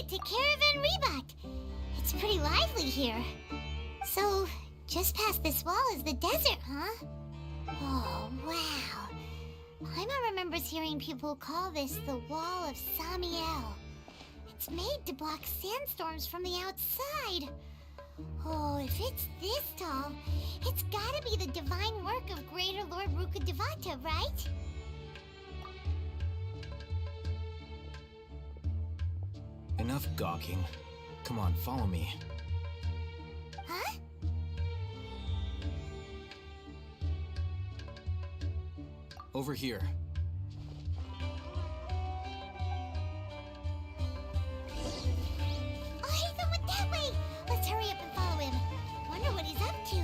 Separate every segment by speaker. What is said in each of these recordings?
Speaker 1: to Caravan Reebok. It's pretty lively here. So, just past this wall is the desert, huh? Oh, wow. Paimon remembers hearing people call this the Wall of Samiel. It's made to block sandstorms from the outside. Oh, if it's this tall, it's gotta be the divine work of Greater Lord Rukkhadevata, right?
Speaker 2: Enough gawking. Come on, follow me.
Speaker 1: Huh?
Speaker 2: Over here.
Speaker 1: Oh, Hatham went that way! Let's hurry up and follow him. Wonder what he's up to.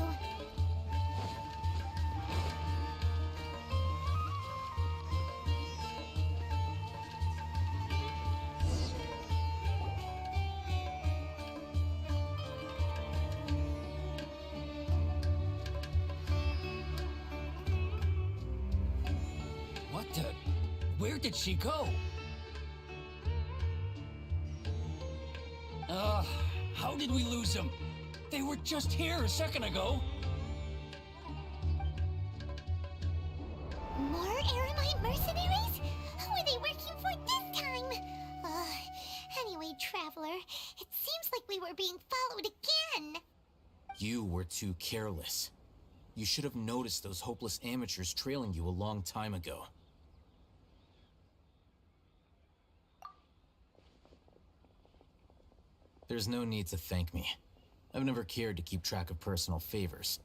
Speaker 3: What the? Where did she go? How did we lose them? They were just here a second ago.
Speaker 1: More Eremite mercenaries? Who are they working for this time? Anyway, Traveler, it seems like we were being followed again.
Speaker 2: You were too careless. You should have noticed those hopeless amateurs trailing you a long time ago. There's no need to thank me. I've never cared to keep track of personal favors.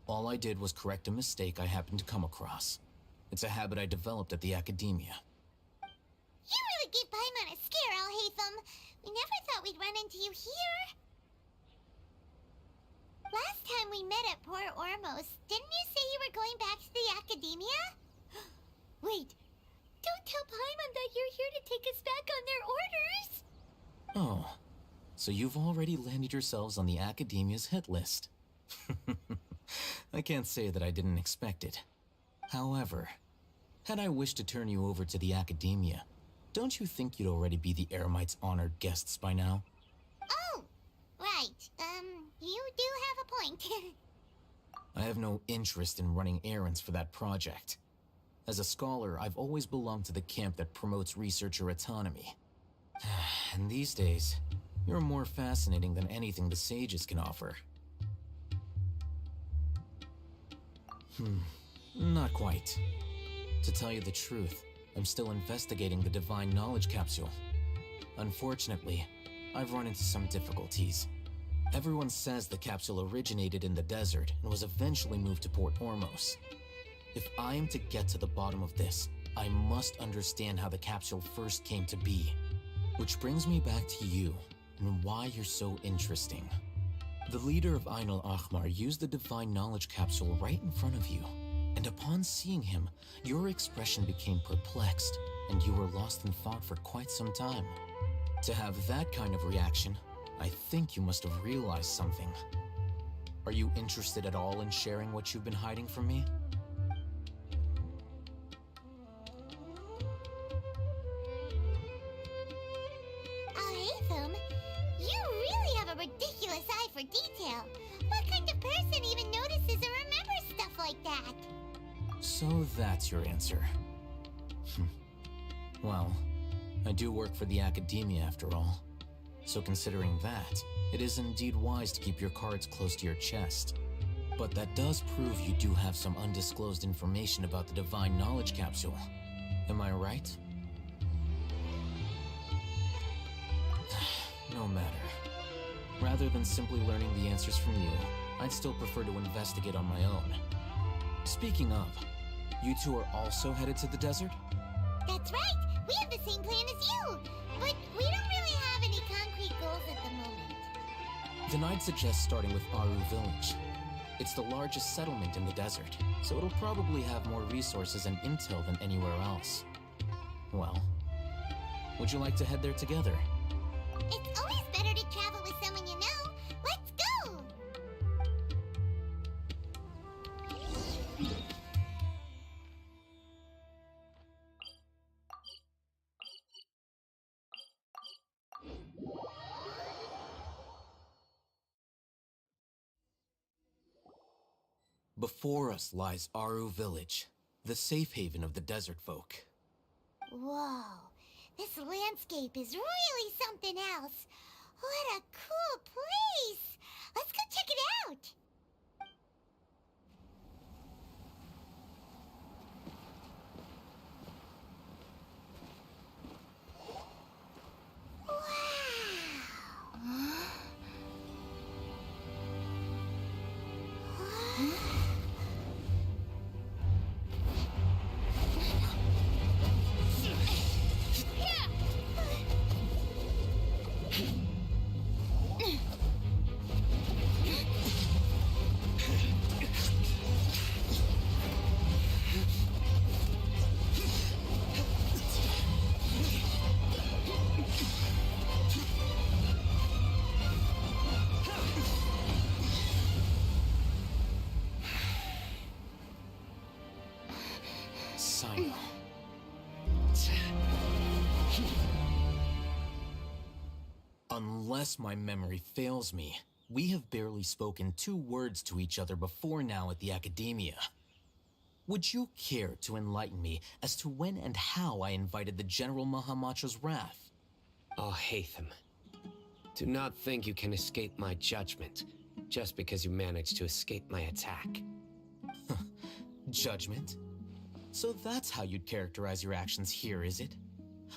Speaker 2: All I did was correct a mistake I happened to come across. It's a habit I developed at the academia.
Speaker 1: You really gave Paimon a scare, Alhaitham. We never thought we'd run into you here. Last time we met at Port Ormos, didn't you say you were going back to the academia? Wait, don't tell Paimon that you're here to take us back on their orders.
Speaker 2: Oh, so you've already landed yourselves on the academia's hit list. I can't say that I didn't expect it. However, had I wished to turn you over to the academia, don't you think you'd already be the Eremites' honored guests by now?
Speaker 1: Oh, right. You do have a point.
Speaker 2: I have no interest in running errands for that project. As a scholar, I've always belonged to the camp that promotes researcher autonomy. And these days, you're more fascinating than anything the sages can offer. Not quite. To tell you the truth, I'm still investigating the Divine Knowledge Capsule. Unfortunately, I've run into some difficulties. Everyone says the capsule originated in the desert and was eventually moved to Port Ormos. If I am to get to the bottom of this, I must understand how the capsule first came to be. Which brings me back to you, and why you're so interesting. The leader of Ain al-Ahmar used the Divine Knowledge Capsule right in front of you, and upon seeing him, your expression became perplexed, and you were lost in thought for quite some time. To have that kind of reaction, I think you must have realized something. Are you interested at all in sharing what you've been hiding from me?
Speaker 1: Alhaitham, you really have a ridiculous eye for detail. What kind of person even notices or remembers stuff like that?
Speaker 2: So that's your answer. Well, I do work for the academia after all. So considering that, it is indeed wise to keep your cards close to your chest. But that does prove you do have some undisclosed information about the Divine Knowledge Capsule. Am I right? No matter. Rather than simply learning the answers from you, I'd still prefer to investigate on my own. Speaking of, you two are also headed to the desert?
Speaker 1: That's right! We have the same plan as you! But we don't really have any concrete goals at the moment.
Speaker 2: Then I'd suggest starting with Aru Village. It's the largest settlement in the desert, so it'll probably have more resources and intel than anywhere else. Well, would you like to head there together?
Speaker 1: It's always better to travel with someone you know. Let's go!
Speaker 2: Before us lies Aru Village, the safe haven of the desert folk.
Speaker 1: Whoa, this landscape is really something else. What a cool place! Let's go check it out!
Speaker 2: Sino. Unless my memory fails me, we have barely spoken 2 words to each other before now at the Academia. Would you care to enlighten me as to when and how I invited the General Mahamatra's wrath?
Speaker 4: Oh, Hatham. Do not think you can escape my judgment, just because you managed to escape my attack.
Speaker 2: Judgment? So that's how you'd characterize your actions here, is it?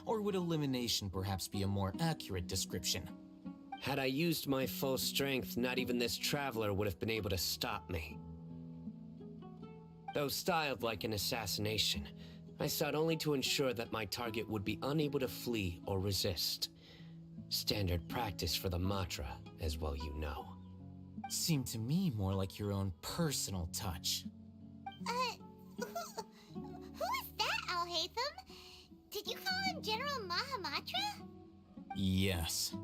Speaker 2: Or would elimination perhaps be a more accurate description?
Speaker 4: Had I used my full strength, not even this traveler would have been able to stop me. Though styled like an assassination, I sought only to ensure that my target would be unable to flee or resist. Standard practice for the Matra, as well you know.
Speaker 2: Seemed to me more like your own personal touch.
Speaker 1: Who is that, Alhaitham? Did you call him General Mahamatra?
Speaker 2: Yes.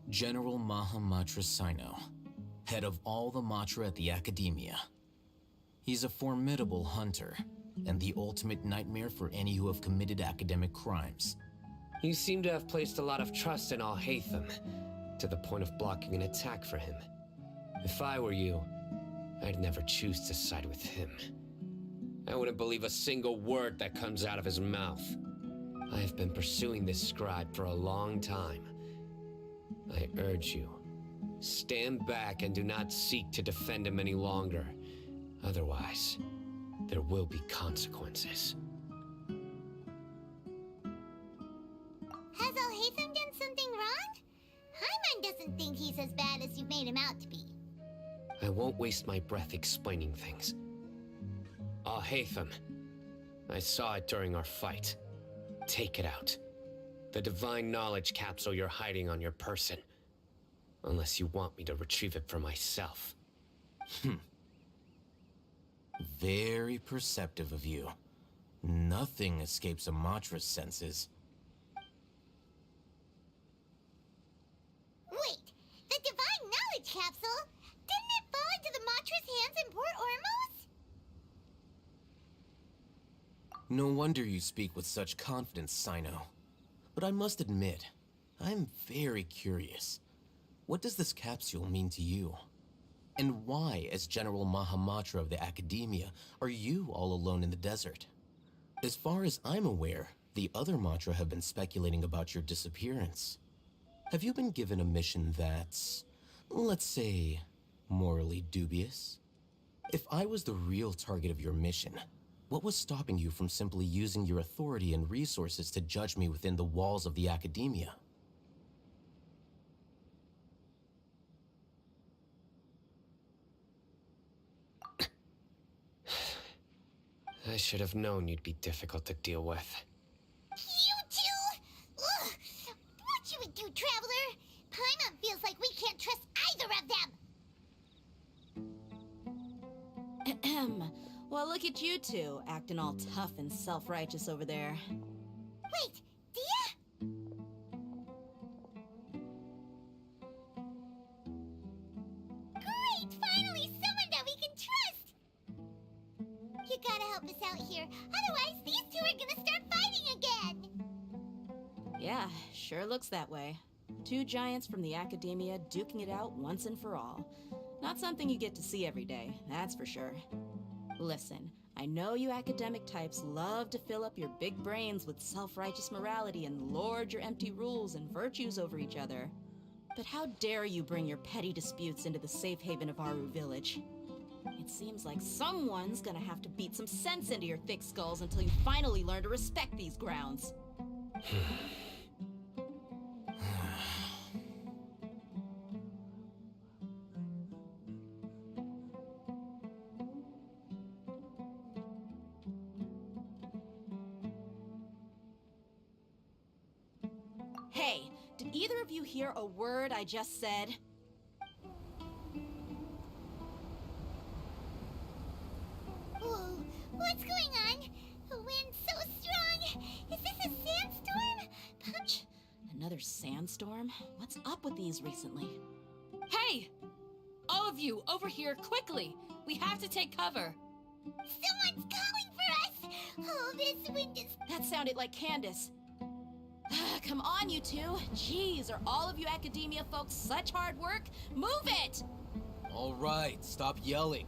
Speaker 2: General Mahamatra Sino, head of all the Matra at the Academia. He's a formidable hunter, and the ultimate nightmare for any who have committed academic crimes.
Speaker 4: You seem to have placed a lot of trust in Alhaitham, to the point of blocking an attack for him. If I were you, I'd never choose to side with him. I wouldn't believe a single word that comes out of his mouth. I have been pursuing this scribe for a long time. I urge you, stand back and do not seek to defend him any longer. Otherwise, there will be consequences.
Speaker 1: Has Alhaitham done something wrong? Hyman doesn't think he's as bad as you made him out to be.
Speaker 4: I won't waste my breath explaining things. Alhaitham, I saw it during our fight. Take it out. The divine knowledge capsule you're hiding on your person. Unless you want me to retrieve it for myself.
Speaker 2: Very perceptive of you. Nothing escapes a Matra's senses.
Speaker 1: Wait, the divine knowledge capsule? Didn't it fall into the Matra's hands in Port Ormos?
Speaker 2: No wonder you speak with such confidence, Sino. But I must admit, I'm very curious. What does this capsule mean to you? And why, as General Mahamatra of the Academia, are you all alone in the desert? As far as I'm aware, the other Matra have been speculating about your disappearance. Have you been given a mission that's, let's say, morally dubious? If I was the real target of your mission, what was stopping you from simply using your authority and resources to judge me within the walls of the Academia?
Speaker 4: I should have known you'd be difficult to deal with.
Speaker 1: You two? Ugh! What should we do, Traveler? Paimon feels like we can't trust either of them.
Speaker 5: Ahem. Well, look at you two, acting all tough and self-righteous over there.
Speaker 1: Wait, Dia? Great! Finally, someone that we can trust! You gotta help us out here, otherwise these two are gonna start fighting again!
Speaker 5: Yeah, sure looks that way. 2 giants from the Academia duking it out once and for all. Not something you get to see every day, that's for sure. Listen, I know you academic types love to fill up your big brains with self-righteous morality and lord your empty rules and virtues over each other. But how dare you bring your petty disputes into the safe haven of Aru Village? It seems like someone's gonna have to beat some sense into your thick skulls until you finally learn to respect these grounds. Hey, did either of you hear a word I just said?
Speaker 1: Whoa, what's going on? The wind's so strong. Is this a sandstorm? Punch.
Speaker 5: Another sandstorm? What's up with these recently?
Speaker 6: Hey! All of you, over here, quickly! We have to take cover!
Speaker 1: Someone's calling for us! Oh, this wind is...
Speaker 5: That sounded like Candace. Come on, you two. Jeez, are all of you academia folks such hard work? Move it!
Speaker 2: All right, stop yelling.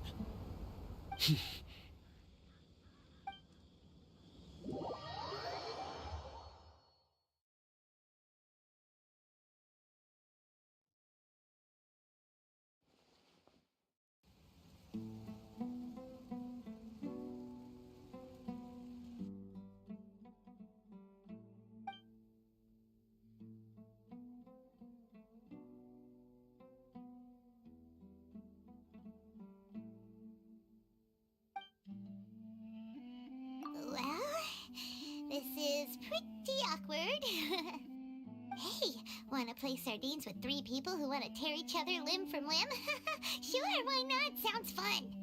Speaker 1: Well, this is pretty awkward. Hey, wanna play sardines with 3 people who wanna tear each other limb from limb? Sure, why not? Sounds fun.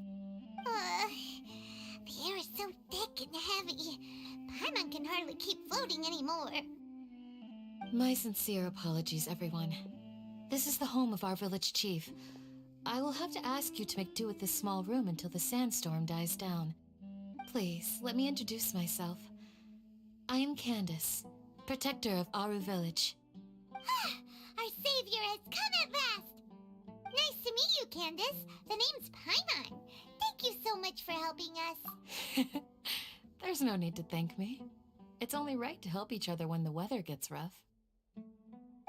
Speaker 1: The air is so thick and heavy. Paimon can hardly keep floating anymore.
Speaker 6: My sincere apologies, everyone. This is the home of our village chief. I will have to ask you to make do with this small room until the sandstorm dies down. Please, let me introduce myself. I am Candace, protector of Aru Village.
Speaker 1: Our savior has come at last! Nice to meet you, Candace. The name's Paimon. Thank you so much for helping us.
Speaker 6: There's no need to thank me. It's only right to help each other when the weather gets rough.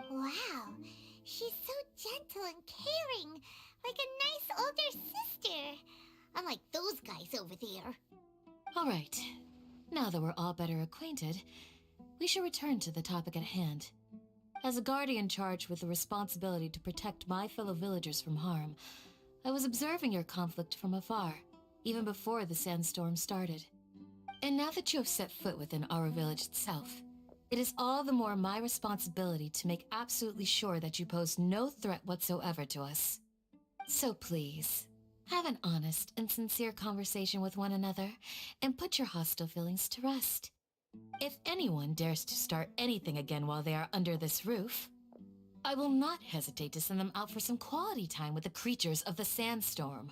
Speaker 1: Wow, she's so gentle and caring, like a nice older sister. Unlike those guys over there.
Speaker 6: All right, now that we're all better acquainted, we should return to the topic at hand. As a guardian charged with the responsibility to protect my fellow villagers from harm, I was observing your conflict from afar, even before the sandstorm started. And now that you have set foot within our village itself, it is all the more my responsibility to make absolutely sure that you pose no threat whatsoever to us. So please, have an honest and sincere conversation with one another and put your hostile feelings to rest. If anyone dares to start anything again while they are under this roof, I will not hesitate to send them out for some quality time with the creatures of the sandstorm.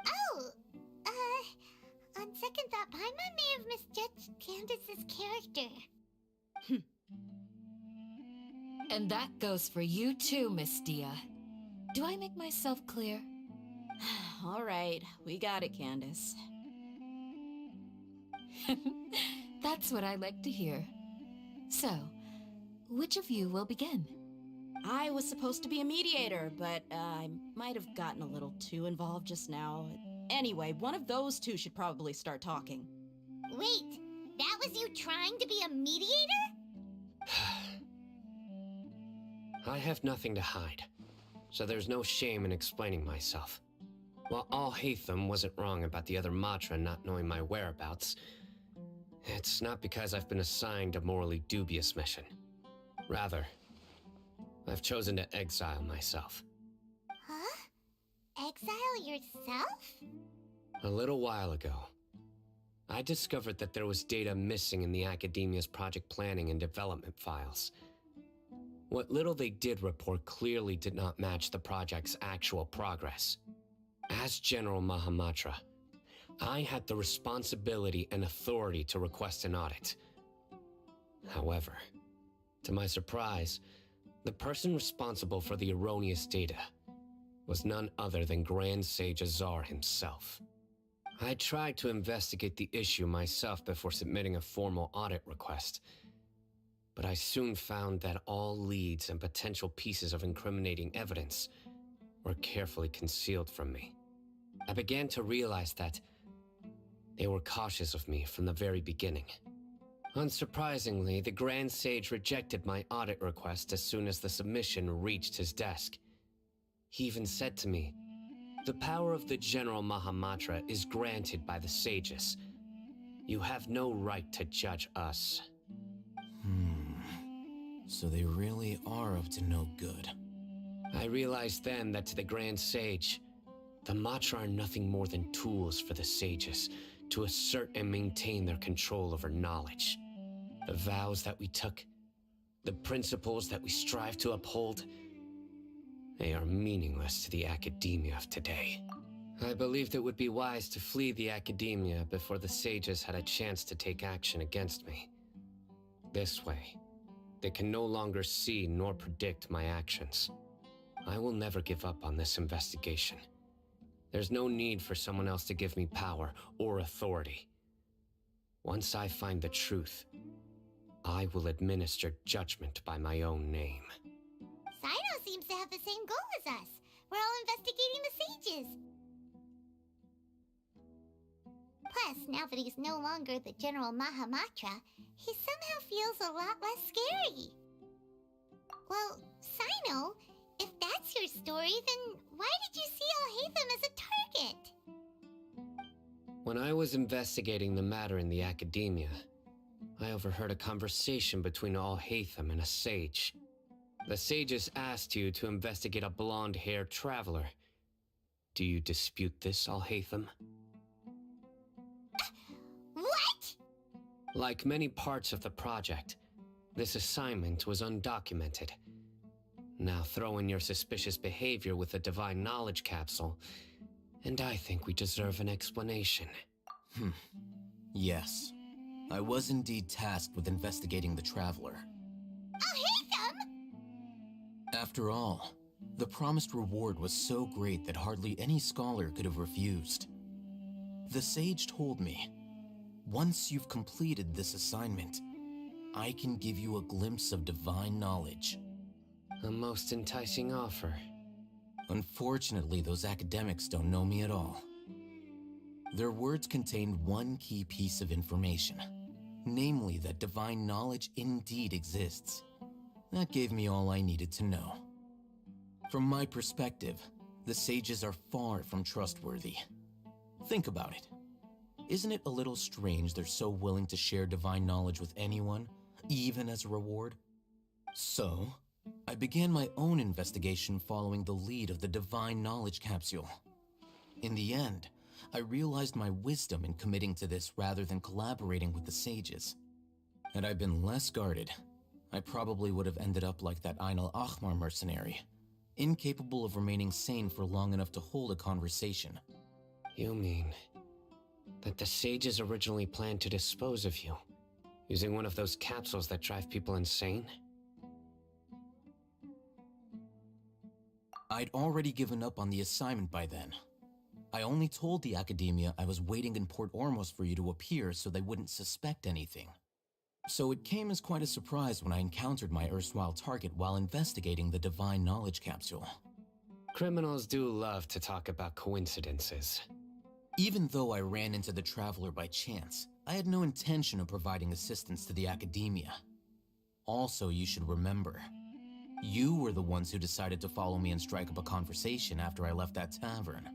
Speaker 1: Oh, on second thought, Paimon may have misjudged Candace's character.
Speaker 6: And that goes for you too, Miss Dia. Do I make myself clear?
Speaker 5: All right, we got it, Candace.
Speaker 6: That's what I like to hear. So, which of you will begin?
Speaker 5: I was supposed to be a mediator, but I might have gotten a little too involved just now. Anyway, one of those two should probably start talking.
Speaker 1: Wait, that was you trying to be a mediator?
Speaker 4: I have nothing to hide, so there's no shame in explaining myself. While Al-Haytham wasn't wrong about the other Matra not knowing my whereabouts, it's not because I've been assigned a morally dubious mission. Rather, I've chosen to exile myself.
Speaker 1: Huh? Exile yourself?
Speaker 4: A little while ago, I discovered that there was data missing in the Academia's project planning and development files. What little they did report clearly did not match the project's actual progress. As General Mahamatra, I had the responsibility and authority to request an audit. However, to my surprise, the person responsible for the erroneous data was none other than Grand Sage Azar himself. I tried to investigate the issue myself before submitting a formal audit request, but I soon found that all leads and potential pieces of incriminating evidence were carefully concealed from me. I began to realize that they were cautious of me from the very beginning. Unsurprisingly, the Grand Sage rejected my audit request as soon as the submission reached his desk. He even said to me, "The power of the General Mahamatra is granted by the sages. You have no right to judge us."
Speaker 2: So they really are up to no good.
Speaker 4: I realized then that to the Grand Sage, the Matra are nothing more than tools for the sages to assert and maintain their control over knowledge. The vows that we took, the principles that we strive to uphold, they are meaningless to the academia of today. I believed it would be wise to flee the academia before the sages had a chance to take action against me. This way, they can no longer see nor predict my actions. I will never give up on this investigation. There's no need for someone else to give me power or authority. Once I find the truth, I will administer judgment by my own name.
Speaker 1: Sino seems to have the same goal as us. We're all investigating the sages. Plus, now that he's no longer the General Mahamatra, he somehow feels a lot less scary. Well, Sino, if that's your story, then why did you see Alhaitham as a target?
Speaker 4: When I was investigating the matter in the academia, I overheard a conversation between Alhaitham and a sage. The sages asked you to investigate a blonde-haired traveler. Do you dispute this, Alhaitham?
Speaker 1: What?
Speaker 4: Like many parts of the project, this assignment was undocumented. Now throw in your suspicious behavior with a divine knowledge capsule, and I think we deserve an explanation.
Speaker 2: Yes. I was indeed tasked with investigating the Traveler.
Speaker 1: Alhaitham?
Speaker 2: After all, the promised reward was so great that hardly any scholar could have refused. The sage told me, once you've completed this assignment, I can give you a glimpse of divine knowledge.
Speaker 4: A most enticing offer.
Speaker 2: Unfortunately, those academics don't know me at all. Their words contained one key piece of information, namely that divine knowledge indeed exists. That gave me all I needed to know. From my perspective, the sages are far from trustworthy. Think about it. Isn't it a little strange they're so willing to share divine knowledge with anyone, even as a reward? So, I began my own investigation following the lead of the divine knowledge capsule. In the end, I realized my wisdom in committing to this rather than collaborating with the sages. Had I been less guarded, I probably would have ended up like that Ain al-Ahmar mercenary, incapable of remaining sane for long enough to hold a conversation.
Speaker 4: You mean that the sages originally planned to dispose of you, using one of those capsules that drive people insane?
Speaker 2: I'd already given up on the assignment by then. I only told the academia I was waiting in Port Ormos for you to appear so they wouldn't suspect anything. So it came as quite a surprise when I encountered my erstwhile target while investigating the divine knowledge capsule.
Speaker 4: Criminals do love to talk about coincidences.
Speaker 2: Even though I ran into the Traveler by chance, I had no intention of providing assistance to the academia. Also, you should remember, you were the ones who decided to follow me and strike up a conversation after I left that tavern.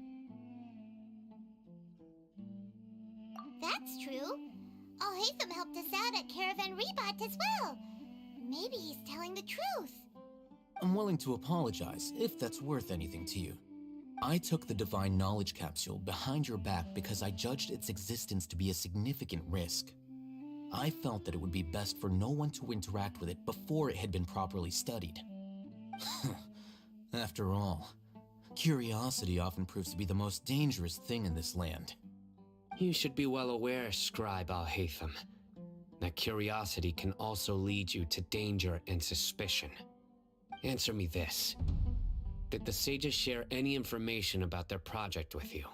Speaker 1: That's true. Alhaitham helped us out at Caravan Rebat as well. Maybe he's telling the truth.
Speaker 2: I'm willing to apologize, if that's worth anything to you. I took the divine knowledge capsule behind your back because I judged its existence to be a significant risk. I felt that it would be best for no one to interact with it before it had been properly studied. After all, curiosity often proves to be the most dangerous thing in this land.
Speaker 4: You should be well aware, Scribe Alhaitham, that curiosity can also lead you to danger and suspicion. Answer me this. Did the sages share any information about their project with you?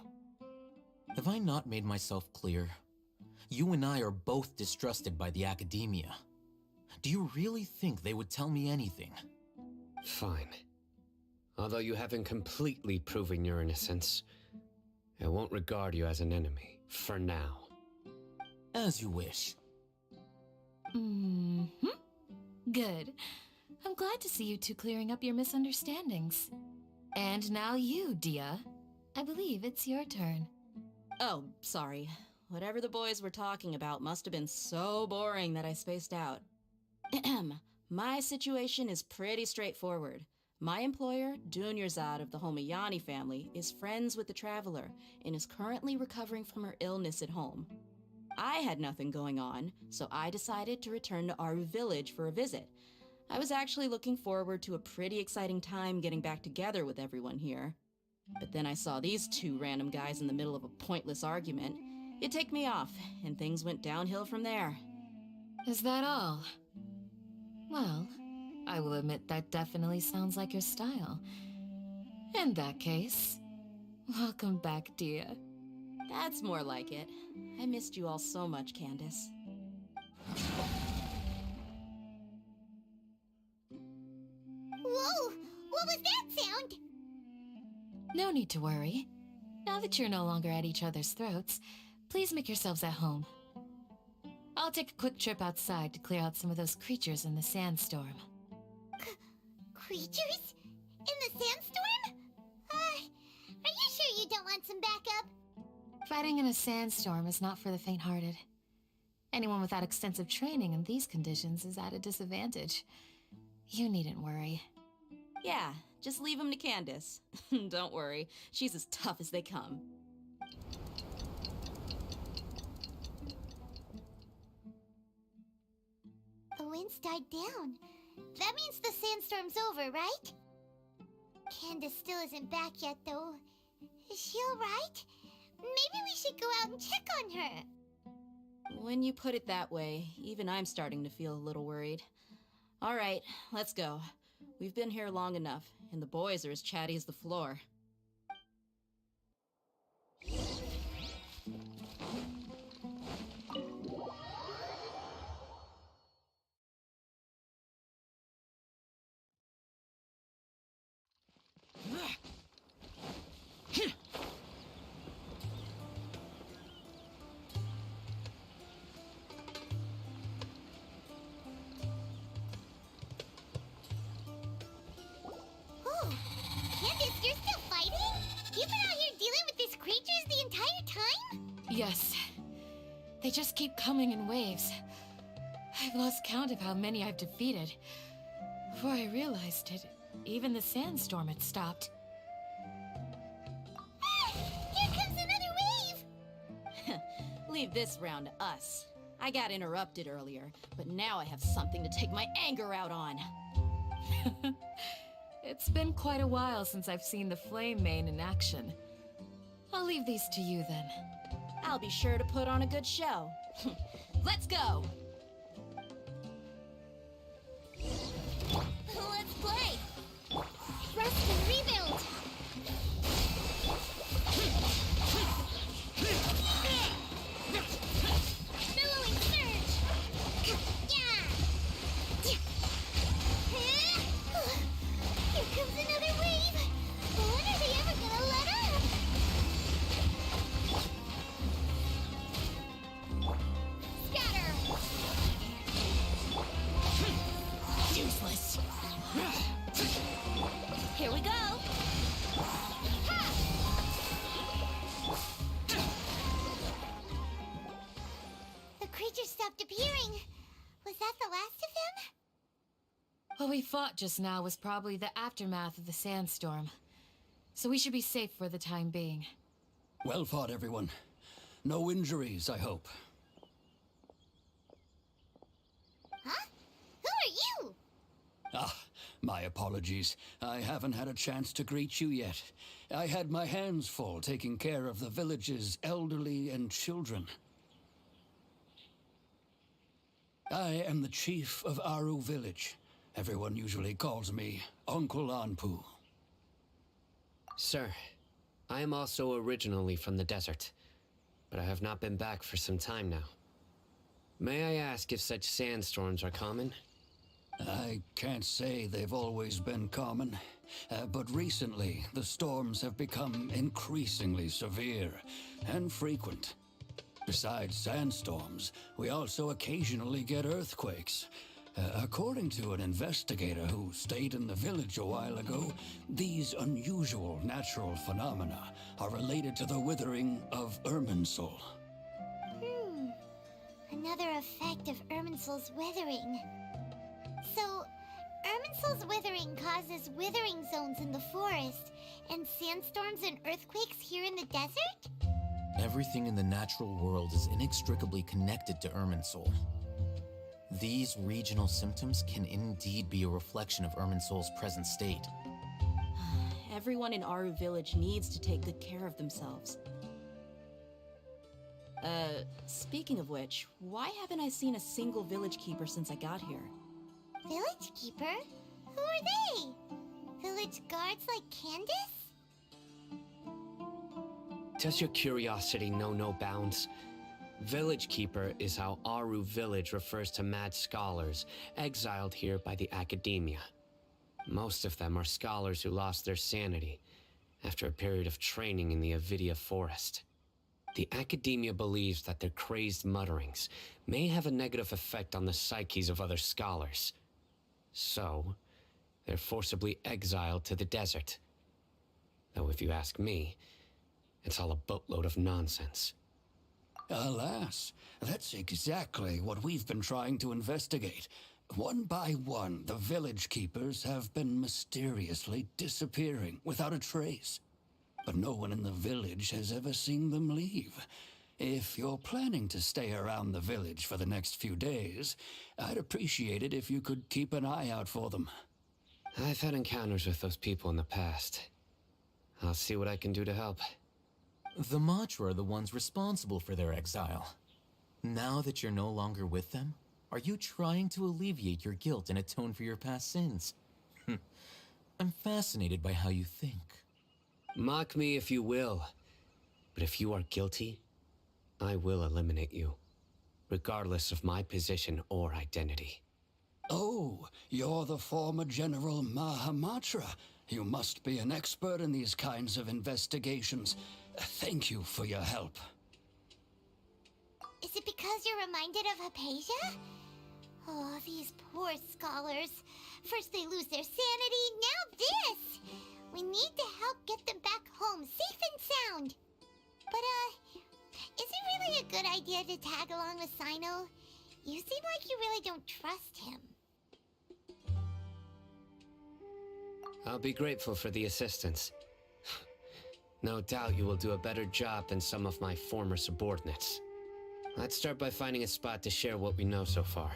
Speaker 2: Have I not made myself clear? You and I are both distrusted by the academia. Do you really think they would tell me anything?
Speaker 4: Fine. Although you haven't completely proven your innocence, I won't regard you as an enemy, for now.
Speaker 2: As you wish.
Speaker 6: Good. I'm glad to see you two clearing up your misunderstandings. And now you, Dia. I believe it's your turn.
Speaker 5: Oh, sorry. Whatever the boys were talking about must have been so boring that I spaced out. My situation is pretty straightforward. My employer, Dunyarzad of the Homayani family, is friends with the Traveler and is currently recovering from her illness at home. I had nothing going on, so I decided to return to Aru Village for a visit. I was actually looking forward to a pretty exciting time getting back together with everyone here. But then I saw these two random guys in the middle of a pointless argument. It ticked me off, and things went downhill from there.
Speaker 6: Is that all? Well, I will admit that definitely sounds like your style. In that case, welcome back, Dia.
Speaker 5: That's more like it. I missed you all so much, Candace.
Speaker 1: Whoa! What was that sound?
Speaker 6: No need to worry. Now that you're no longer at each other's throats, please make yourselves at home. I'll take a quick trip outside to clear out some of those creatures in the sandstorm.
Speaker 1: Creatures? In the sandstorm? Are you sure you don't want some backup?
Speaker 6: Fighting in a sandstorm is not for the faint-hearted. Anyone without extensive training in these conditions is at a disadvantage. You needn't worry.
Speaker 5: Yeah, just leave him to Candace. Don't worry, she's as tough as they come.
Speaker 1: The wind's died down. That means the sandstorm's over, right? Candace still isn't back yet, though. Is she alright? Maybe we should go out and check on her.
Speaker 5: When you put it that way, even I'm starting to feel a little worried. All right, let's go. We've been here long enough, and the boys are as chatty as the floor.
Speaker 1: Oh, Candace, you're still fighting? You've been out here dealing with these creatures the entire time?
Speaker 6: Yes. They just keep coming in waves. I've lost count of how many I've defeated. Before I realized it, even the sandstorm had stopped.
Speaker 1: Ah, here comes another wave!
Speaker 5: Leave this round to us. I got interrupted earlier, but now I have something to take my anger out on.
Speaker 6: It's been quite a while since I've seen the Flame Mane in action. I'll leave these to you then.
Speaker 5: I'll be sure to put on a good show. Let's go!
Speaker 1: Let's play! Rest and rebuild! Billowing surge! Yeah! Here comes another wave! When are they ever gonna let up? Scatter!
Speaker 6: Useless.
Speaker 1: Here we go! Ha! The creatures stopped appearing. Was that the last of them?
Speaker 6: What we fought just now was probably the aftermath of the sandstorm. So we should be safe for the time being.
Speaker 3: Well fought, everyone. No injuries, I hope.
Speaker 1: Huh? Who are you?
Speaker 3: Ah, my apologies. I haven't had a chance to greet you yet. I had my hands full taking care of the village's elderly and children. I am the chief of Aru Village. Everyone usually calls me Uncle Anpu.
Speaker 4: Sir, I am also originally from the desert. but I have not been back for some time now. May I ask if such sandstorms are common?
Speaker 3: I can't say they've always been common, but recently the storms have become increasingly severe and frequent. Besides sandstorms, we also occasionally get earthquakes. According to an investigator who stayed in the village a while ago, these unusual natural phenomena are related to the withering of Irminsul.
Speaker 1: Another effect of Irminsul's withering. So, Irminsul's withering causes withering zones in the forest, and sandstorms and earthquakes here in the desert?
Speaker 2: Everything in the natural world is inextricably connected to Irminsul. These regional symptoms can indeed be a reflection of Irminsul's present state.
Speaker 5: Everyone in Aru Village needs to take good care of themselves. Speaking of which, why haven't I seen a single village keeper since I got here?
Speaker 1: Village keeper? Who are they? Village guards like Candace?
Speaker 4: Does your curiosity know no bounds? Village Keeper is how Aru Village refers to mad scholars exiled here by the academia. Most of them are scholars who lost their sanity after a period of training in the Avidia forest. The academia believes that their crazed mutterings may have a negative effect on the psyches of other scholars. So, they're forcibly exiled to the desert. Though if you ask me, it's all a boatload of nonsense.
Speaker 3: Alas, that's exactly what we've been trying to investigate. One by one, the village keepers have been mysteriously disappearing without a trace. But no one in the village has ever seen them leave. If you're planning to stay around the village for the next few days, I'd appreciate it if you could keep an eye out for them.
Speaker 4: I've had encounters with those people in the past. I'll see what I can do to help.
Speaker 2: The Matra are the ones responsible for their exile. Now that you're no longer with them, are you trying to alleviate your guilt and atone for your past sins? I'm fascinated by how you think.
Speaker 4: Mock me if you will, but if you are guilty, I will eliminate you, regardless of my position or identity.
Speaker 3: Oh, you're the former General Mahamatra. You must be an expert in these kinds of investigations. Thank you for your help.
Speaker 1: Is it because you're reminded of Hypatia? Oh, these poor scholars. First they lose their sanity, now this! We need to help get them back home, safe and sound. But, is it really a good idea to tag along with Sino? You seem like you really don't trust him.
Speaker 4: I'll be grateful for the assistance. No doubt you will do a better job than some of my former subordinates. Let's start by finding a spot to share what we know so far.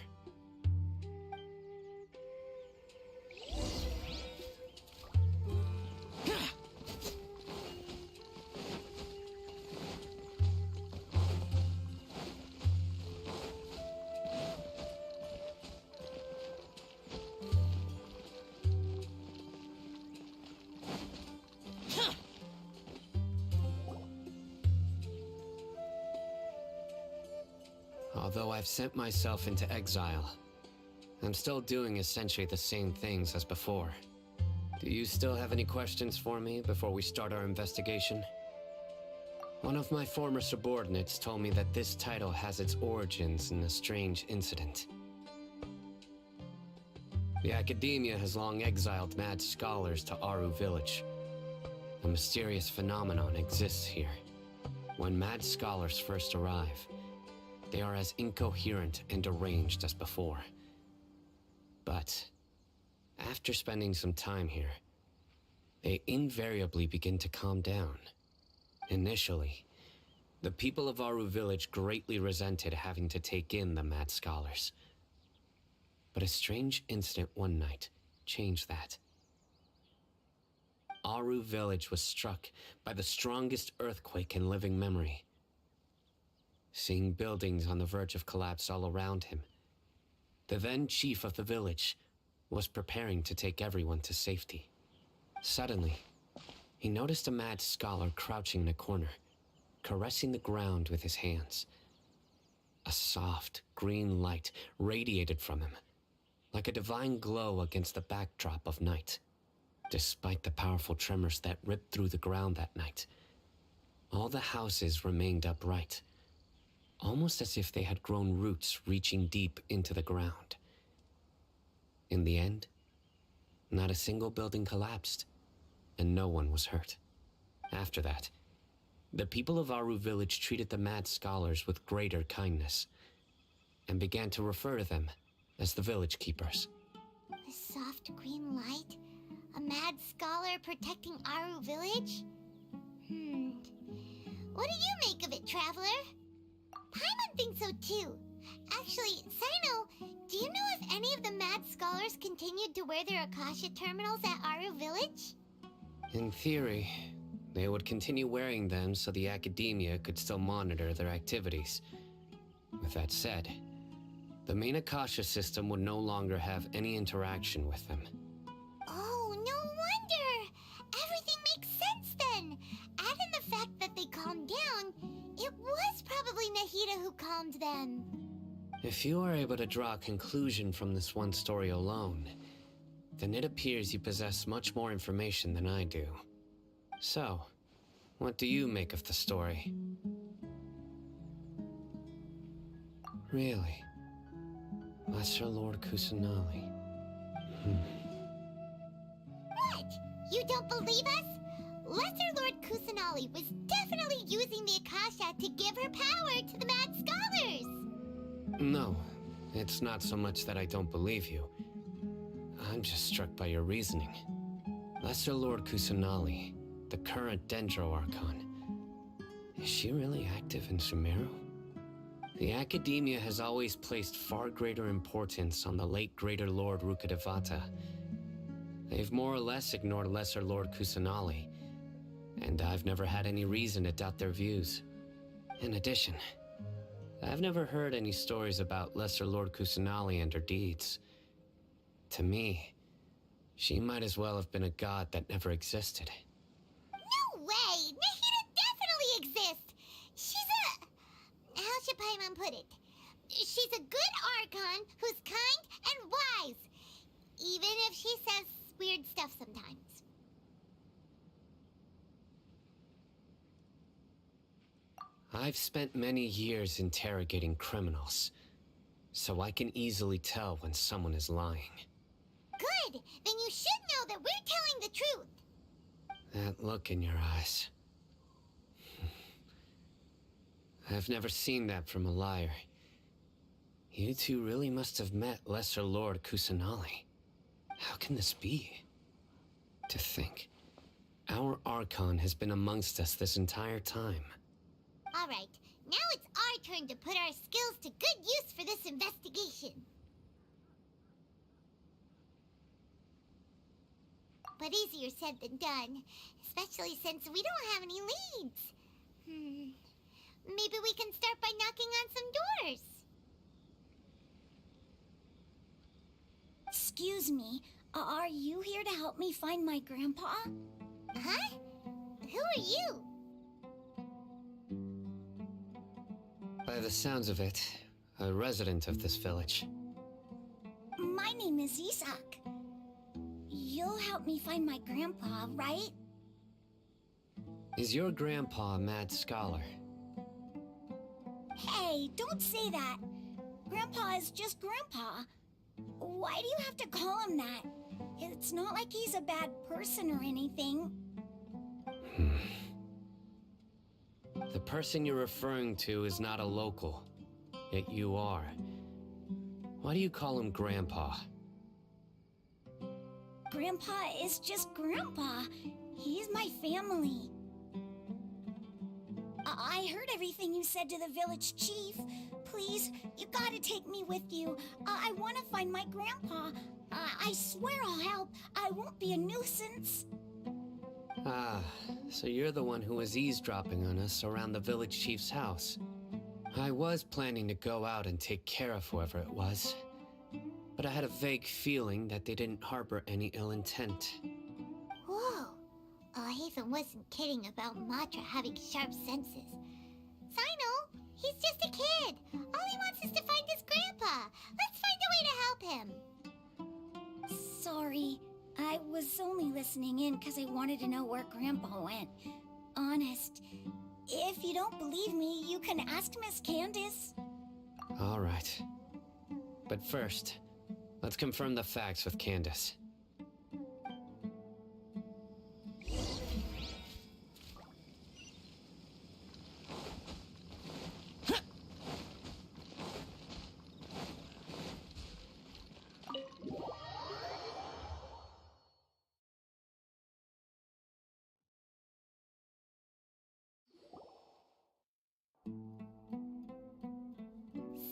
Speaker 4: Although I've sent myself into exile, I'm still doing essentially the same things as before. Do you still have any questions for me before we start our investigation? One of my former subordinates told me that this title has its origins in a strange incident. The academia has long exiled mad scholars to Aru Village. A mysterious phenomenon exists here. When mad scholars first arrive, they are as incoherent and deranged as before. But after spending some time here, they invariably begin to calm down. Initially, the people of Aru Village greatly resented having to take in the mad scholars. But a strange incident one night changed that. Aru Village was struck by the strongest earthquake in living memory. Seeing buildings on the verge of collapse all around him, the then chief of the village was preparing to take everyone to safety. Suddenly, he noticed a mad scholar crouching in a corner, caressing the ground with his hands. A soft, green light radiated from him, like a divine glow against the backdrop of night. Despite the powerful tremors that ripped through the ground that night, all the houses remained upright, almost as if they had grown roots reaching deep into the ground. In the end, not a single building collapsed, and no one was hurt. After that, the people of Aru village treated the mad scholars with greater kindness, and began to refer to them as the village keepers.
Speaker 1: A soft green light? A mad scholar protecting Aru village? What do you make of it, Traveler? Paimon thinks so too. Actually, Sino, do you know if any of the mad scholars continued to wear their Akasha terminals at Aru village?
Speaker 4: In theory, they would continue wearing them so the academia could still monitor their activities. With that said, the main Akasha system would no longer have any interaction with them.
Speaker 1: Oh, no wonder! Everything makes sense then! Add in the fact that they calmed down, it was probably Nahida who calmed them.
Speaker 4: If you are able to draw a conclusion from this one story alone, then it appears you possess much more information than I do. So, what do you make of the story? Really? Lesser Lord Kusanali.
Speaker 1: What? You don't believe us? Lesser Lord Kusanali was definitely using the Akasha to give her power to the mad scholars!
Speaker 4: No, it's not so much that I don't believe you. I'm just struck by your reasoning. Lesser Lord Kusanali, the current Dendro Archon, is she really active in Sumeru? The academia has always placed far greater importance on the late Greater Lord Rukkhadevata. They've more or less ignored Lesser Lord Kusanali, and I've never had any reason to doubt their views. In addition, I've never heard any stories about Lesser Lord Kusanali and her deeds. To me, she might as well have been a god that never existed.
Speaker 1: No way! Nahida definitely exists! She's a... how should Paimon put it? She's a good Archon who's kind and wise, even if she says weird stuff sometimes.
Speaker 4: I've spent many years interrogating criminals, so I can easily tell when someone is lying.
Speaker 1: Good! Then you should know that we're telling the truth!
Speaker 4: That look in your eyes. I've never seen that from a liar. You two really must have met Lesser Lord Kusanali. How can this be? To think, our Archon has been amongst us this entire time.
Speaker 1: Alright, now it's our turn to put our skills to good use for this investigation. But easier said than done, especially since we don't have any leads. Maybe we can start by knocking on some doors.
Speaker 7: Excuse me, are you here to help me find my grandpa?
Speaker 1: Huh? Who are you?
Speaker 4: By the sounds of it, a resident of this village.
Speaker 7: My name is Isak. You'll help me find my grandpa, right?
Speaker 4: Is your grandpa a mad scholar?
Speaker 7: Hey, don't say that. Grandpa is just Grandpa. Why do you have to call him that? It's not like he's a bad person or anything.
Speaker 4: The person you're referring to is not a local, yet you are. Why do you call him Grandpa?
Speaker 7: Grandpa is just Grandpa. He's my family. I heard everything you said to the village chief. Please, you gotta take me with you. I want to find my grandpa. I swear I'll help. I won't be a nuisance.
Speaker 4: Ah, so you're the one who was eavesdropping on us around the village chief's house. I was planning to go out and take care of whoever it was, but I had a vague feeling that they didn't harbor any ill intent.
Speaker 1: Whoa. Haven wasn't kidding about Matra having sharp senses. He's just a kid. All he wants is to find his grandpa. Let's find a way to help him.
Speaker 7: Sorry, I was only listening in because I wanted to know where Grandpa went. Honest. If you don't believe me, you can ask Miss Candace.
Speaker 4: All right. But first, let's confirm the facts with Candace.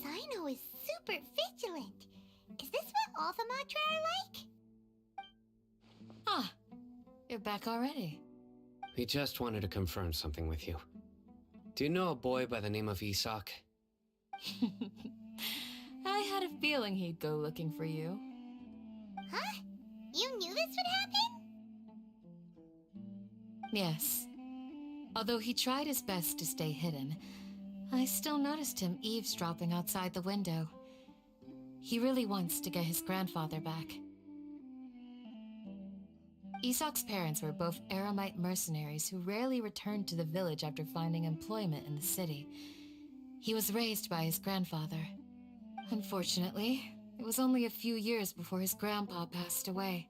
Speaker 1: Sino is super vigilant. Is this what all the Matra are like?
Speaker 6: Ah, you're back already.
Speaker 4: We just wanted to confirm something with you. Do you know a boy by the name of Isak?
Speaker 6: I had a feeling he'd go looking for you.
Speaker 1: Huh? You knew this would happen?
Speaker 6: Yes. Although he tried his best to stay hidden, I still noticed him eavesdropping outside the window. He really wants to get his grandfather back. Isak's parents were both Aramite mercenaries who rarely returned to the village after finding employment in the city. He was raised by his grandfather. Unfortunately, it was only a few years before his grandpa passed away.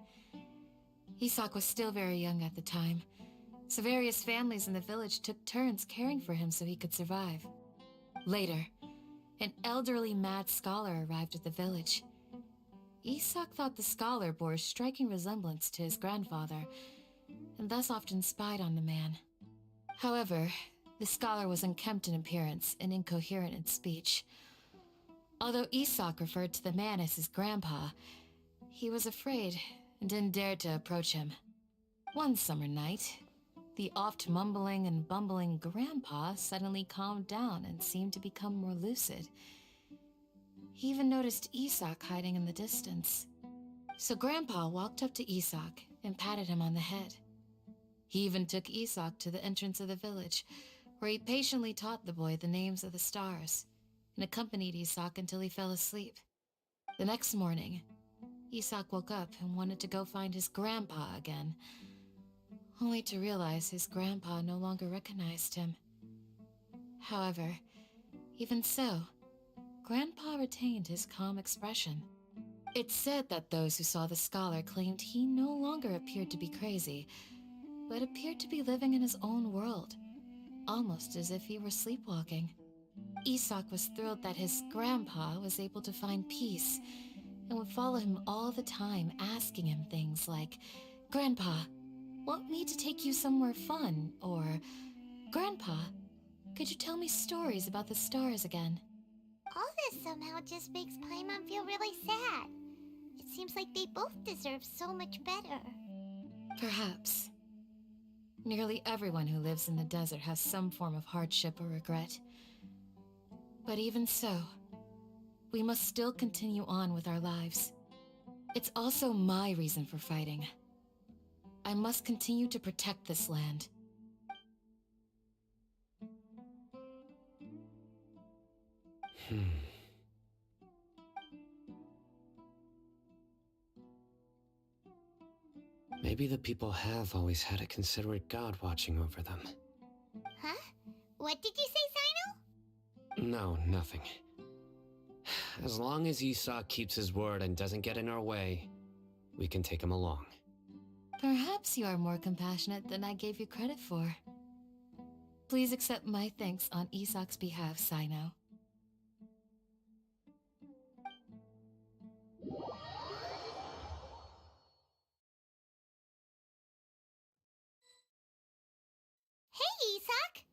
Speaker 6: Isak was still very young at the time, so various families in the village took turns caring for him so he could survive. Later, an elderly mad scholar arrived at the village. Isak thought the scholar bore a striking resemblance to his grandfather, and thus often spied on the man. However, the scholar was unkempt in appearance and incoherent in speech. Although Isak referred to the man as his grandpa, he was afraid and didn't dare to approach him. One summer night, the oft mumbling and bumbling grandpa suddenly calmed down and seemed to become more lucid. He even noticed Isak hiding in the distance. So Grandpa walked up to Isak and patted him on the head. He even took Isak to the entrance of the village, where he patiently taught the boy the names of the stars and accompanied Isak until he fell asleep. The next morning, Isak woke up and wanted to go find his grandpa again, only to realize his grandpa no longer recognized him. However, even so, Grandpa retained his calm expression. It's said that those who saw the scholar claimed he no longer appeared to be crazy, but appeared to be living in his own world, almost as if he were sleepwalking. Isak was thrilled that his grandpa was able to find peace and would follow him all the time, asking him things like, "Grandpa, want me to take you somewhere fun?" Or, "Grandpa, could you tell me stories about the stars again?"
Speaker 1: All this somehow just makes Paimon feel really sad. It seems like they both deserve so much better.
Speaker 6: Perhaps. Nearly everyone who lives in the desert has some form of hardship or regret. But even so, we must still continue on with our lives. It's also my reason for fighting. I must continue to protect this land.
Speaker 4: Maybe the people have always had a considerate God watching over them.
Speaker 1: Huh? What did you say, Sino?
Speaker 4: No, nothing. As long as Isak keeps his word and doesn't get in our way, we can take him along.
Speaker 6: Perhaps you are more compassionate than I gave you credit for. Please accept my thanks on Isak's behalf, Sino.
Speaker 1: Hey, Isak!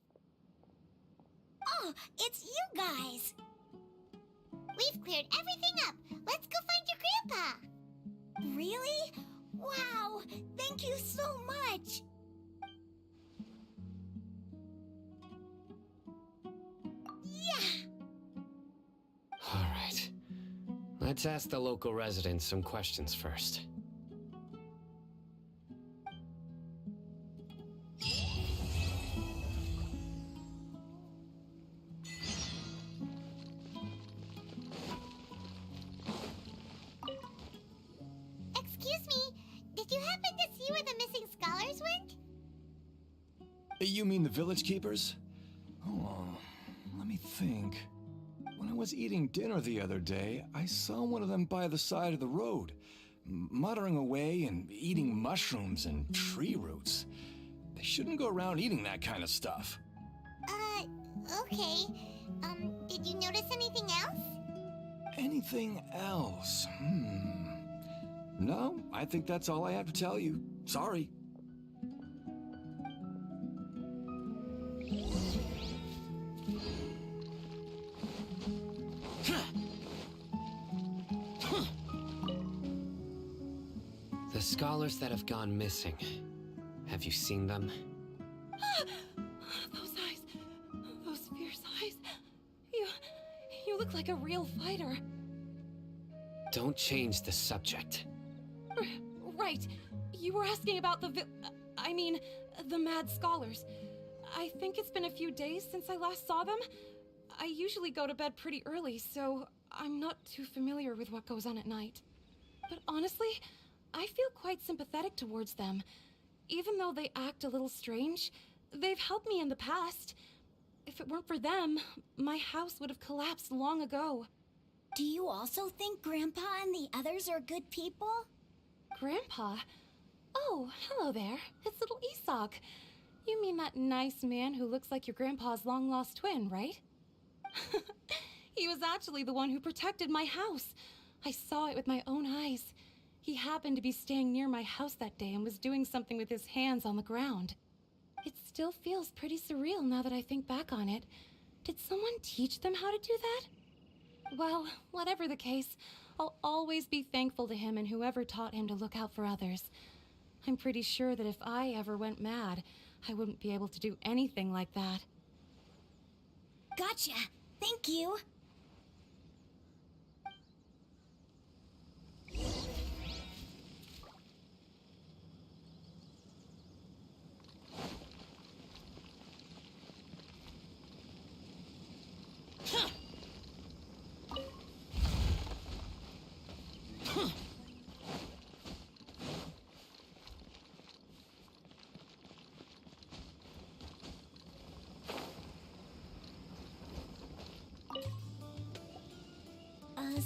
Speaker 7: Oh, it's you guys!
Speaker 1: We've cleared everything up. Let's go find your grandpa.
Speaker 7: Really? Wow! Thank you so much! Yeah!
Speaker 4: Alright. Let's ask the local residents some questions first.
Speaker 8: You mean the village keepers? Oh, let me think. When I was eating dinner the other day, I saw one of them by the side of the road, muttering away and eating mushrooms and tree roots. They shouldn't go around eating that kind of stuff.
Speaker 1: Okay. Did you notice anything else?
Speaker 8: Anything else? No, I think that's all I have to tell you. Sorry.
Speaker 4: The scholars that have gone missing. Have you seen them?
Speaker 9: Those eyes. Those fierce eyes. You look like a real fighter.
Speaker 4: Don't change the subject.
Speaker 9: Right. You were asking about the the mad scholars. I think it's been a few days since I last saw them. I usually go to bed pretty early, so I'm not too familiar with what goes on at night. But honestly, I feel quite sympathetic towards them. Even though they act a little strange, they've helped me in the past. If it weren't for them, my house would have collapsed long ago.
Speaker 7: Do you also think Grandpa and the others are good people?
Speaker 9: Grandpa? Oh, hello there. It's little Isak. You mean that nice man who looks like your grandpa's long-lost twin, right? He was actually the one who protected my house. I saw it with my own eyes. He happened to be staying near my house that day and was doing something with his hands on the ground. It still feels pretty surreal now that I think back on it. Did someone teach them how to do that? Well, whatever the case, I'll always be thankful to him and whoever taught him to look out for others. I'm pretty sure that if I ever went mad, I wouldn't be able to do anything like that.
Speaker 7: Gotcha. Thank you.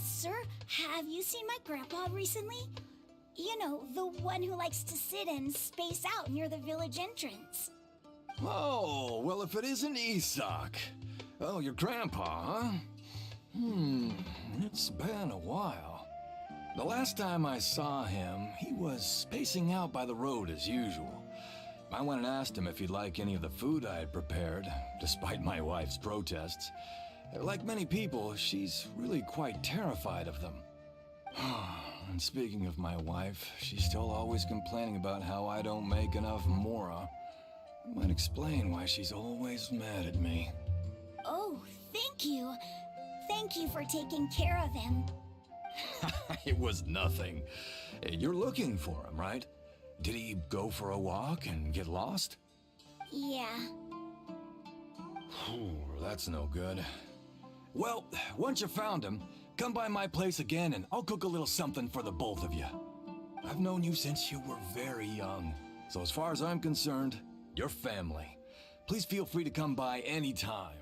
Speaker 7: Sir, have you seen my grandpa recently? You know, the one who likes to sit and space out near the village entrance.
Speaker 8: Oh, well, if it isn't Isak. Oh, your grandpa, huh? It's been a while. The last time I saw him, he was spacing out by the road as usual. I went and asked him if he'd like any of the food I had prepared, despite my wife's protests. Like many people, she's really quite terrified of them. And speaking of my wife, she's still always complaining about how I don't make enough mora. Might explain why she's always mad at me.
Speaker 7: Oh, thank you. Thank you for taking care of him.
Speaker 8: It was nothing. You're looking for him, right? Did he go for a walk and get lost?
Speaker 7: Yeah.
Speaker 8: That's no good. Well, once you found him, come by my place again and I'll cook a little something for the both of you. I've known you since you were very young, so as far as I'm concerned, you're family. Please feel free to come by anytime.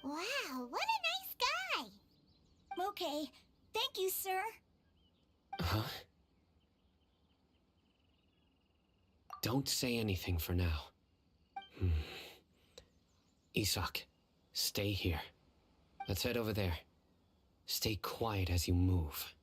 Speaker 1: Wow, what a nice guy!
Speaker 7: Okay. Thank you, sir.
Speaker 4: Huh? Don't say anything for now. Isak, stay here. Let's head over there. Stay quiet as you move.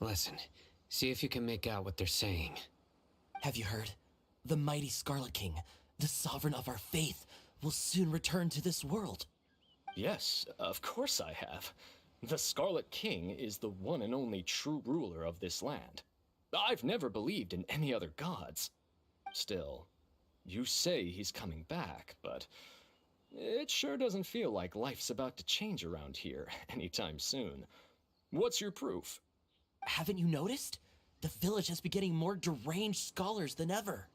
Speaker 4: Listen, see if you can make out what they're saying.
Speaker 2: Have you heard? The mighty Scarlet King, the sovereign of our faith, will soon return to this world.
Speaker 10: Yes, of course I have. The Scarlet King is the one and only true ruler of this land. I've never believed in any other gods. Still, you say he's coming back, but it sure doesn't feel like life's about to change around here anytime soon. What's your proof?
Speaker 2: Haven't you noticed?
Speaker 11: The village has been getting more deranged scholars than ever.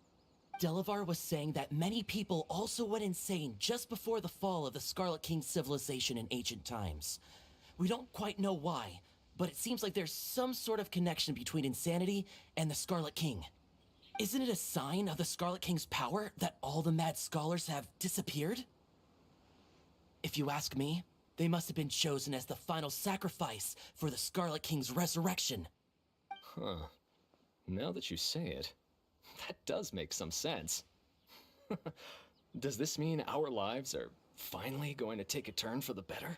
Speaker 11: Delavar was saying that many people also went insane just before the fall of the Scarlet King civilization in ancient times. We don't quite know why, but it seems like there's some sort of connection between insanity and the Scarlet King. Isn't it a sign of the Scarlet King's power that all the mad scholars have disappeared? If you ask me, they must have been chosen as the final sacrifice for the Scarlet King's resurrection.
Speaker 10: Huh. Now that you say it, that does make some sense. Does this mean our lives are finally going to take a turn for the better?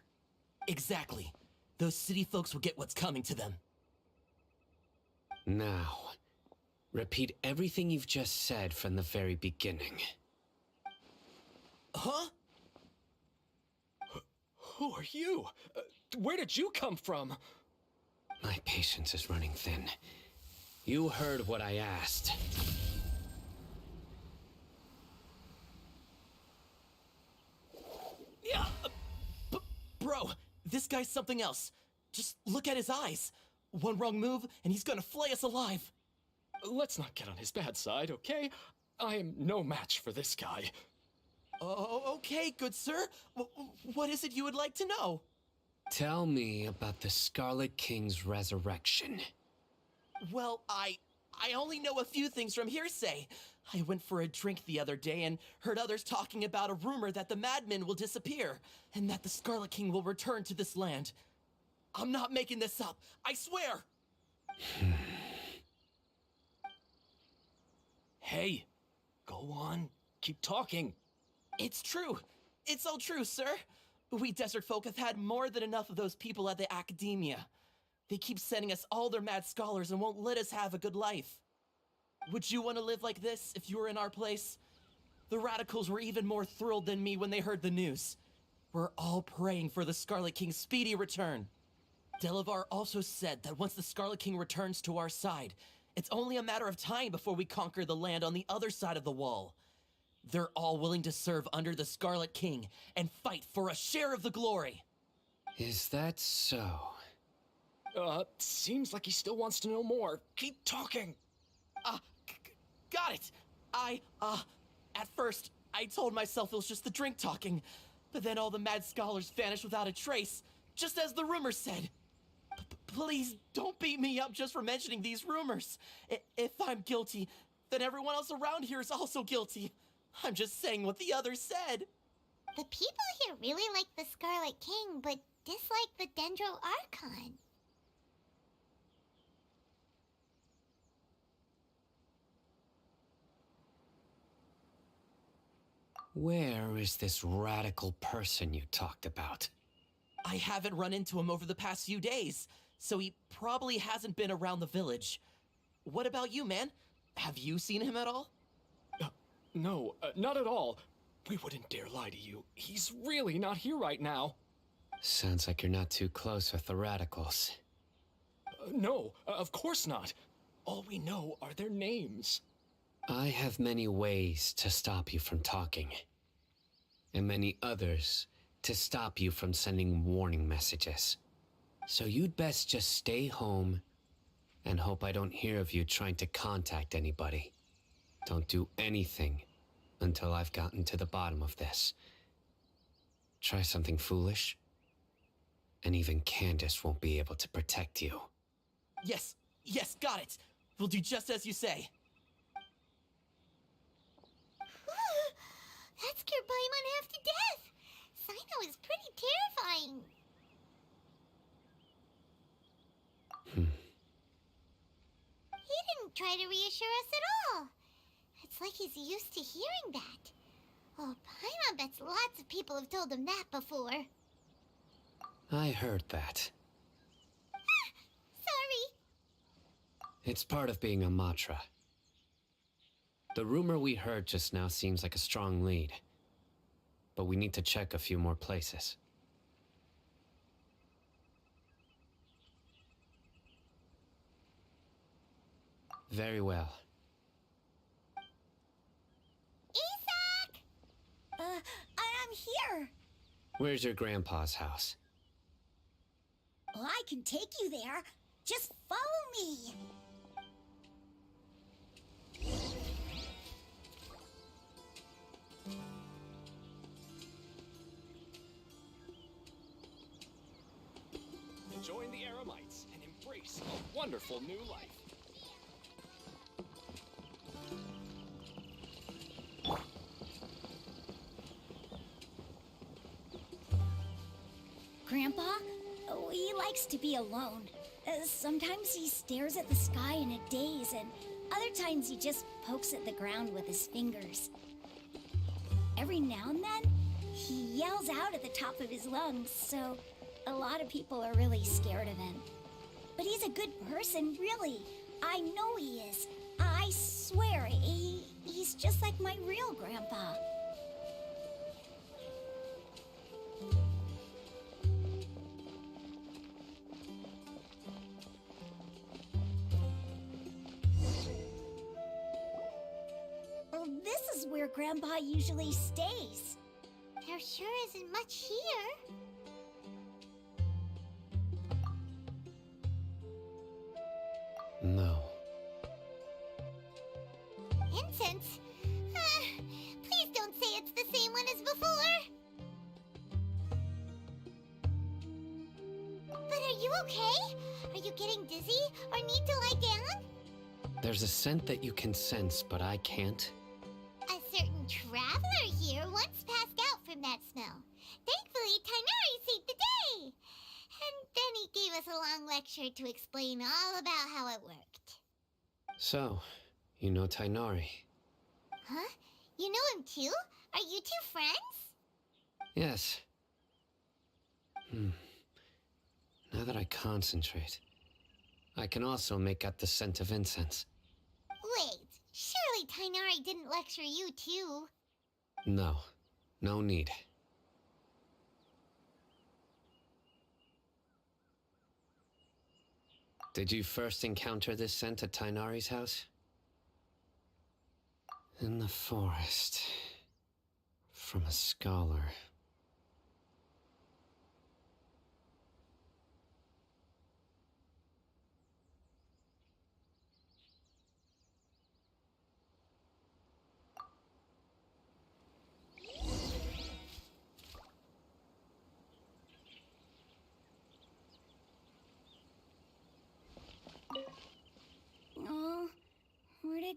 Speaker 11: Exactly. Those city folks will get what's coming to them.
Speaker 4: Now, repeat everything you've just said from the very beginning.
Speaker 11: Huh?
Speaker 10: Who are you? Where did you come from?
Speaker 4: My patience is running thin. You heard what I asked.
Speaker 11: Yeah, bro, this guy's something else. Just look at his eyes. One wrong move, and he's gonna flay us alive.
Speaker 10: Let's not get on his bad side, okay? I am no match for this guy.
Speaker 11: Oh, okay, good sir. What is it you would like to know?
Speaker 4: Tell me about the Scarlet King's resurrection.
Speaker 11: Well, I only know a few things from hearsay. I went for a drink the other day and heard others talking about a rumor that the madmen will disappear and that the Scarlet King will return to this land. I'm not making this up, I swear!
Speaker 10: Hey, go on, keep talking.
Speaker 11: It's true. It's all true, sir. We desert folk have had more than enough of those people at the academia. They keep sending us all their mad scholars and won't let us have a good life. Would you want to live like this if you were in our place? The radicals were even more thrilled than me when they heard the news. We're all praying for the Scarlet King's speedy return. Delavar also said that once the Scarlet King returns to our side, it's only a matter of time before we conquer the land on the other side of the wall. They're all willing to serve under the Scarlet King and fight for a share of the glory.
Speaker 4: Is that so?
Speaker 10: Seems like he still wants to know more. Keep talking.
Speaker 11: Got it. At first, I told myself it was just the drink talking, but then all the mad scholars vanished without a trace, just as the rumors said. Please don't beat me up just for mentioning these rumors. If I'm guilty, then everyone else around here is also guilty. I'm just saying what the others said.
Speaker 1: The people here really like the Scarlet King, but dislike the Dendro Archon.
Speaker 4: Where is this radical person you talked about?
Speaker 11: I haven't run into him over the past few days, so he probably hasn't been around the village. What about you, man? Have you seen him at all?
Speaker 10: No, not at all. We wouldn't dare lie to you. He's really not here right now.
Speaker 4: Sounds like you're not too close with the radicals.
Speaker 10: No, of course not. All we know are their names.
Speaker 4: I have many ways to stop you from talking, and many others to stop you from sending warning messages. So you'd best just stay home and hope I don't hear of you trying to contact anybody. Don't do anything until I've gotten to the bottom of this. Try something foolish, and even Candace won't be able to protect you.
Speaker 11: Yes, got it. We'll do just as you say.
Speaker 1: That scared Paimon half to death. Sino is pretty terrifying. He didn't try to reassure us at all. It's like he's used to hearing that. Oh, Paimon bets lots of people have told him that before.
Speaker 4: I heard that.
Speaker 1: Sorry.
Speaker 4: It's part of being a Matra. The rumor we heard just now seems like a strong lead, but we need to check a few more places. Very well.
Speaker 1: Isak!
Speaker 7: I'm here.
Speaker 4: Where's your grandpa's house?
Speaker 7: Well, I can take you there. Just follow me.
Speaker 10: join the Eremites and embrace a wonderful new life.
Speaker 7: Grandpa? Oh, he likes to be alone. Sometimes he stares at the sky in a daze, and other times he just pokes at the ground with his fingers. Every now and then, he yells out at the top of his lungs, so a lot of people are really scared of him. But he's a good person, really. I know he is. I swear, he's just like my real grandpa. This is where Grandpa usually stays.
Speaker 1: There sure isn't much here.
Speaker 4: No.
Speaker 1: Incense? Please don't say it's the same one as before. But are you okay? Are you getting dizzy or need to lie down?
Speaker 4: There's a scent that you can sense, but I can't.
Speaker 1: A certain traveler here once passed out from that smell. Thankfully, Tainari saved the day. And then he gave us a long lecture to explain all about how it worked.
Speaker 4: So, you know Tainari?
Speaker 1: Huh? You know him too? Are you two friends?
Speaker 4: Yes. Now that I concentrate, I can also make out the scent of incense.
Speaker 1: Wait, surely Tainari didn't lecture you too?
Speaker 4: No, no need. Did you first encounter this scent at Tainari's house? In the forest. From a scholar.
Speaker 7: Oh, where did...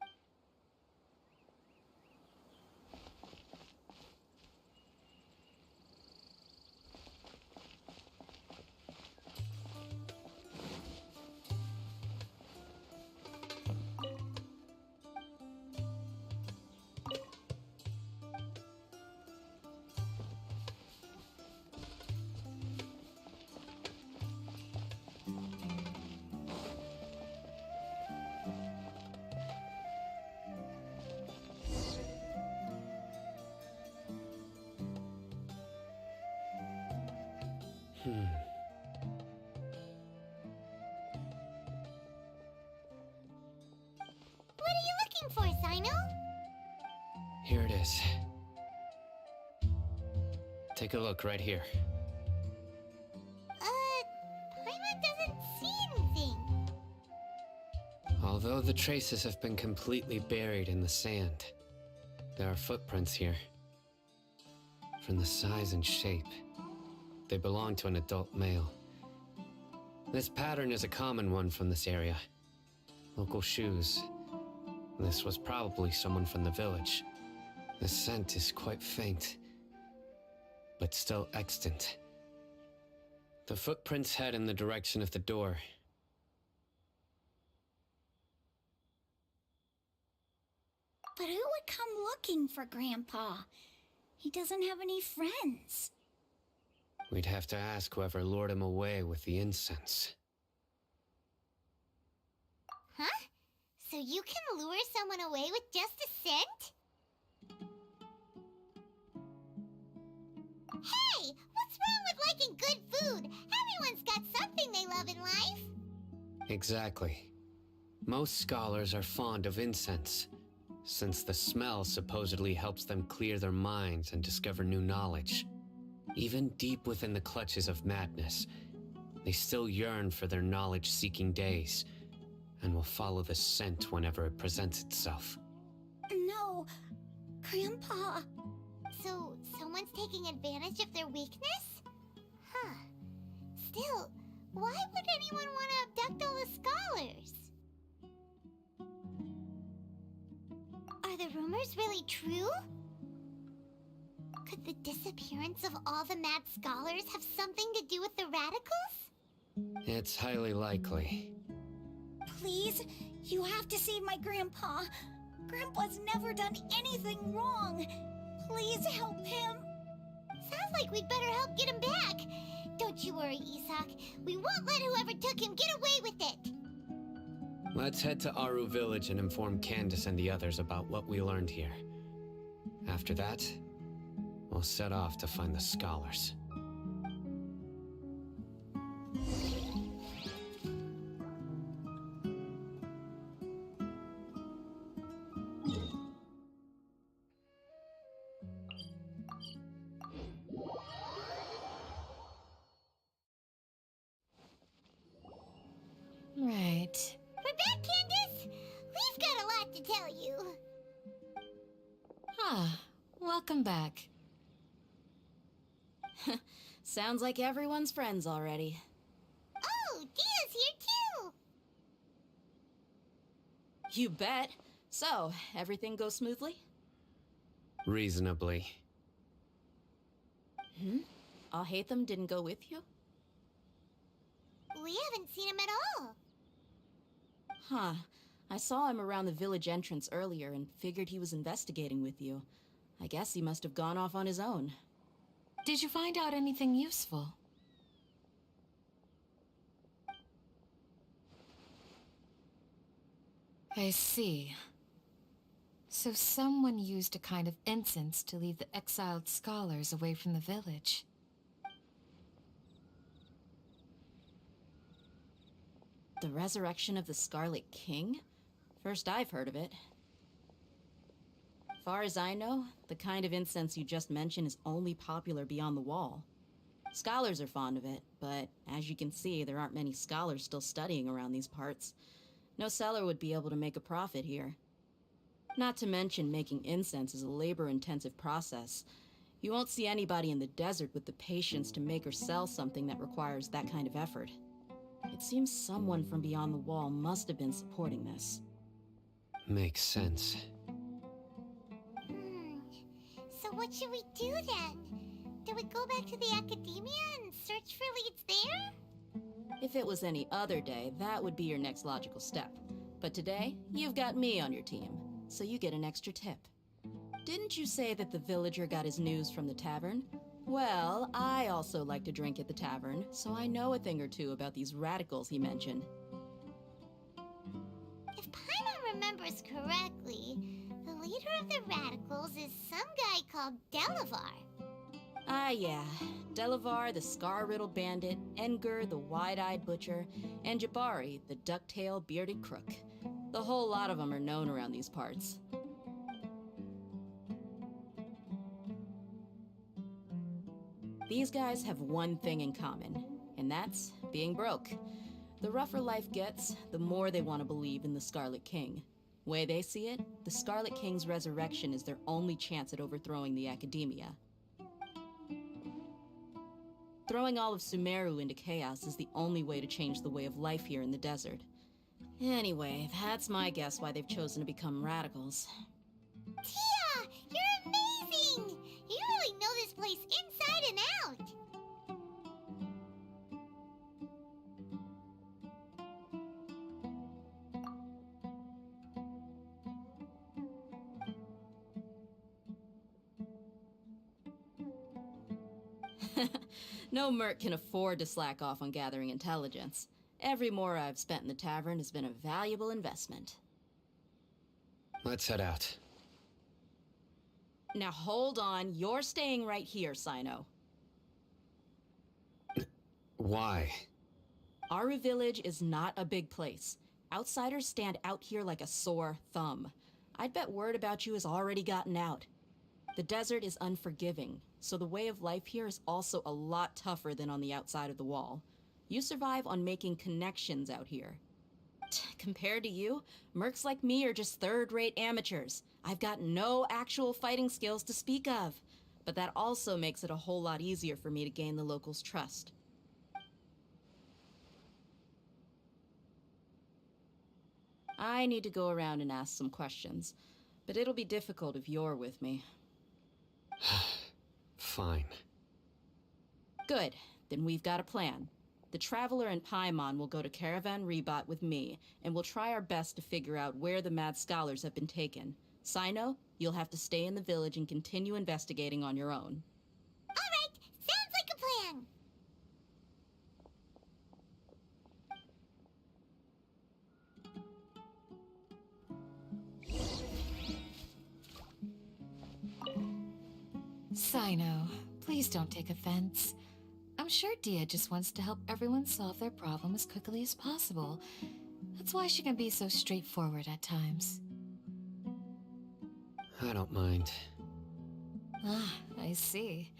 Speaker 1: What are you looking for, Sino?
Speaker 4: Here it is. Take a look right here.
Speaker 1: Paimon doesn't see anything.
Speaker 4: Although the traces have been completely buried in the sand, there are footprints here. From the size and shape, they belong to an adult male. This pattern is a common one from this area. Local shoes. This was probably someone from the village. The scent is quite faint, but still extant. The footprints head in the direction of the door.
Speaker 7: But who would come looking for Grandpa? He doesn't have any friends.
Speaker 4: We'd have to ask whoever lured him away with the incense.
Speaker 1: Huh? So you can lure someone away with just a scent? Hey! What's wrong with liking good food? Everyone's got something they love in life.
Speaker 4: Exactly. Most scholars are fond of incense, since the smell supposedly helps them clear their minds and discover new knowledge. Even deep within the clutches of madness, they still yearn for their knowledge-seeking days, and will follow the scent whenever it presents itself.
Speaker 7: No, Grandpa.
Speaker 1: So, someone's taking advantage of their weakness? Huh. Still, Why would anyone want to abduct all the scholars? Are the rumors really true? Could the disappearance of all the mad scholars have something to do with the radicals?
Speaker 4: It's highly likely.
Speaker 7: Please, you have to save my grandpa. Grandpa's never done anything wrong. Please help him.
Speaker 1: Sounds like we'd better help get him back. Don't you worry, Isak. We won't let whoever took him get away with it.
Speaker 4: Let's head to Aru Village and inform Candace and the others about what we learned here. After that, we'll set off to find the scholars.
Speaker 6: Right.
Speaker 1: We're back, Candace. We've got a lot to tell you.
Speaker 6: Ah, welcome back.
Speaker 5: Sounds like everyone's friends already.
Speaker 1: Oh, Dia's here too.
Speaker 5: You bet. So, everything goes smoothly?
Speaker 4: Reasonably.
Speaker 5: Alhaitham didn't go with you?
Speaker 1: We haven't seen him at all.
Speaker 5: Huh. I saw him around the village entrance earlier and figured he was investigating with you. I guess he must have gone off on his own.
Speaker 6: Did you find out anything useful? I see. So someone used a kind of incense to lead the exiled scholars away from the village.
Speaker 5: The resurrection of the Scarlet King? First I've heard of it. Far as I know, the kind of incense you just mentioned is only popular beyond the wall. Scholars are fond of it, but as you can see, there aren't many scholars still studying around these parts. No seller would be able to make a profit here. Not to mention, making incense is a labor-intensive process. You won't see anybody in the desert with the patience to make or sell something that requires that kind of effort. It seems someone from beyond the wall must have been supporting this.
Speaker 4: Makes sense.
Speaker 1: So what should we do then? Do we go back to the academia and search for leads there?
Speaker 5: If it was any other day, that would be your next logical step. But today, you've got me on your team, so you get an extra tip. Didn't you say that the villager got his news from the tavern? Well, I also like to drink at the tavern, so I know a thing or two about these radicals he mentioned.
Speaker 1: If Paimon remembers correctly, the leader of the radicals is some guy called Delavar.
Speaker 5: Ah, yeah. Delavar, the scar-riddled bandit, Engur, the wide-eyed butcher, and Jabari, the duck-tailed bearded crook. The whole lot of them are known around these parts. These guys have one thing in common, and that's being broke. The rougher life gets, the more they want to believe in the Scarlet King. Way they see it, the Scarlet King's resurrection is their only chance at overthrowing the academia. Throwing all of Sumeru into chaos is the only way to change the way of life here in the desert. Anyway, that's my guess why they've chosen to become radicals.
Speaker 1: Tia, you're amazing! You really know this place inside and out!
Speaker 5: No merc can afford to slack off on gathering intelligence. Every mora I've spent in the tavern has been a valuable investment.
Speaker 4: Let's head out.
Speaker 5: Now hold on, you're staying right here, Sino.
Speaker 4: Why?
Speaker 5: Aru Village is not a big place. Outsiders stand out here like a sore thumb. I'd bet word about you has already gotten out. The desert is unforgiving, so the way of life here is also a lot tougher than on the outside of the wall. You survive on making connections out here. Compared to you, mercs like me are just third-rate amateurs. I've got no actual fighting skills to speak of. But that also makes it a whole lot easier for me to gain the locals' trust. I need to go around and ask some questions, but it'll be difficult if you're with me.
Speaker 4: Fine.
Speaker 5: Good, then we've got a plan. The Traveler and Paimon will go to Caravan Rebot with me, and we'll try our best to figure out where the Mad Scholars have been taken. Sino, you'll have to stay in the village and continue investigating on your own.
Speaker 1: All right, sounds like a plan.
Speaker 6: Sino, please don't take offense. I'm sure Dia just wants to help everyone solve their problem as quickly as possible. That's why she can be so straightforward at times.
Speaker 4: I don't mind.
Speaker 6: Ah, I see.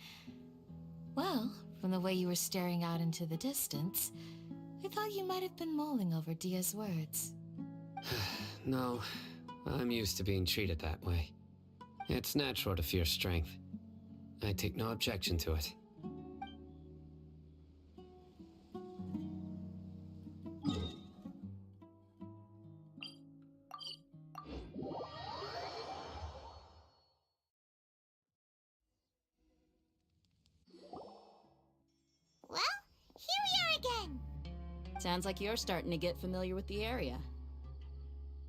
Speaker 6: Well, from the way you were staring out into the distance, I thought you might have been mulling over Dia's words.
Speaker 4: No, I'm used to being treated that way. It's natural to fear strength. I take no objection to it.
Speaker 1: Well, here we are again.
Speaker 5: Sounds like you're starting to get familiar with the area.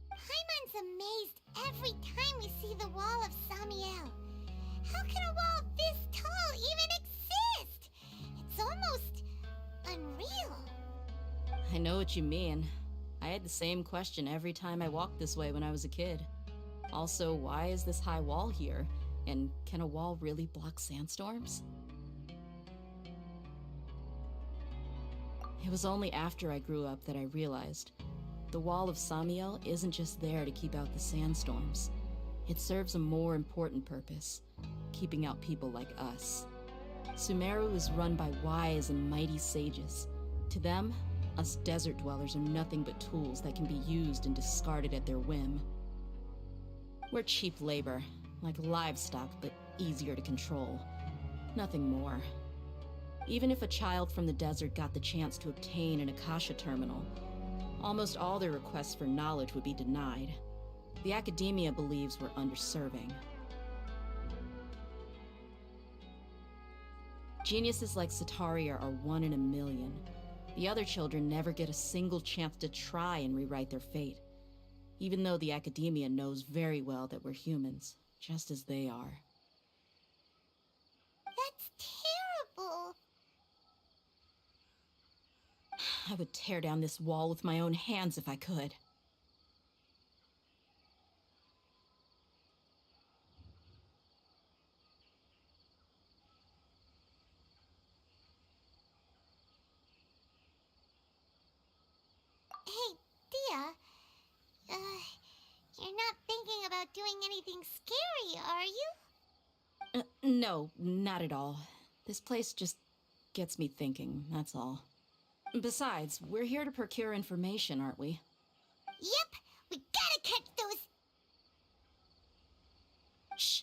Speaker 1: Paimon's amazed every time we see the wall of Samiel. How can a wall this tall even exist? It's almost unreal.
Speaker 5: I know what you mean. I had the same question every time I walked this way when I was a kid. Also, why is this high wall here? And can a wall really block sandstorms? It was only after I grew up that I realized the Wall of Samiel isn't just there to keep out the sandstorms. It serves a more important purpose, keeping out people like us. Sumeru is run by wise and mighty sages. To them, us desert dwellers are nothing but tools that can be used and discarded at their whim. We're cheap labor, like livestock, but easier to control. Nothing more. Even if a child from the desert got the chance to obtain an Akasha terminal, almost all their requests for knowledge would be denied. The academia believes we're underserving. Geniuses like Sataria are 1 in a million. The other children never get a single chance to try and rewrite their fate, even though the academia knows very well that we're humans, just as they are.
Speaker 1: That's terrible.
Speaker 5: I would tear down this wall with my own hands if I could.
Speaker 1: Hey, Dia. You're not thinking about doing anything scary, are you?
Speaker 5: No, not at all. This place just gets me thinking, that's all. Besides, we're here to procure information, aren't we?
Speaker 1: Yep, we gotta catch those.
Speaker 5: Shh.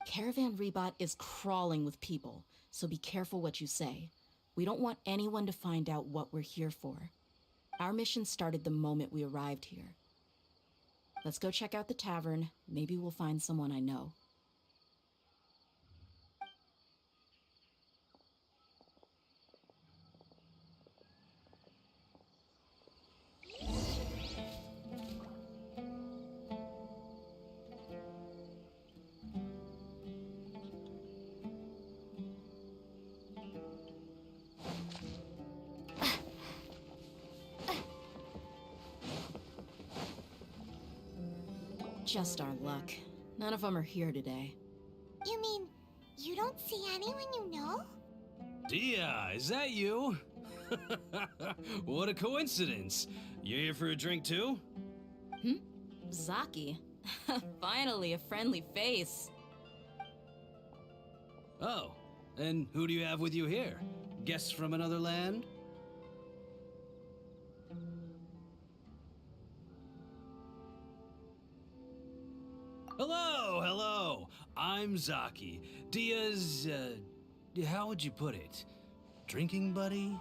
Speaker 5: Caravan Rebot is crawling with people, so be careful what you say. We don't want anyone to find out what we're here for. Our mission started the moment we arrived here. Let's go check out the tavern. Maybe we'll find someone I know. Just our luck. None of them are here today.
Speaker 1: You mean you don't see anyone you know?
Speaker 12: Dia, is that you? What a coincidence. You here for a drink too?
Speaker 5: Zaki. Finally, a friendly face.
Speaker 12: Oh, and who do you have with you here? Guests from another land? Hello, hello. I'm Zaki. Dia's, how would you put it? Drinking buddy?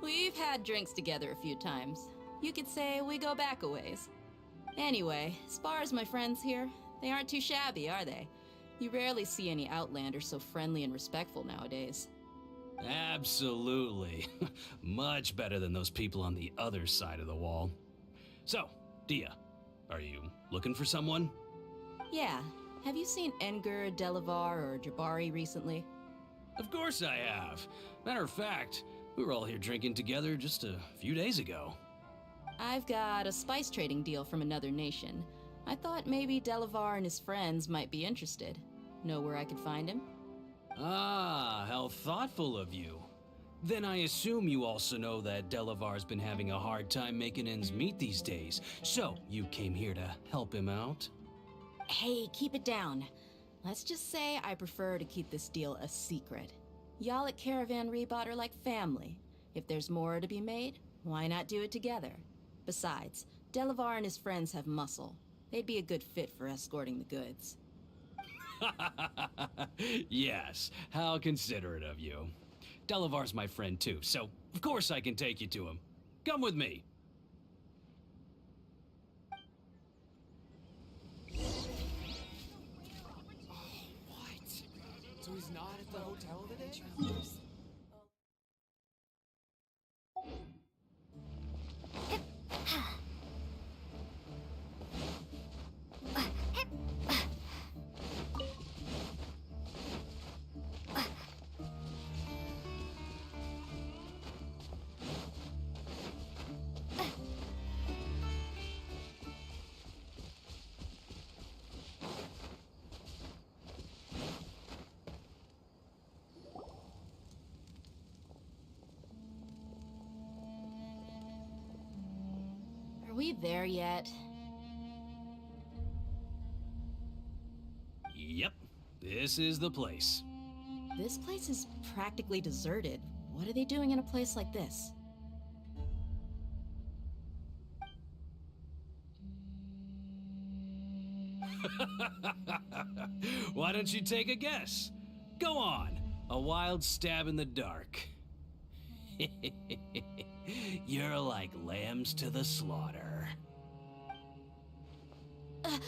Speaker 5: We've had drinks together a few times. You could say we go back a ways. Anyway, as far as my friends here, they aren't too shabby, are they? You rarely see any Outlanders so friendly and respectful nowadays.
Speaker 12: Absolutely. Much better than those people on the other side of the wall. So, Dia, are you looking for someone?
Speaker 5: Yeah. Have you seen Engur, Delavar, or Jabari recently?
Speaker 12: Of course I have. Matter of fact, we were all here drinking together just a few days ago.
Speaker 5: I've got a spice trading deal from another nation. I thought maybe Delavar and his friends might be interested. Know where I could find him?
Speaker 12: Ah, how thoughtful of you. Then I assume you also know that Delavar's been having a hard time making ends meet these days, so you came here to help him out?
Speaker 5: Hey, keep it down. Let's just say I prefer to keep this deal a secret. Y'all at Caravan Rebot are like family. If there's more to be made, why not do it together? Besides, Delavar and his friends have muscle. They'd be a good fit for escorting the goods.
Speaker 12: Yes, how considerate of you. Delavar's my friend too, so of course I can take you to him. Come with me.
Speaker 11: What? So he's not at the hotel today?
Speaker 5: Are we there yet?
Speaker 12: Yep, this is the place.
Speaker 5: This place is practically deserted. What are they doing in a place like this?
Speaker 12: Why don't you take a guess? Go on, a wild stab in the dark. You're like lambs to the slaughter.
Speaker 1: Oh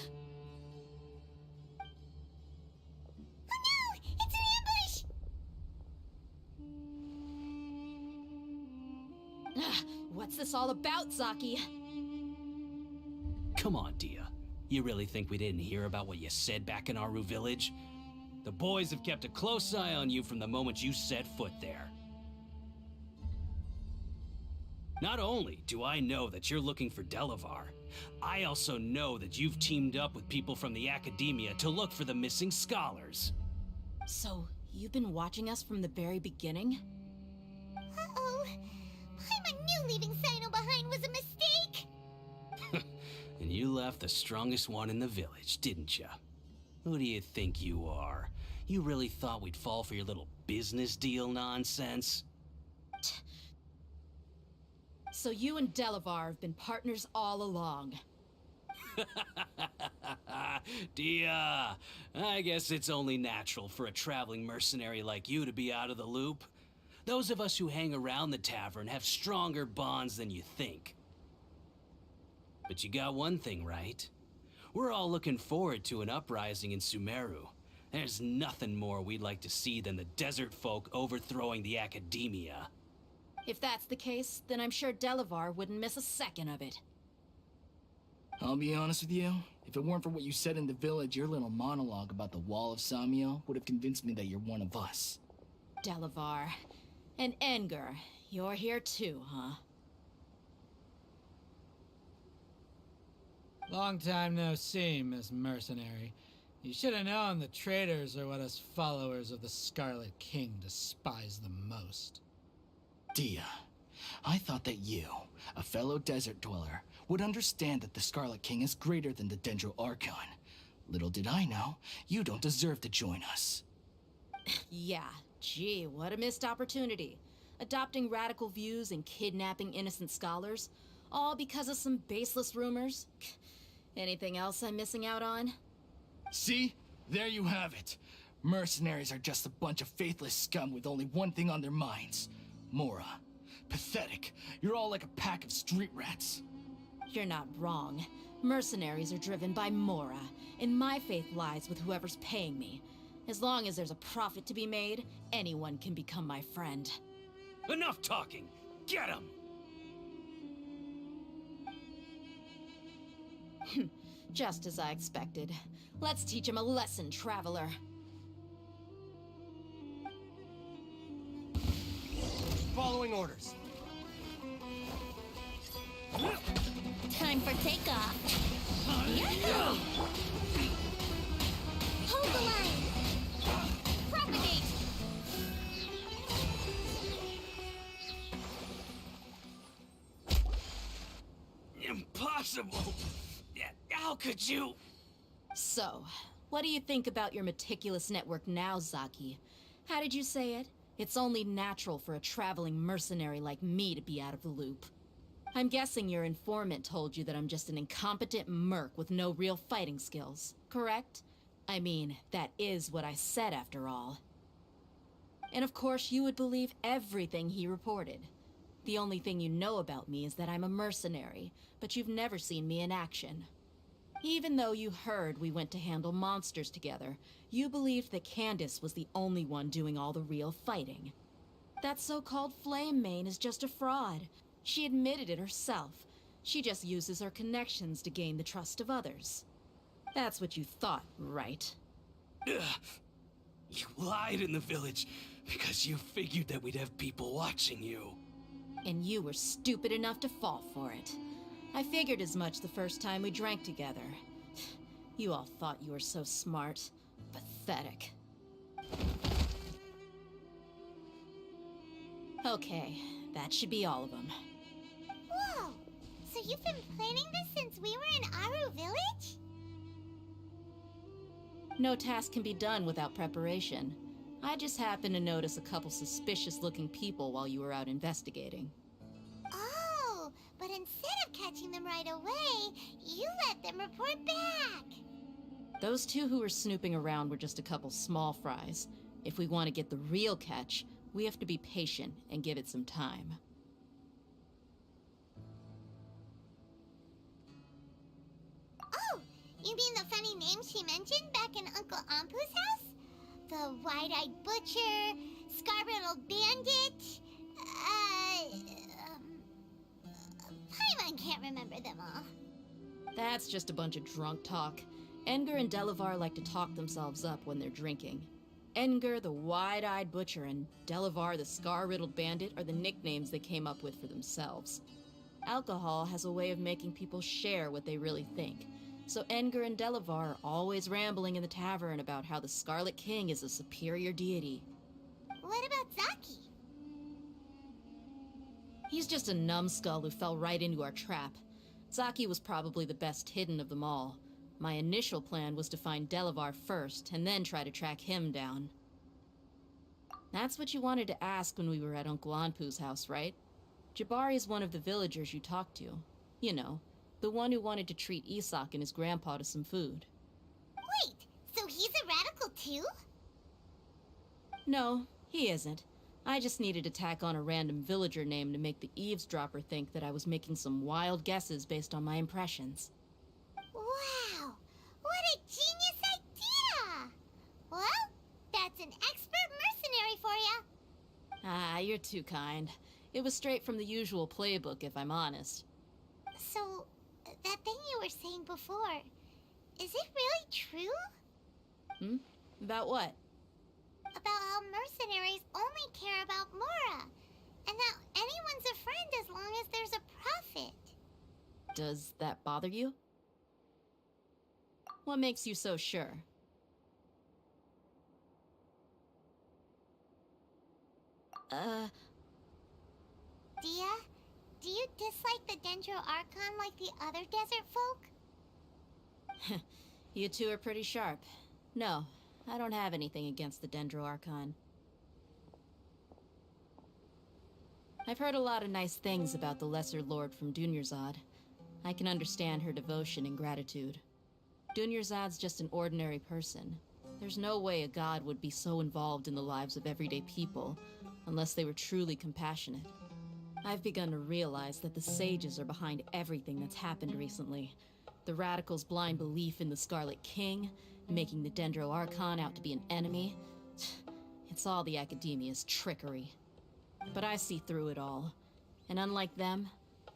Speaker 1: no! It's an ambush!
Speaker 5: What's this all about, Zaki?
Speaker 12: Come on, Dia. You really think we didn't hear about what you said back in Aru village? The boys have kept a close eye on you from the moment you set foot there. Not only do I know that you're looking for Delavar, I also know that you've teamed up with people from the Academia to look for the missing scholars.
Speaker 5: So, you've been watching us from the very beginning?
Speaker 1: Uh-oh. Paimon knew leaving Sino behind was a mistake!
Speaker 12: And you left the strongest one in the village, didn't ya? Who do you think you are? You really thought we'd fall for your little business deal nonsense?
Speaker 5: So you and Delavar have been partners all along.
Speaker 12: Dia, I guess it's only natural for a traveling mercenary like you to be out of the loop. Those of us who hang around the tavern have stronger bonds than you think. But you got one thing right. We're all looking forward to an uprising in Sumeru. There's nothing more we'd like to see than the desert folk overthrowing the Academia.
Speaker 5: If that's the case, then I'm sure Delavar wouldn't miss a second of it.
Speaker 13: I'll be honest with you, if it weren't for what you said in the village, your little monologue about the Wall of Samiel would have convinced me that you're one of us.
Speaker 5: Delavar. And Engur, you're here too, huh?
Speaker 14: Long time no see, Miss Mercenary. You should have known the traitors are what us followers of the Scarlet King despise the most.
Speaker 13: Dia, I thought that you, a fellow desert dweller, would understand that the Scarlet King is greater than the Dendro Archon. Little did I know, you don't deserve to join us.
Speaker 5: Yeah, gee, what a missed opportunity. Adopting radical views and kidnapping innocent scholars, all because of some baseless rumors. Anything else I'm missing out on?
Speaker 13: See? There you have it. Mercenaries are just a bunch of faithless scum with only one thing on their minds. Mora. Pathetic. You're all like a pack of street rats.
Speaker 5: You're not wrong. Mercenaries are driven by Mora, and my faith lies with whoever's paying me. As long as there's a profit to be made, anyone can become my friend.
Speaker 12: Enough talking! Get him!
Speaker 5: Just as I expected. Let's teach him a lesson, traveler.
Speaker 11: Following orders.
Speaker 1: Time for takeoff. Yahoo! Hold the line. Propagate.
Speaker 12: Impossible! How could you?
Speaker 5: So, what do you think about your meticulous network now, Zaki? How did you say it? It's only natural for a traveling mercenary like me to be out of the loop. I'm guessing your informant told you that I'm just an incompetent merc with no real fighting skills, correct? I mean, that is what I said after all. And of course, you would believe everything he reported. The only thing you know about me is that I'm a mercenary, but you've never seen me in action. Even though you heard we went to handle monsters together, you believed that Candace was the only one doing all the real fighting. That so-called Flame Mane is just a fraud. She admitted it herself. She just uses her connections to gain the trust of others. That's what you thought, right?
Speaker 12: Ugh. You lied in the village because you figured that we'd have people watching you.
Speaker 5: And you were stupid enough to fall for it. I figured as much the first time we drank together. You all thought you were so smart. Pathetic. Okay, that should be all of them.
Speaker 1: Whoa! So you've been planning this since we were in Aru Village?
Speaker 5: No task can be done without preparation. I just happened to notice a couple suspicious-looking people while you were out investigating.
Speaker 1: Oh, but instead of catching them right away, you let them report back.
Speaker 5: Those two who were snooping around were just a couple small fries. If we want to get the real catch, we have to be patient and give it some time.
Speaker 1: Oh, you mean the funny name she mentioned back in Uncle Ampu's house? The wide-eyed butcher, scar-riddled bandit, Paimon can't remember them all.
Speaker 5: That's just a bunch of drunk talk. Edgar and Delavar like to talk themselves up when they're drinking. Edgar, the wide-eyed butcher, and Delavar, the scar-riddled bandit, are the nicknames they came up with for themselves. Alcohol has a way of making people share what they really think. So Edgar and Delavar are always rambling in the tavern about how the Scarlet King is a superior deity.
Speaker 1: What about Zaki?
Speaker 5: He's just a numbskull who fell right into our trap. Zaki was probably the best hidden of them all. My initial plan was to find Delavar first, and then try to track him down. That's what you wanted to ask when we were at Uncle Anpu's house, right? Jabari is one of the villagers you talked to. You know, the one who wanted to treat Isak and his grandpa to some food.
Speaker 1: Wait, so he's a radical too?
Speaker 5: No, he isn't. I just needed to tack on a random villager name to make the eavesdropper think that I was making some wild guesses based on my impressions.
Speaker 1: Wow, what a genius idea! Well, that's an expert mercenary for you.
Speaker 5: Ah, you're too kind. It was straight from the usual playbook, if I'm honest.
Speaker 1: So, that thing you were saying before, is it really true?
Speaker 5: About what?
Speaker 1: About how mercenaries only care about Mora, and that anyone's a friend as long as there's a profit.
Speaker 5: Does that bother you? What makes you so sure?
Speaker 1: Dia, do you dislike the Dendro Archon like the other desert folk?
Speaker 5: You two are pretty sharp. No, I don't have anything against the Dendro Archon. I've heard a lot of nice things about the Lesser Lord from Dunyarzad. I can understand her devotion and gratitude. Dunyarzad's just an ordinary person. There's no way a god would be so involved in the lives of everyday people, unless they were truly compassionate. I've begun to realize that the sages are behind everything that's happened recently. The radicals' blind belief in the Scarlet King, making the Dendro Archon out to be an enemy. It's all the Academia's trickery. But I see through it all. And unlike them,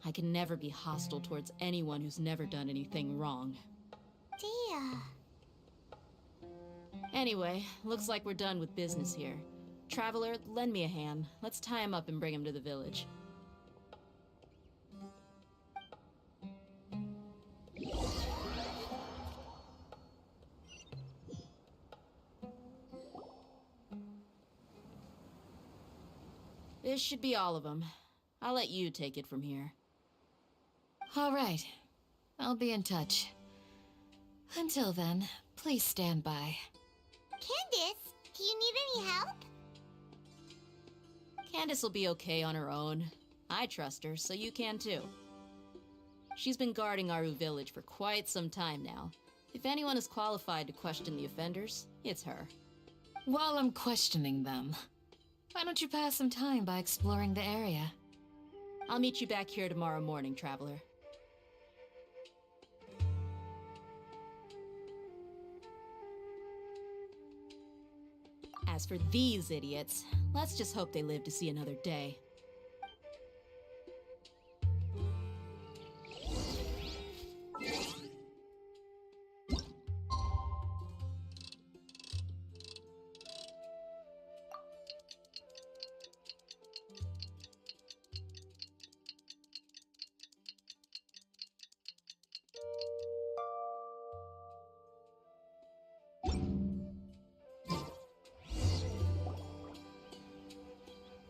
Speaker 5: I can never be hostile towards anyone who's never done anything wrong.
Speaker 1: Dia.
Speaker 5: Anyway, looks like we're done with business here. Traveler, lend me a hand. Let's tie him up and bring him to the village. This should be all of them. I'll let you take it from here.
Speaker 6: All right. I'll be in touch. Until then, please stand by.
Speaker 1: Candace, do you need any help?
Speaker 5: Candace will be okay on her own. I trust her, so you can too. She's been guarding Aru village for quite some time now. If anyone is qualified to question the offenders, it's her.
Speaker 6: While I'm questioning them, why don't you pass some time by exploring the area?
Speaker 5: I'll meet you back here tomorrow morning, Traveler. As for these idiots, let's just hope they live to see another day.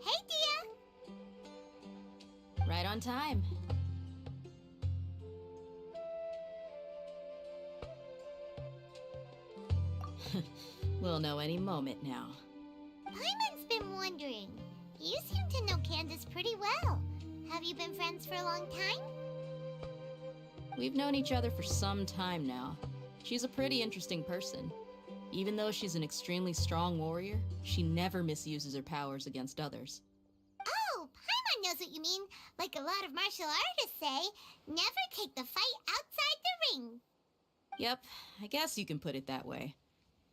Speaker 1: Hey, Dia.
Speaker 5: Right on time. We'll know any moment now.
Speaker 1: Paimon's been wondering. You seem to know Candace pretty well. Have you been friends for a long time?
Speaker 5: We've known each other for some time now. She's a pretty interesting person. Even though she's an extremely strong warrior, she never misuses her powers against others.
Speaker 1: Oh, Paimon knows what you mean. Like a lot of martial artists say, never take the fight outside the ring.
Speaker 5: Yep, I guess you can put it that way.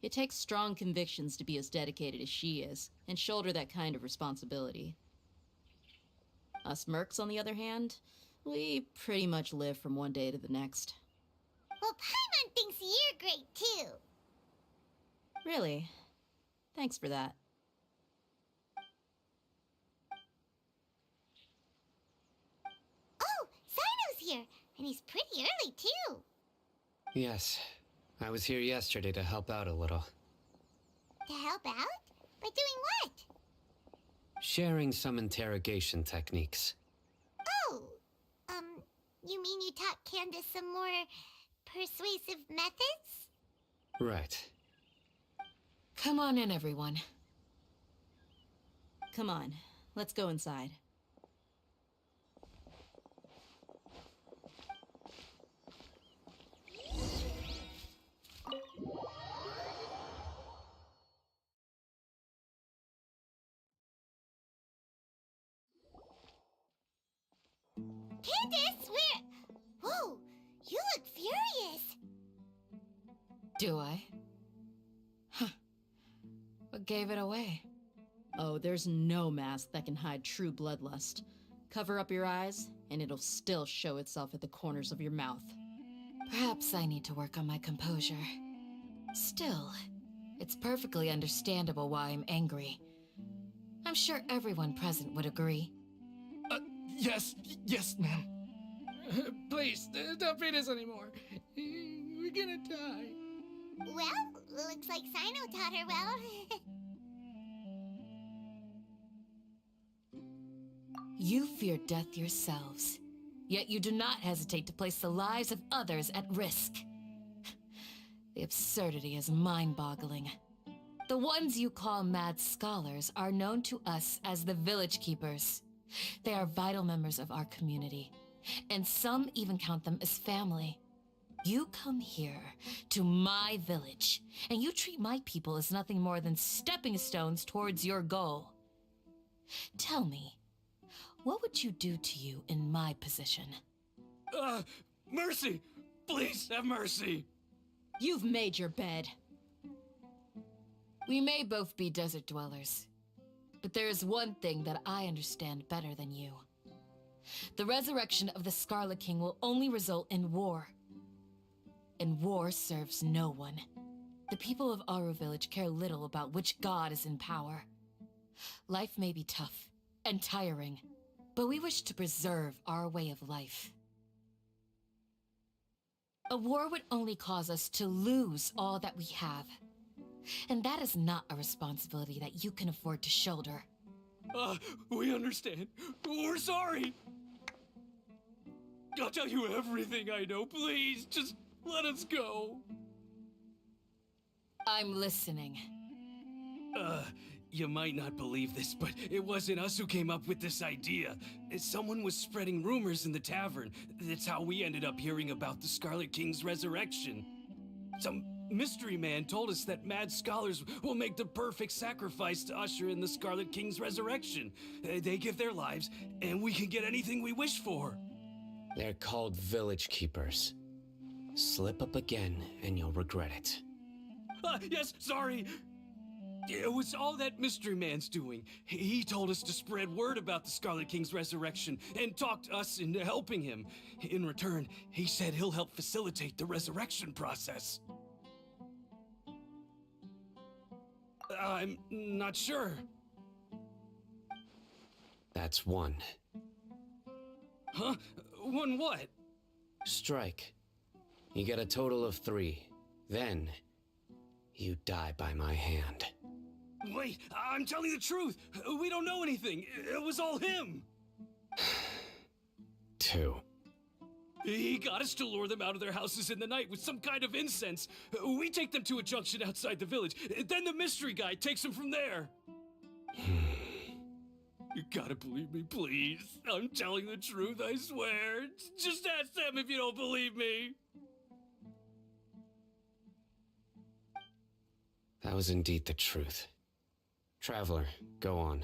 Speaker 5: It takes strong convictions to be as dedicated as she is, and shoulder that kind of responsibility. Us mercs, on the other hand, we pretty much live from one day to the next.
Speaker 1: Well, Paimon thinks you're great too.
Speaker 5: Really? Thanks for that.
Speaker 1: Oh, Sino's here, and he's pretty early too.
Speaker 4: Yes, I was here yesterday to help out a little.
Speaker 1: To help out? By doing what?
Speaker 4: Sharing some interrogation techniques.
Speaker 1: Oh, you mean you taught Candace some more persuasive methods?
Speaker 4: Right.
Speaker 6: Come on in, everyone.
Speaker 5: Come on, let's go inside.
Speaker 1: Candace, where? Whoa, you look furious.
Speaker 6: Do I? Huh. What gave it away?
Speaker 5: Oh, there's no mask that can hide true bloodlust. Cover up your eyes, and it'll still show itself at the corners of your mouth.
Speaker 6: Perhaps I need to work on my composure. Still, it's perfectly understandable why I'm angry. I'm sure everyone present would agree.
Speaker 13: Yes, ma'am.
Speaker 14: Please, don't beat us anymore. We're gonna die.
Speaker 1: Well, looks like Sino taught her well.
Speaker 6: You fear death yourselves, yet you do not hesitate to place the lives of others at risk. The absurdity is mind-boggling. The ones you call mad scholars are known to us as the Village Keepers. They are vital members of our community, and some even count them as family. You come here, to my village, and you treat my people as nothing more than stepping stones towards your goal. Tell me, what would you do to you in my position?
Speaker 12: Mercy! Please have mercy!
Speaker 5: You've made your bed.
Speaker 6: We may both be desert dwellers, but there is one thing that I understand better than you. The resurrection of the Scarlet King will only result in war. And war serves no one. The people of Aru Village care little about which god is in power. Life may be tough and tiring, but we wish to preserve our way of life. A war would only cause us to lose all that we have. And that is not a responsibility that you can afford to shoulder.
Speaker 12: We understand. We're sorry. I'll tell you everything I know. Please, just let us go.
Speaker 6: I'm listening.
Speaker 12: You might not believe this, but it wasn't us who came up with this idea. Someone was spreading rumors in the tavern. That's how we ended up hearing about the Scarlet King's resurrection. Some mystery man told us that mad scholars will make the perfect sacrifice to usher in the Scarlet King's resurrection. They give their lives, and we can get anything we wish for.
Speaker 4: They're called village keepers. Slip up again, and you'll regret it.
Speaker 12: Yes, sorry. It was all that mystery man's doing. He told us to spread word about the Scarlet King's resurrection and talked us into helping him. In return, he said he'll help facilitate the resurrection process. I'm not sure.
Speaker 4: That's one.
Speaker 12: Huh? One what?
Speaker 4: Strike. You get a total of 3. Then, you die by my hand.
Speaker 12: Wait, I'm telling the truth. We don't know anything. It was all him.
Speaker 4: 2.
Speaker 12: He got us to lure them out of their houses in the night with some kind of incense. We take them to a junction outside the village. Then the mystery guy takes them from there. You gotta believe me, please. I'm telling the truth, I swear. Just ask them if you don't believe me.
Speaker 4: That was indeed the truth. Traveler, go on.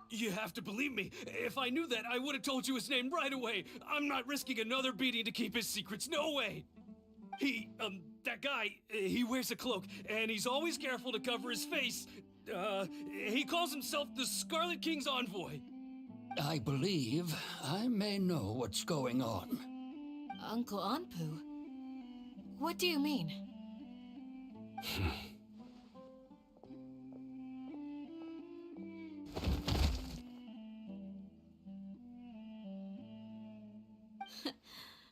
Speaker 12: You have to believe me. If I knew that, I would have told you his name right away. I'm not risking another beating to keep his secrets. No way. That guy, he wears a cloak, and he's always careful to cover his face. He calls himself the Scarlet King's envoy.
Speaker 3: I believe I may know what's going on.
Speaker 6: Uncle Anpu? What do you mean?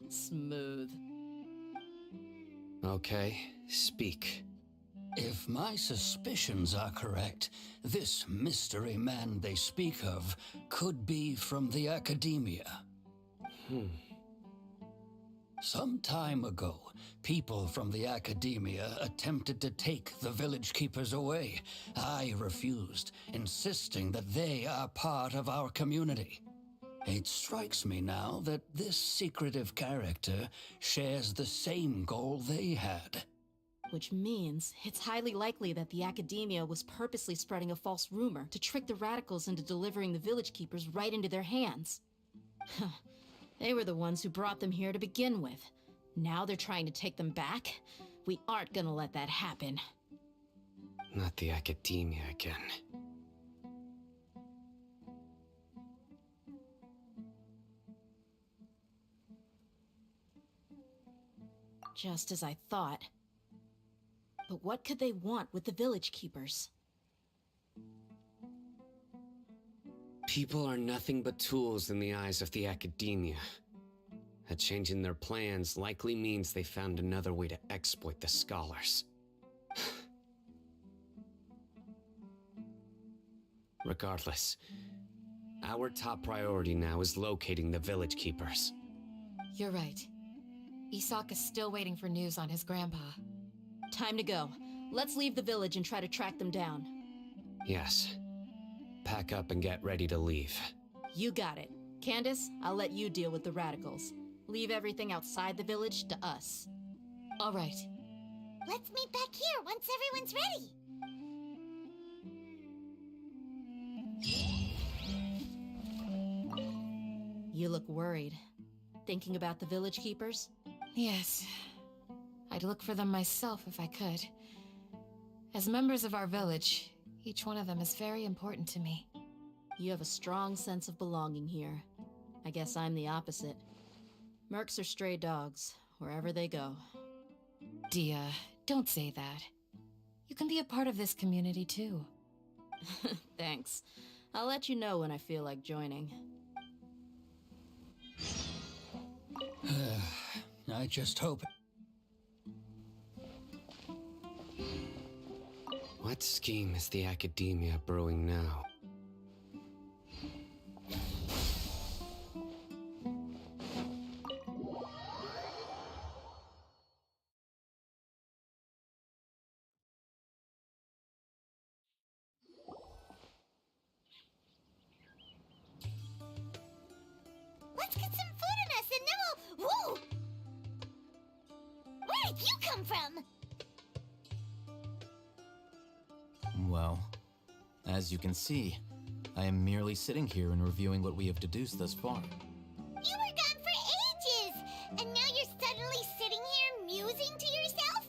Speaker 5: Smooth.
Speaker 4: Okay, speak.
Speaker 3: If my suspicions are correct, this mystery man they speak of could be from the Academia. Some time ago, people from the Academia attempted to take the village keepers away. I refused, insisting that they are part of our community. It strikes me now that this secretive character shares the same goal they had.
Speaker 5: Which means it's highly likely that the Academia was purposely spreading a false rumor to trick the radicals into delivering the village keepers right into their hands. They were the ones who brought them here to begin with. Now they're trying to take them back? We aren't gonna let that happen.
Speaker 4: Not the Academia again.
Speaker 5: Just as I thought. But what could they want with the village keepers?
Speaker 4: People are nothing but tools in the eyes of the Academia. A change in their plans likely means they found another way to exploit the scholars. Regardless, our top priority now is locating the village keepers.
Speaker 6: You're right. Isak is still waiting for news on his grandpa.
Speaker 5: Time to go. Let's leave the village and try to track them down.
Speaker 4: Yes. Pack up and get ready to leave.
Speaker 5: You got it. Candace, I'll let you deal with the radicals. Leave everything outside the village to us.
Speaker 6: All right.
Speaker 1: Let's meet back here once everyone's ready.
Speaker 5: You look worried. Thinking about the village keepers?
Speaker 6: Yes. I'd look for them myself if I could. As members of our village, each one of them is very important to me.
Speaker 5: You have a strong sense of belonging here. I guess I'm the opposite. Mercs are stray dogs, wherever they go.
Speaker 6: Dia, don't say that. You can be a part of this community too.
Speaker 5: Thanks. I'll let you know when I feel like joining.
Speaker 3: I just hope.
Speaker 4: What scheme is the Academia brewing now?
Speaker 1: Let's get some food in us and then we'll... Whoa! Where did you come from?
Speaker 2: Well, as you can see, I am merely sitting here and reviewing what we have deduced thus far.
Speaker 1: You were gone for ages! And now you're suddenly sitting here musing to yourself?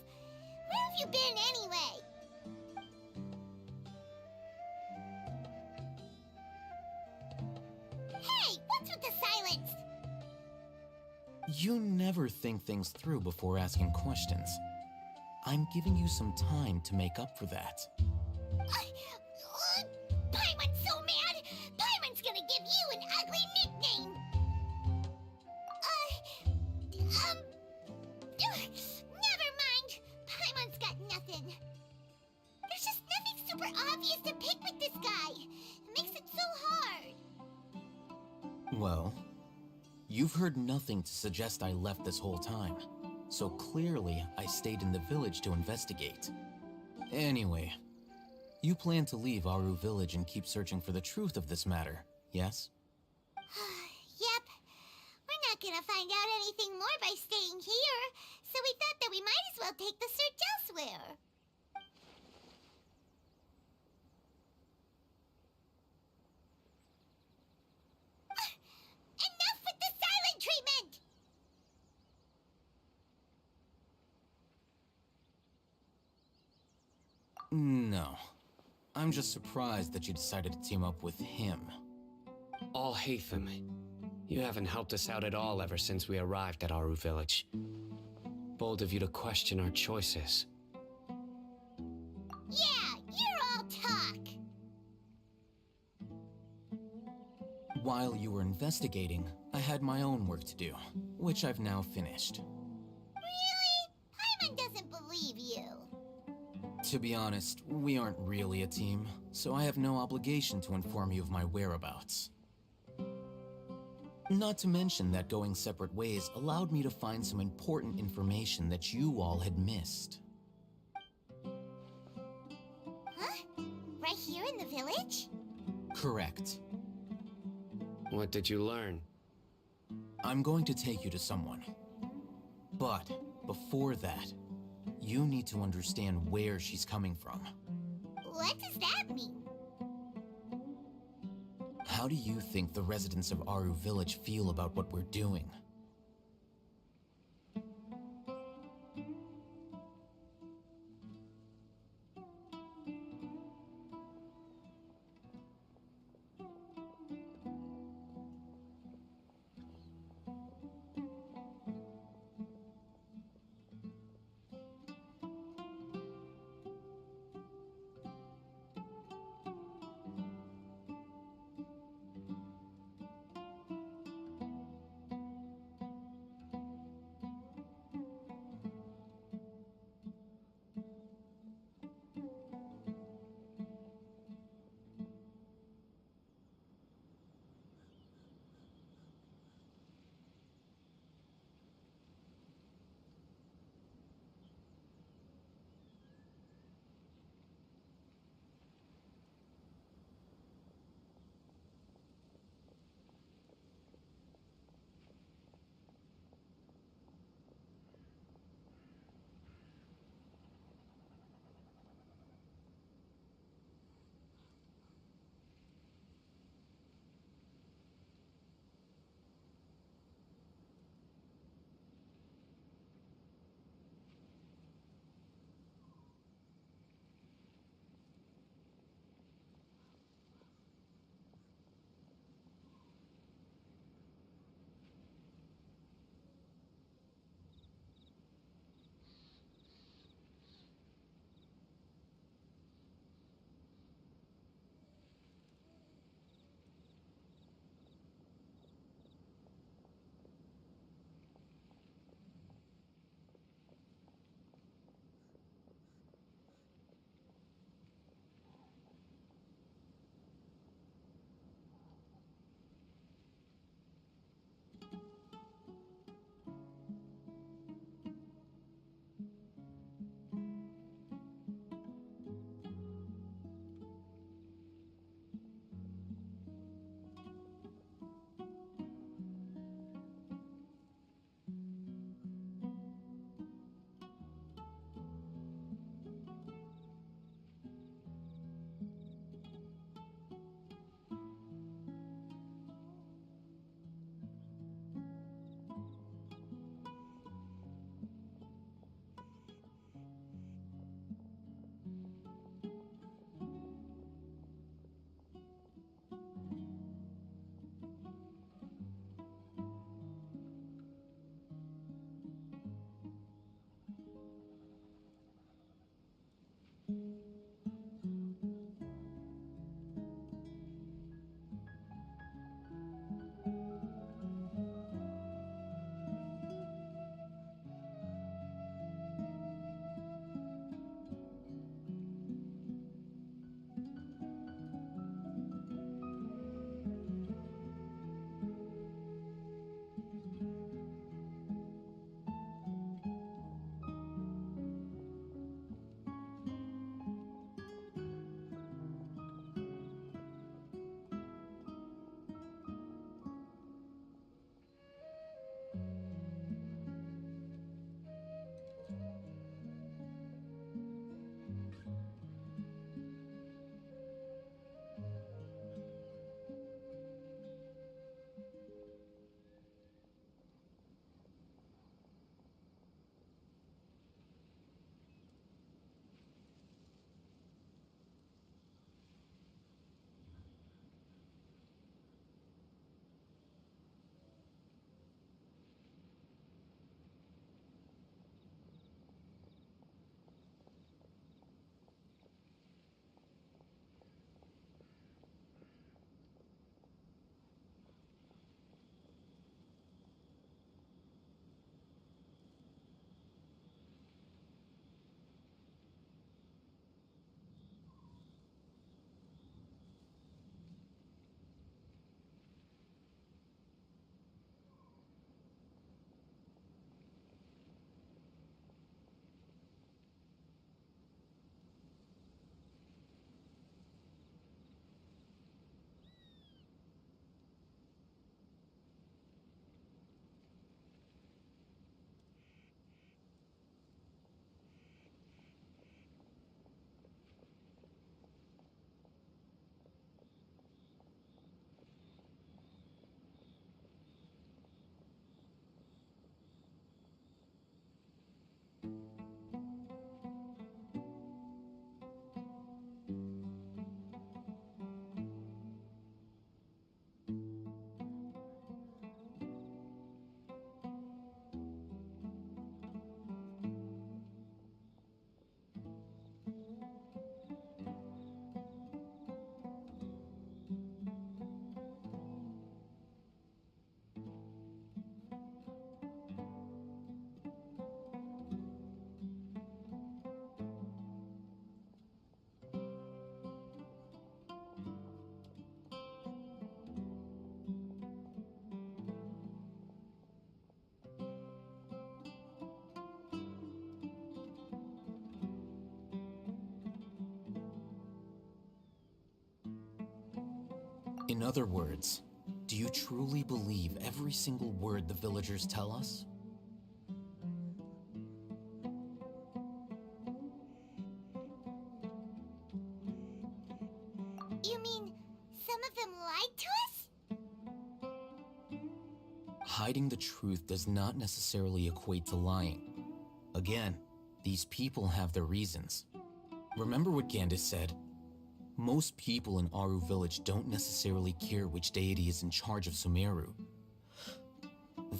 Speaker 1: Where have you been anyway? Hey, what's with the silence?
Speaker 2: You never think things through before asking questions. I'm giving you some time to make up for that.
Speaker 1: Paimon's so mad! Paimon's gonna give you an ugly nickname! Never mind. Paimon's got nothing. There's just nothing super obvious to pick with this guy. It makes it so hard.
Speaker 2: Well, you've heard nothing to suggest I left this whole time. So clearly, I stayed in the village to investigate. Anyway, you plan to leave Aru village and keep searching for the truth of this matter, yes?
Speaker 1: Yep. We're not gonna find out anything more by staying here, so we thought that we might as well take the search elsewhere. Enough with the silent treatment!
Speaker 2: No. I'm just surprised that you decided to team up with him.
Speaker 4: All Hatham, you haven't helped us out at all ever since we arrived at Aru village. Bold of you to question our choices.
Speaker 1: Yeah, you're all talk.
Speaker 2: While you were investigating, I had my own work to do, which I've now finished.
Speaker 1: Really? Paimon doesn't believe you.
Speaker 2: To be honest, we aren't really a team, so I have no obligation to inform you of my whereabouts. Not to mention that going separate ways allowed me to find some important information that you all had missed.
Speaker 1: Huh? Right here in the village?
Speaker 2: Correct.
Speaker 4: What did you learn?
Speaker 2: I'm going to take you to someone. But before that, you need to understand where she's coming from.
Speaker 1: What does that mean?
Speaker 2: How do you think the residents of Aru village feel about what we're doing? In other words, do you truly believe every single word the villagers tell us?
Speaker 1: You mean some of them lied to us?
Speaker 2: Hiding the truth does not necessarily equate to lying. Again, these people have their reasons. Remember what Gandis said? Most people in Aru village don't necessarily care which deity is in charge of Sumeru.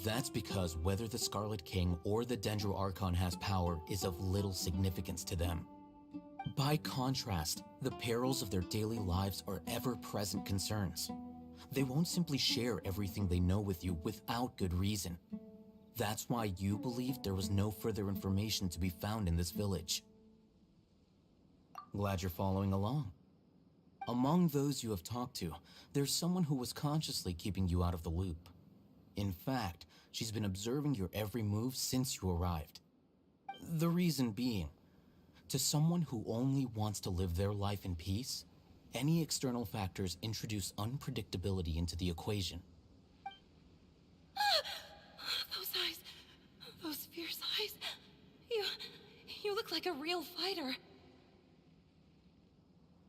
Speaker 2: That's because whether the Scarlet King or the Dendro Archon has power is of little significance to them. By contrast, the perils of their daily lives are ever-present concerns. They won't simply share everything they know with you without good reason. That's why you believed there was no further information to be found in this village. Glad you're following along. Among those you have talked to, there's someone who was consciously keeping you out of the loop. In fact, she's been observing your every move since you arrived. The reason being, to someone who only wants to live their life in peace, any external factors introduce unpredictability into the equation.
Speaker 9: Those eyes. Those fierce eyes. You look like a real fighter.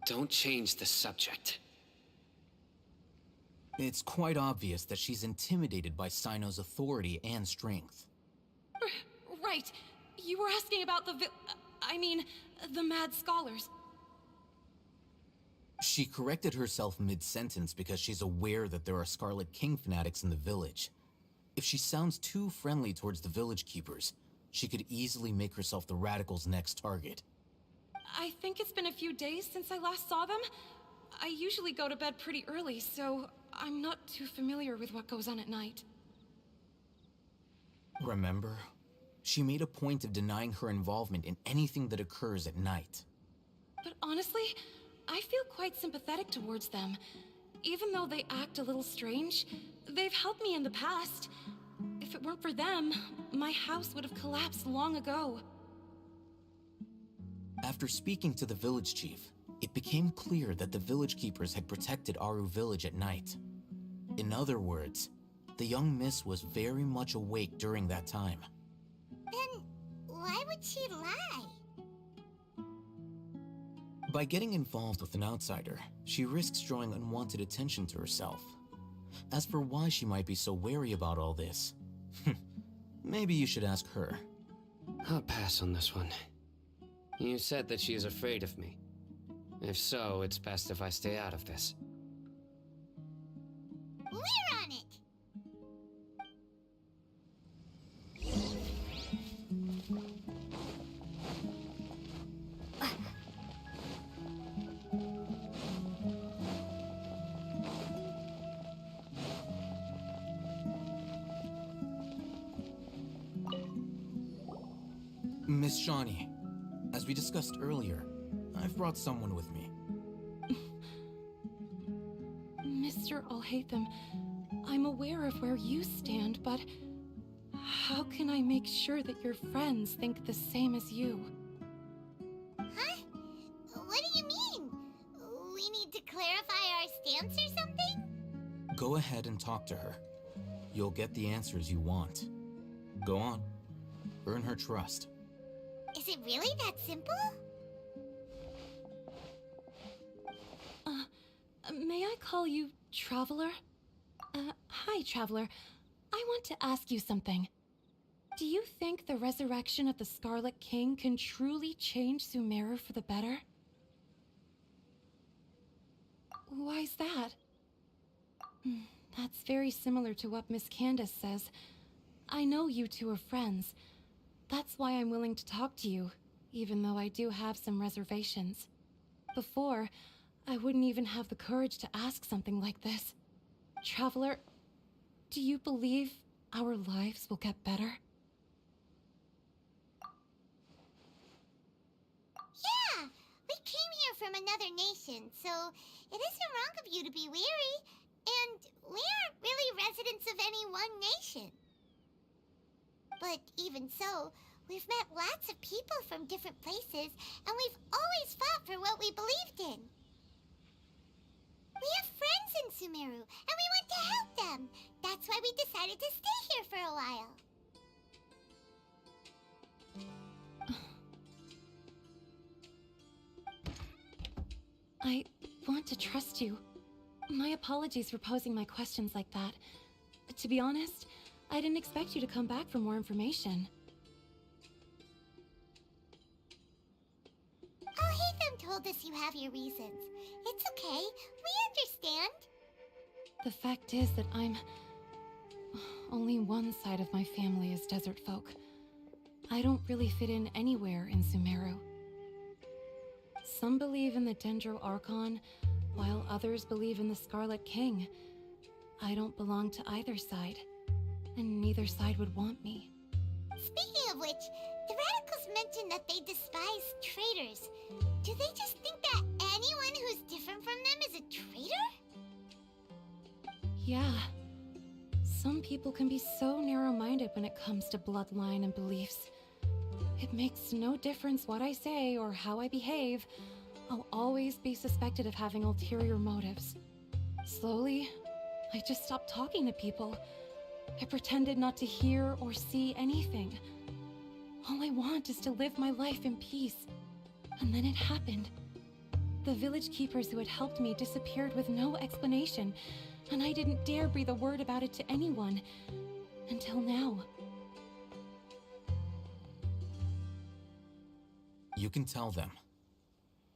Speaker 4: Don't change the subject.
Speaker 2: It's quite obvious that she's intimidated by Sino's authority and strength.
Speaker 9: Right. You were asking about the mad scholars.
Speaker 2: She corrected herself mid-sentence because she's aware that there are Scarlet King fanatics in the village. If she sounds too friendly towards the village keepers, she could easily make herself the radicals' next target.
Speaker 9: I think it's been a few days since I last saw them. I usually go to bed pretty early, so I'm not too familiar with what goes on at night.
Speaker 2: Remember? She made a point of denying her involvement in anything that occurs at night.
Speaker 9: But honestly, I feel quite sympathetic towards them. Even though they act a little strange, they've helped me in the past. If it weren't for them, my house would have collapsed long ago.
Speaker 2: After speaking to the village chief, it became clear that the village keepers had protected Aru village at night. In other words, the young miss was very much awake during that time.
Speaker 1: Then why would she lie?
Speaker 2: By getting involved with an outsider, she risks drawing unwanted attention to herself. As for why she might be so wary about all this, maybe you should ask her.
Speaker 4: I'll pass on this one. You said that she is afraid of me. If so, it's best if I stay out of this.
Speaker 1: We're on it!
Speaker 2: Miss Shawnee, as we discussed earlier, I've brought someone with me.
Speaker 9: Mr. Alhaitham, I'm aware of where you stand, but how can I make sure that your friends think the same as you?
Speaker 1: Huh? What do you mean? We need to clarify our stance or something?
Speaker 2: Go ahead and talk to her. You'll get the answers you want. Go on. Earn her trust.
Speaker 1: Is it really that simple?
Speaker 9: May I call you Traveler? Hi, Traveler. I want to ask you something. Do you think the resurrection of the Scarlet King can truly change Sumeru for the better? Why's that? That's very similar to what Miss Candace says. I know you two are friends. That's why I'm willing to talk to you, even though I do have some reservations. Before, I wouldn't even have the courage to ask something like this. Traveler, do you believe our lives will get better?
Speaker 1: Yeah! We came here from another nation, so it isn't wrong of you to be weary. And we aren't really residents of any one nation. But even so, we've met lots of people from different places, and we've always fought for what we believed in. We have friends in Sumeru, and we want to help them. That's why we decided to stay here for a while.
Speaker 9: I want to trust you. My apologies for posing my questions like that. To be honest, I didn't expect you to come back for more information.
Speaker 1: Alhaitham told us you have your reasons. It's okay. We understand.
Speaker 9: The fact is that only one side of my family is desert folk. I don't really fit in anywhere in Sumeru. Some believe in the Dendro Archon, while others believe in the Scarlet King. I don't belong to either side, and neither side would want me.
Speaker 1: Speaking of which, the radicals mentioned that they despise traitors. Do they just think that anyone who's different from them is a traitor?
Speaker 9: Yeah. Some people can be so narrow-minded when it comes to bloodline and beliefs. It makes no difference what I say or how I behave. I'll always be suspected of having ulterior motives. Slowly, I just stopped talking to people. I pretended not to hear or see anything. All I want is to live my life in peace. And then it happened. The village keepers who had helped me disappeared with no explanation, and I didn't dare breathe a word about it to anyone. Until now.
Speaker 2: You can tell them.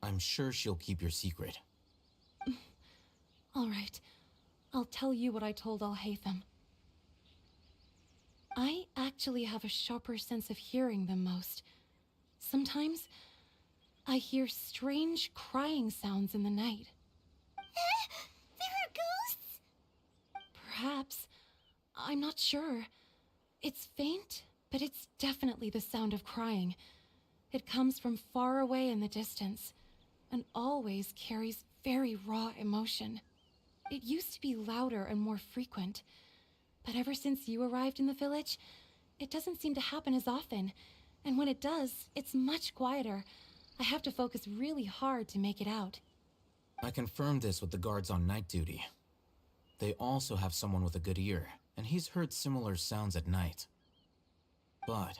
Speaker 2: I'm sure she'll keep your secret.
Speaker 9: All right. I'll tell you what I told Alhaitham. I actually have a sharper sense of hearing than most. Sometimes, I hear strange crying sounds in the night.
Speaker 1: There are ghosts?
Speaker 9: Perhaps. I'm not sure. It's faint, but it's definitely the sound of crying. It comes from far away in the distance, and always carries very raw emotion. It used to be louder and more frequent, but ever since you arrived in the village, it doesn't seem to happen as often, and when it does, it's much quieter. I have to focus really hard to make it out.
Speaker 2: I confirmed this with the guards on night duty. They also have someone with a good ear, and he's heard similar sounds at night. But,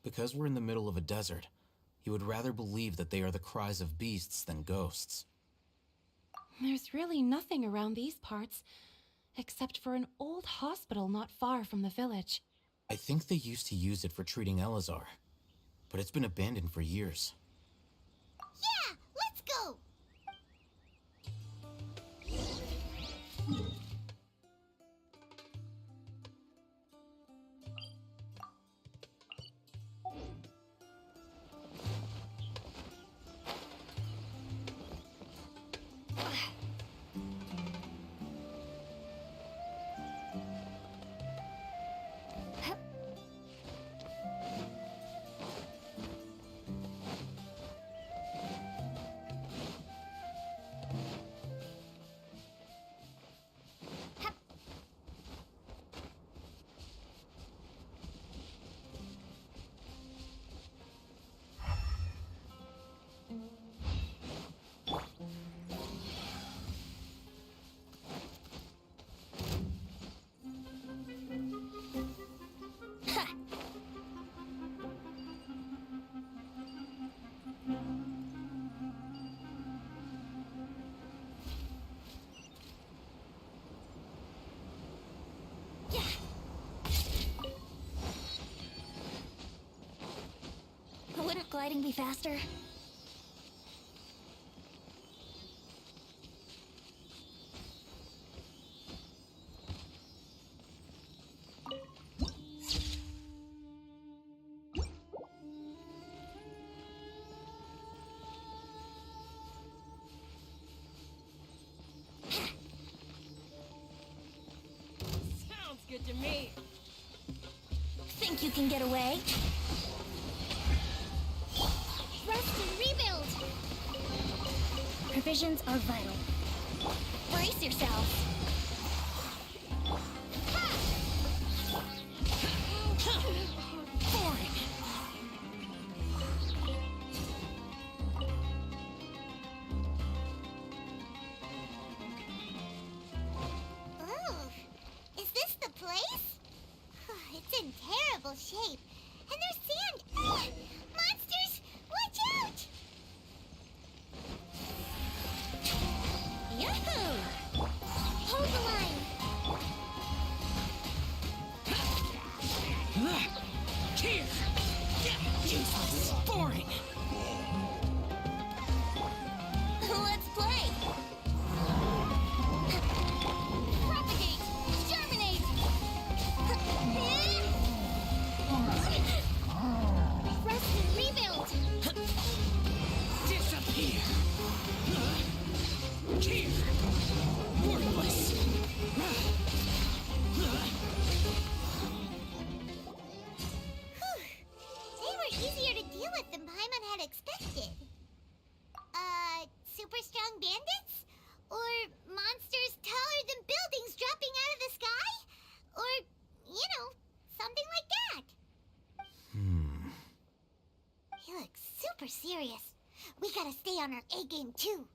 Speaker 2: because we're in the middle of a desert, he would rather believe that they are the cries of beasts than ghosts.
Speaker 9: There's really nothing around these parts, except for an old hospital not far from the village.
Speaker 2: I think they used to use it for treating Elazar, but it's been abandoned for years.
Speaker 1: Yeah, let's go!
Speaker 7: Wouldn't gliding be faster?
Speaker 15: Sounds good to me.
Speaker 7: Think you can get away?
Speaker 1: Rest and rebuild!
Speaker 7: Provisions are vital. Brace yourselves!
Speaker 15: boring. Let's play. Propagate. Germinate. Rest and rebuild.
Speaker 12: Disappear! Here! Worthless!
Speaker 1: They were easier to deal with than Paimon had expected. Super strong bandits? Or monsters taller than buildings dropping out of the sky? Or, something like that. He looks super serious. We gotta stay on our A game too.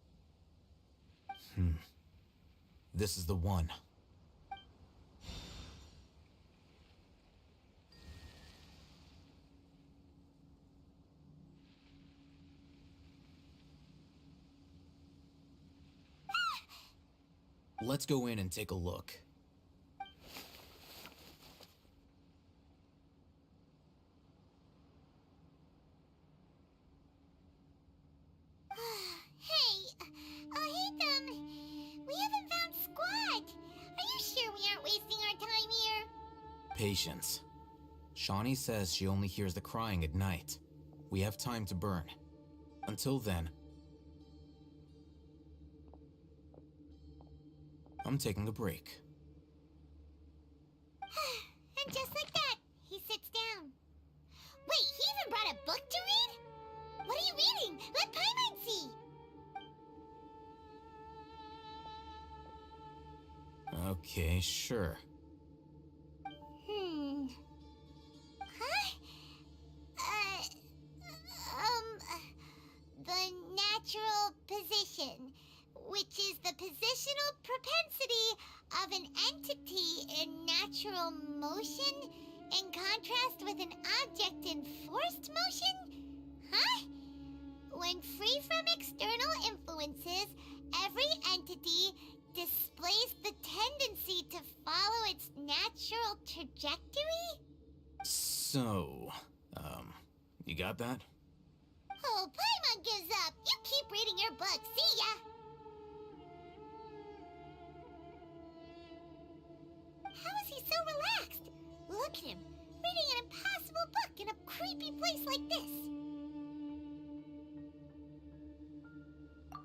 Speaker 2: This is the one. Let's go in and take a look.
Speaker 1: Hey, we haven't found Squad. Are you sure we aren't wasting our time here?
Speaker 2: Patience. Shawnee says she only hears the crying at night. We have time to burn. Until then, I'm taking a break.
Speaker 1: And just like that, he sits down. Wait, he even brought a book to read? What are you reading? Let Paimon see.
Speaker 2: Okay, sure.
Speaker 1: Huh? The natural position, which is the positional propensity of an entity in natural motion in contrast with an object in forced motion? Huh? When free from external influences, every entity displays the tendency to follow its natural trajectory?
Speaker 2: So, you got that?
Speaker 1: Oh, Paimon gives up. You keep reading your book. See ya. How is he so relaxed? Look at him, reading an impossible book in a creepy place like this.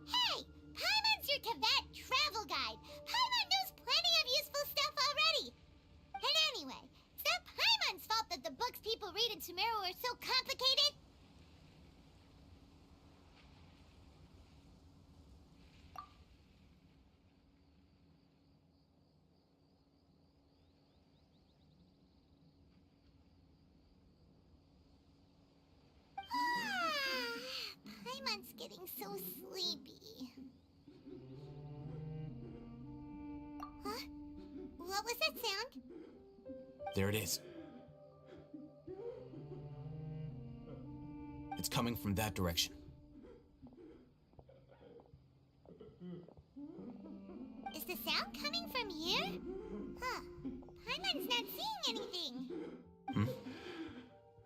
Speaker 1: Hey, Paimon's your Tibet travel guide. Paimon knows plenty of useful stuff already. And anyway, it's not Paimon's fault that the books people read in Sumeru are so complicated. Paimon's getting so sleepy. Huh? What was that sound?
Speaker 2: There it is. It's coming from that direction.
Speaker 1: Is the sound coming from here? Huh. Paimon's not seeing anything.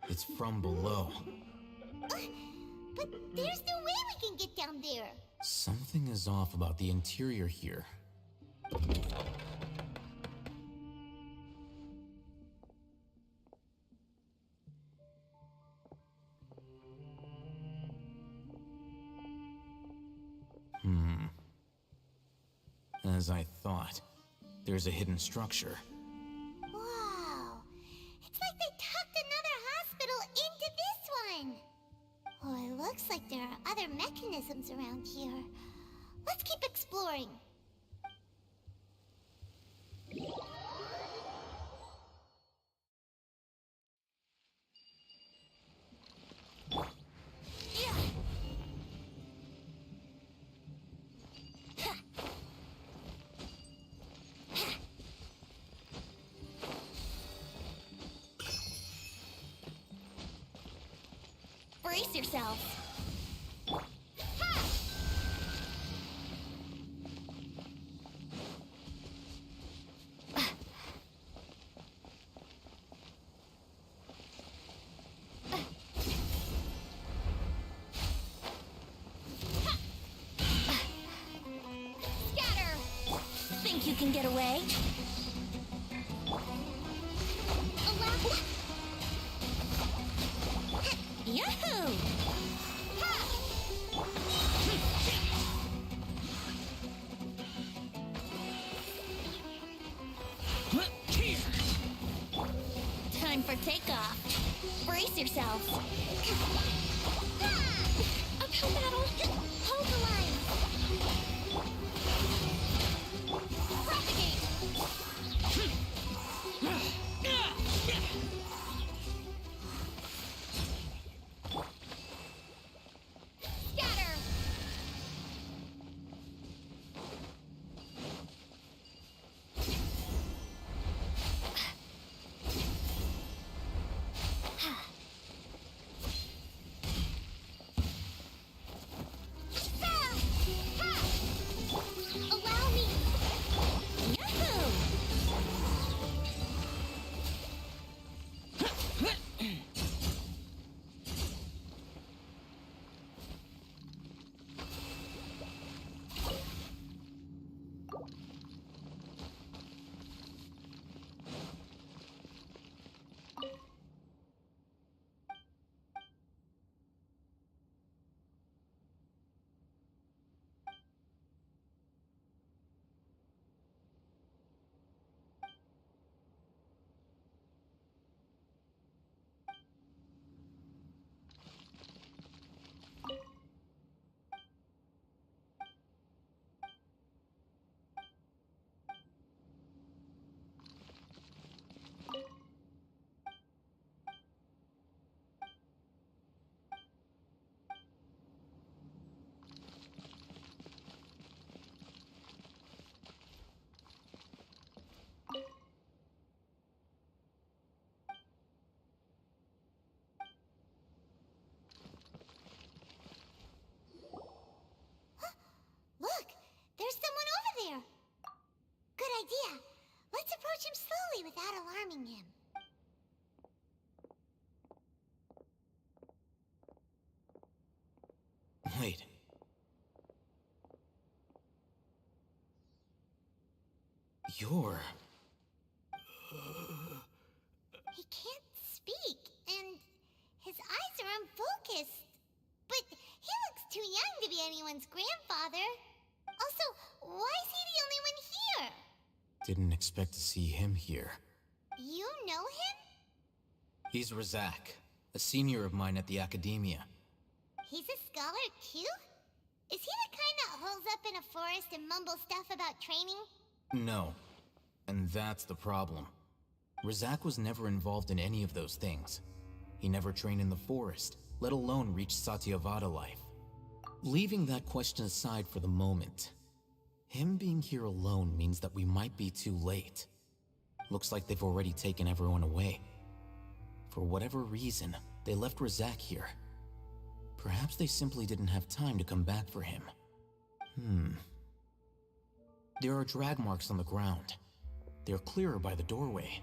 Speaker 2: It's from below.
Speaker 1: But there's no way we can get down there.
Speaker 2: Something is off about the interior here. As I thought, there's a hidden structure.
Speaker 1: Wow. It's like they tucked another hospital into this one. Oh, it looks like there are other mechanisms around here. Let's keep exploring.
Speaker 15: Brace yourselves.
Speaker 7: can get away. Yahoo!
Speaker 15: Time for takeoff. Brace yourself. Uphill battle. Hold the line. Propagate. Scatter. Allow me. Yahoo! Look, there's someone over there. Good idea. Let's approach him slowly without alarming him.
Speaker 2: Wait. You're...
Speaker 1: He can't speak, and his eyes are unfocused. But he looks too young to be anyone's grandfather. Also, why is he the only one here?
Speaker 2: Didn't expect to see him here.
Speaker 1: You know him?
Speaker 2: He's Razak, a senior of mine at the Academia.
Speaker 1: He's a scholar too? Is he the kind that holes up in a forest and mumbles stuff about training?
Speaker 2: No. And that's the problem. Razak was never involved in any of those things. He never trained in the forest, let alone reach Satyavada life. Leaving that question aside for the moment, him being here alone means that we might be too late. Looks like they've already taken everyone away. For whatever reason, they left Razak here. Perhaps they simply didn't have time to come back for him. There are drag marks on the ground. They're clearer by the doorway.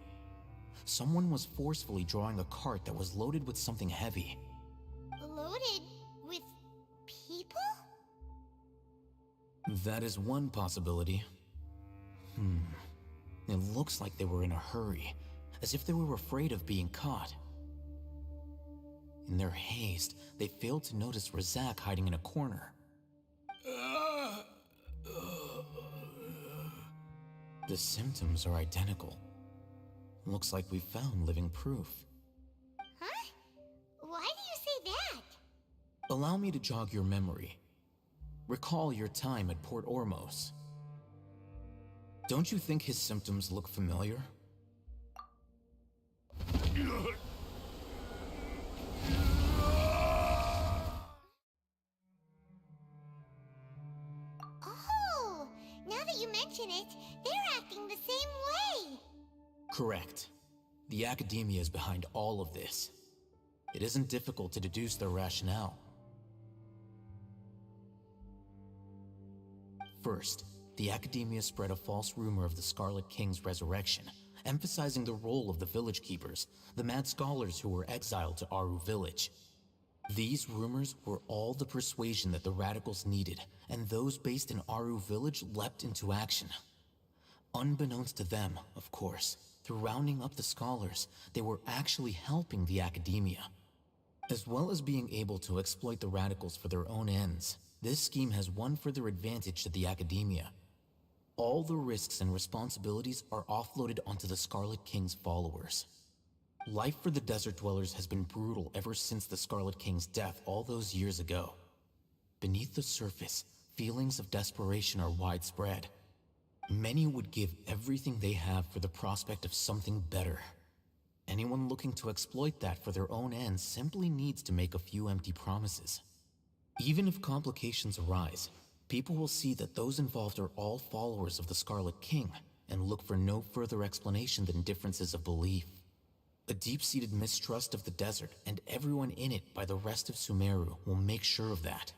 Speaker 2: Someone was forcefully drawing a cart that was loaded with something heavy.
Speaker 1: Loaded with people?
Speaker 2: That is one possibility. It looks like they were in a hurry, as if they were afraid of being caught. In their haste, they failed to notice Razak hiding in a corner. The symptoms are identical. Looks like we found living proof.
Speaker 1: Huh? Why do you say that?
Speaker 2: Allow me to jog your memory. Recall your time at Port Ormos. Don't you think his symptoms look familiar?
Speaker 1: Oh, now that you mention it, they're acting the same way.
Speaker 2: Correct. The Academia is behind all of this. It isn't difficult to deduce their rationale. First, the Academia spread a false rumor of the Scarlet King's resurrection, emphasizing the role of the village keepers, the mad scholars who were exiled to Aru village. These rumors were all the persuasion that the radicals needed, and those based in Aru village leapt into action. Unbeknownst to them, of course, through rounding up the scholars, they were actually helping the academia. As well as being able to exploit the radicals for their own ends, this scheme has one further advantage to the academia. All the risks and responsibilities are offloaded onto the Scarlet King's followers. Life for the Desert Dwellers has been brutal ever since the Scarlet King's death all those years ago. Beneath the surface, feelings of desperation are widespread. Many would give everything they have for the prospect of something better. Anyone looking to exploit that for their own ends simply needs to make a few empty promises. Even if complications arise, people will see that those involved are all followers of the Scarlet King and look for no further explanation than differences of belief. A deep-seated mistrust of the desert and everyone in it by the rest of Sumeru will make sure of that.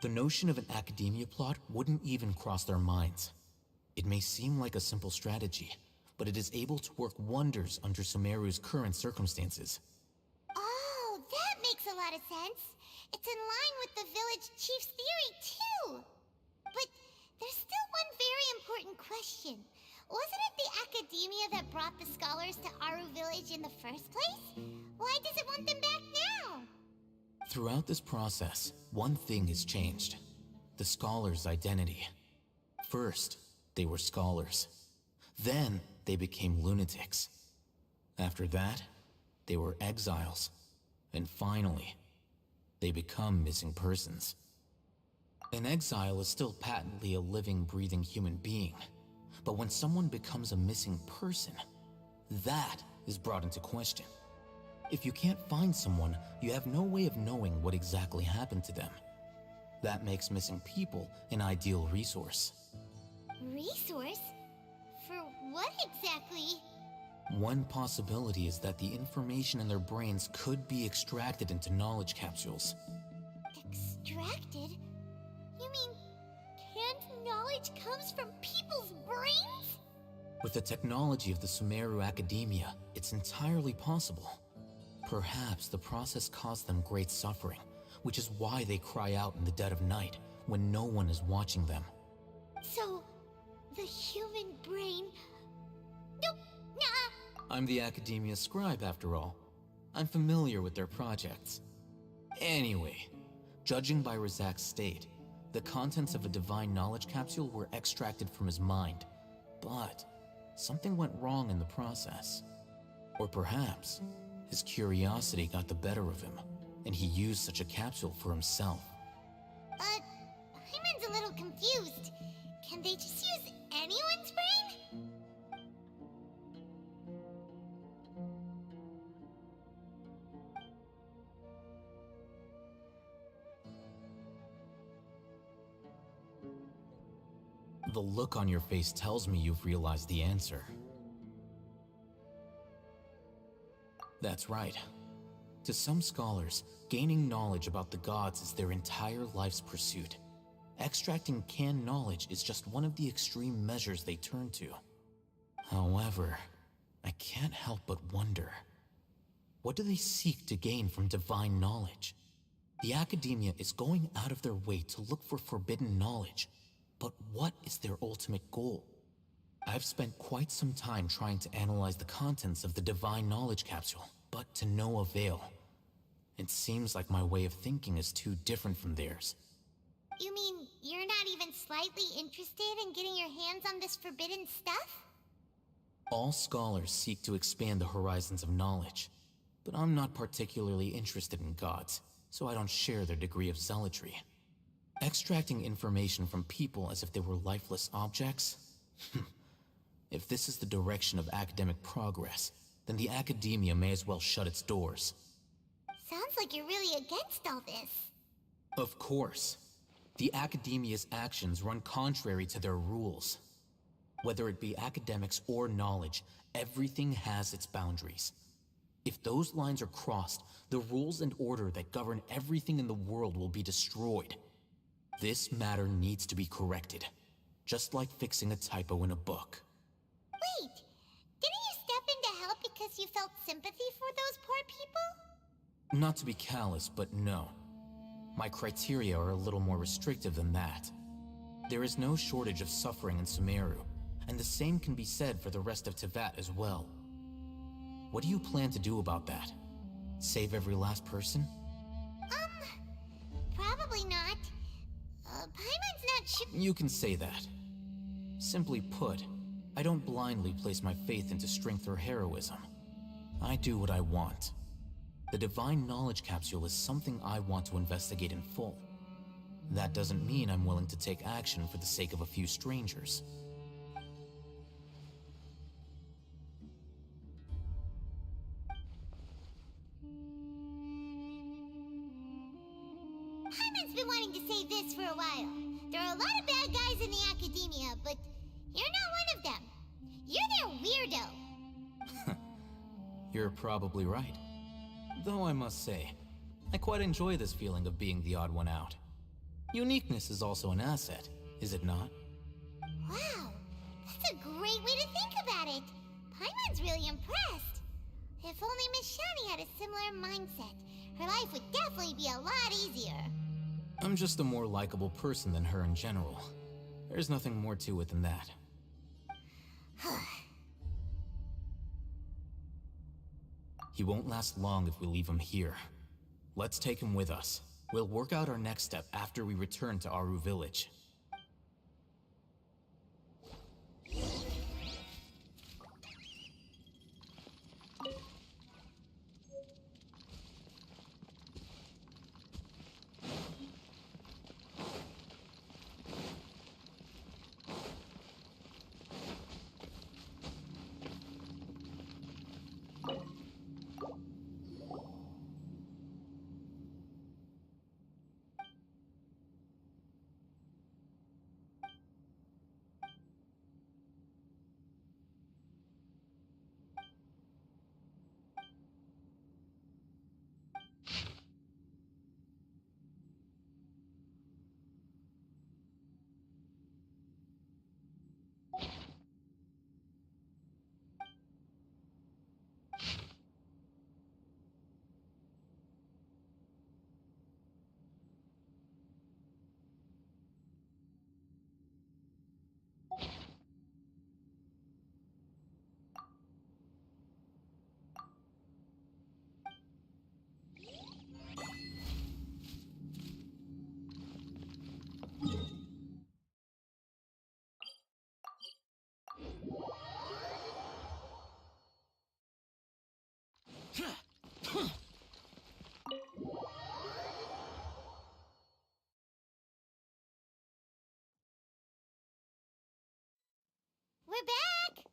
Speaker 2: The notion of an academia plot wouldn't even cross their minds. It may seem like a simple strategy, but it is able to work wonders under Sumeru's current circumstances.
Speaker 15: Oh, that makes a lot of sense. It's in line with the village chief's theory, too. But there's still one very important question. Wasn't it the academia that brought the scholars to Aru Village in the first place? Why does it want them back now?
Speaker 2: Throughout this process, one thing has changed. The scholars' identity. First, they were scholars. Then, they became lunatics. After that, they were exiles. And finally, they become missing persons. An exile is still patently a living, breathing human being. But when someone becomes a missing person, that is brought into question. If you can't find someone, you have no way of knowing what exactly happened to them. That makes missing people an ideal resource.
Speaker 15: Resource? For what exactly?
Speaker 2: One possibility is that the information in their brains could be extracted into knowledge capsules.
Speaker 15: Extracted? You mean canned knowledge comes from people's brains?
Speaker 2: With the technology of the Sumeru Academia, it's entirely possible. Perhaps the process caused them great suffering, which is why they cry out in the dead of night when no one is watching them.
Speaker 15: So, the human brain... Nope, nah.
Speaker 2: I'm the Academia scribe, after all. I'm familiar with their projects. Anyway, judging by Razak's state, the contents of a divine knowledge capsule were extracted from his mind, but something went wrong in the process. Or perhaps his curiosity got the better of him, and he used such a capsule for himself.
Speaker 15: Hyman's a little confused. Can they just use anyone's brain?
Speaker 2: The look on your face tells me you've realized the answer. That's right. To some scholars, gaining knowledge about the gods is their entire life's pursuit. Extracting canned knowledge is just one of the extreme measures they turn to. However, I can't help but wonder, what do they seek to gain from divine knowledge? The Academia is going out of their way to look for forbidden knowledge, but what is their ultimate goal? I've spent quite some time trying to analyze the contents of the divine knowledge capsule, but to no avail. It seems like my way of thinking is too different from theirs.
Speaker 15: You mean you're not even slightly interested in getting your hands on this forbidden stuff?
Speaker 2: All scholars seek to expand the horizons of knowledge, but I'm not particularly interested in gods, so I don't share their degree of zealotry. Extracting information from people as if they were lifeless objects? If this is the direction of academic progress, then the Academia may as well shut its doors.
Speaker 15: Sounds like you're really against all this.
Speaker 2: Of course. The Academia's actions run contrary to their rules. Whether it be academics or knowledge, everything has its boundaries. If those lines are crossed, the rules and order that govern everything in the world will be destroyed. This matter needs to be corrected, just like fixing a typo in a book.
Speaker 15: Wait, didn't you step in to help because you felt sympathy for those poor people?
Speaker 2: Not to be callous, but no. My criteria are a little more restrictive than that. There is no shortage of suffering in Sumeru, And the same can be said for the rest of Teyvat as well. What do you plan to do about that? Save every last person?
Speaker 15: Probably not. Paimon's not sure.
Speaker 2: You can say that. Simply put, I don't blindly place my faith into strength or heroism. I do what I want. The Divine Knowledge Capsule is something I want to investigate in full. That doesn't mean I'm willing to take action for the sake of a few strangers.
Speaker 15: Paimon's been wanting to say this for a while. There are a lot of bad guys in the academia, but you're not one of them. You're their weirdo.
Speaker 2: You're probably right. Though I must say, I quite enjoy this feeling of being the odd one out. Uniqueness is also an asset, is it not?
Speaker 15: Wow, that's a great way to think about it. Paimon's really impressed. If only Miss Shani had a similar mindset, her life would definitely be a lot easier.
Speaker 2: I'm just a more likable person than her in general. There's nothing more to it than that. He won't last long if we leave him here. Let's take him with us. We'll work out our next step after we return to Aru Village.
Speaker 15: We're back!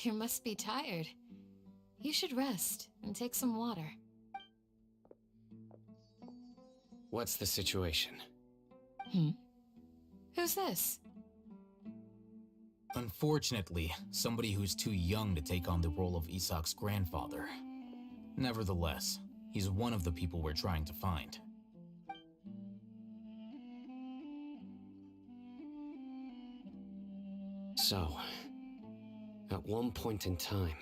Speaker 6: You must be tired. You should rest and take some water.
Speaker 4: What's the situation?
Speaker 6: Who's this?
Speaker 2: Unfortunately, somebody who's too young to take on the role of Isak's grandfather. Nevertheless, he's one of the people we're trying to find.
Speaker 4: So, at one point in time,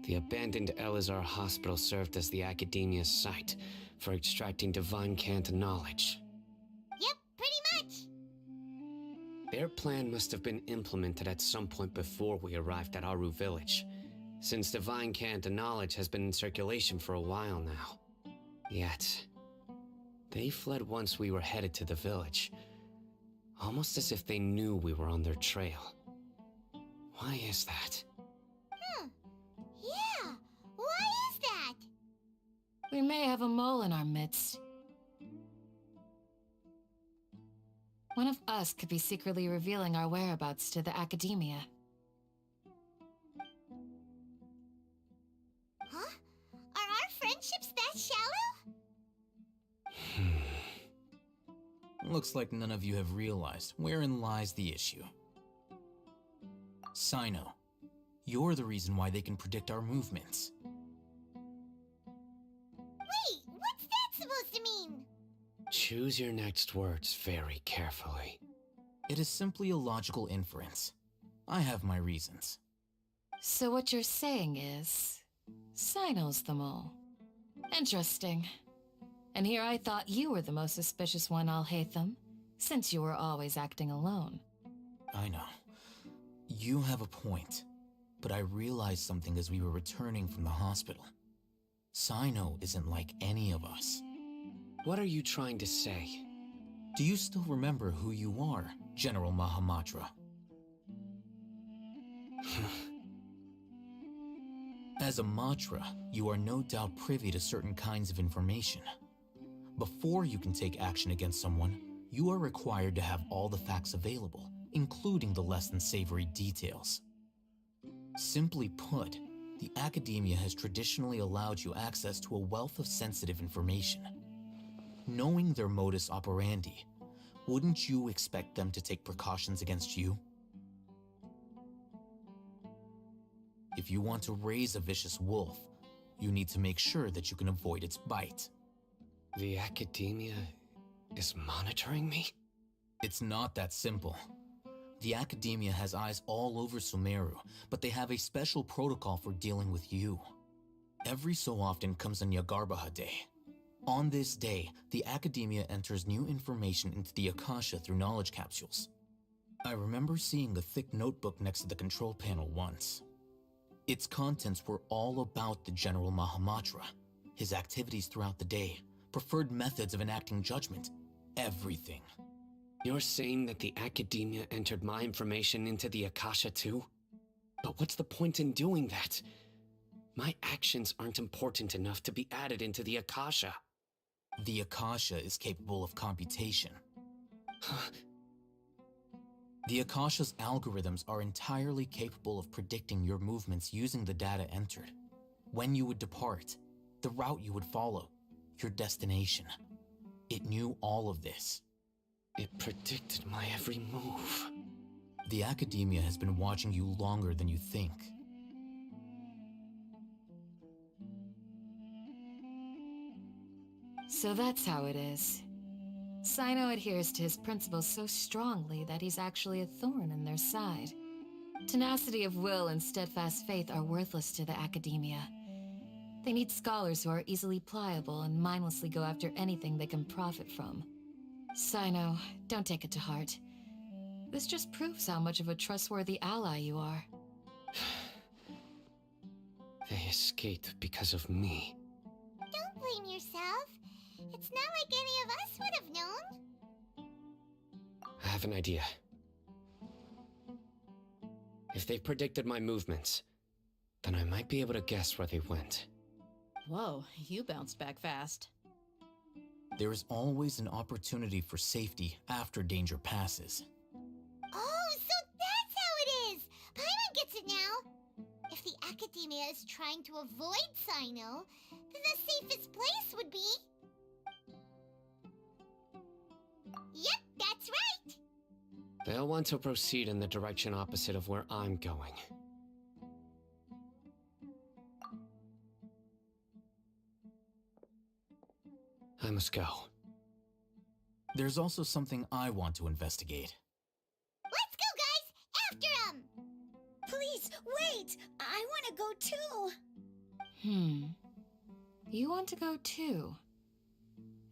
Speaker 4: the abandoned Elazar Hospital served as the Academia's site for extracting divine cant knowledge.
Speaker 15: Yep, pretty much.
Speaker 4: Their plan must have been implemented at some point before we arrived at Aru Village, since divine cant knowledge has been in circulation for a while now. Yet, they fled once we were headed to the village, almost as if they knew we were on their trail. Why is that?
Speaker 15: Yeah, why is that?
Speaker 6: We may have a mole in our midst. One of us could be secretly revealing our whereabouts to the Academia.
Speaker 15: Huh? Are our friendships that shallow?
Speaker 2: Looks like none of you have realized wherein lies the issue. Sino, you're the reason why they can predict our movements.
Speaker 15: Wait, what's that supposed to mean?
Speaker 4: Choose your next words very carefully.
Speaker 2: It is simply a logical inference. I have my reasons.
Speaker 6: So what you're saying is, Sino's the mole. Interesting. And here I thought you were the most suspicious one, Al-Haytham. since you were always acting alone.
Speaker 2: I know. You have a point, but I realized something as we were returning from the hospital. Sino isn't like any of us.
Speaker 4: What are you trying to say?
Speaker 2: Do you still remember who you are, General Mahamatra? As a Matra, you are no doubt privy to certain kinds of information. Before you can take action against someone, you are required to have all the facts available, including the less than savory details. Simply put, the academia has traditionally allowed you access to a wealth of sensitive information. Knowing their modus operandi, wouldn't you expect them to take precautions against you? If you want to raise a vicious wolf, you need to make sure that you can avoid its bite.
Speaker 4: The academia is monitoring me?
Speaker 2: It's not that simple. The academia has eyes all over Sumeru, but they have a special protocol for dealing with you. Every so often comes a Nyagarbaha Day. On this day, the academia enters new information into the Akasha through knowledge capsules. I remember seeing a thick notebook next to the control panel once. Its contents were all about the General Mahamatra, his activities throughout the day, preferred methods of enacting judgment, everything.
Speaker 4: You're saying that the academia entered my information into the Akasha too? But what's the point in doing that? My actions aren't important enough to be added into the Akasha.
Speaker 2: The Akasha is capable of computation. The Akasha's algorithms are entirely capable of predicting your movements using the data entered. When you would depart, the route you would follow, your destination. It knew all of this.
Speaker 4: It predicted my every move.
Speaker 2: The academia has been watching you longer than you think.
Speaker 6: So that's how it is. Sino adheres to his principles so strongly that he's actually a thorn in their side. Tenacity of will and steadfast faith are worthless to the academia. They need scholars who are easily pliable and mindlessly go after anything they can profit from. Sino, don't take it to heart. This just proves how much of a trustworthy ally you are.
Speaker 4: They escaped because of me.
Speaker 15: Don't blame yourself. It's not like any of us would have known.
Speaker 4: I have an idea. If they predicted my movements, then I might be able to guess where they went.
Speaker 5: Whoa, you bounced back fast.
Speaker 2: There is always an opportunity for safety after danger passes.
Speaker 15: Oh, so that's how it is! Paimon gets it now! If the academia is trying to avoid Sino, then the safest place would be... Yep, that's right!
Speaker 4: They'll want to proceed in the direction opposite of where I'm going. I must go.
Speaker 2: There's also something I want to investigate.
Speaker 15: Let's go, guys! After him!
Speaker 7: Please, wait! I want to go too!
Speaker 6: You want to go too?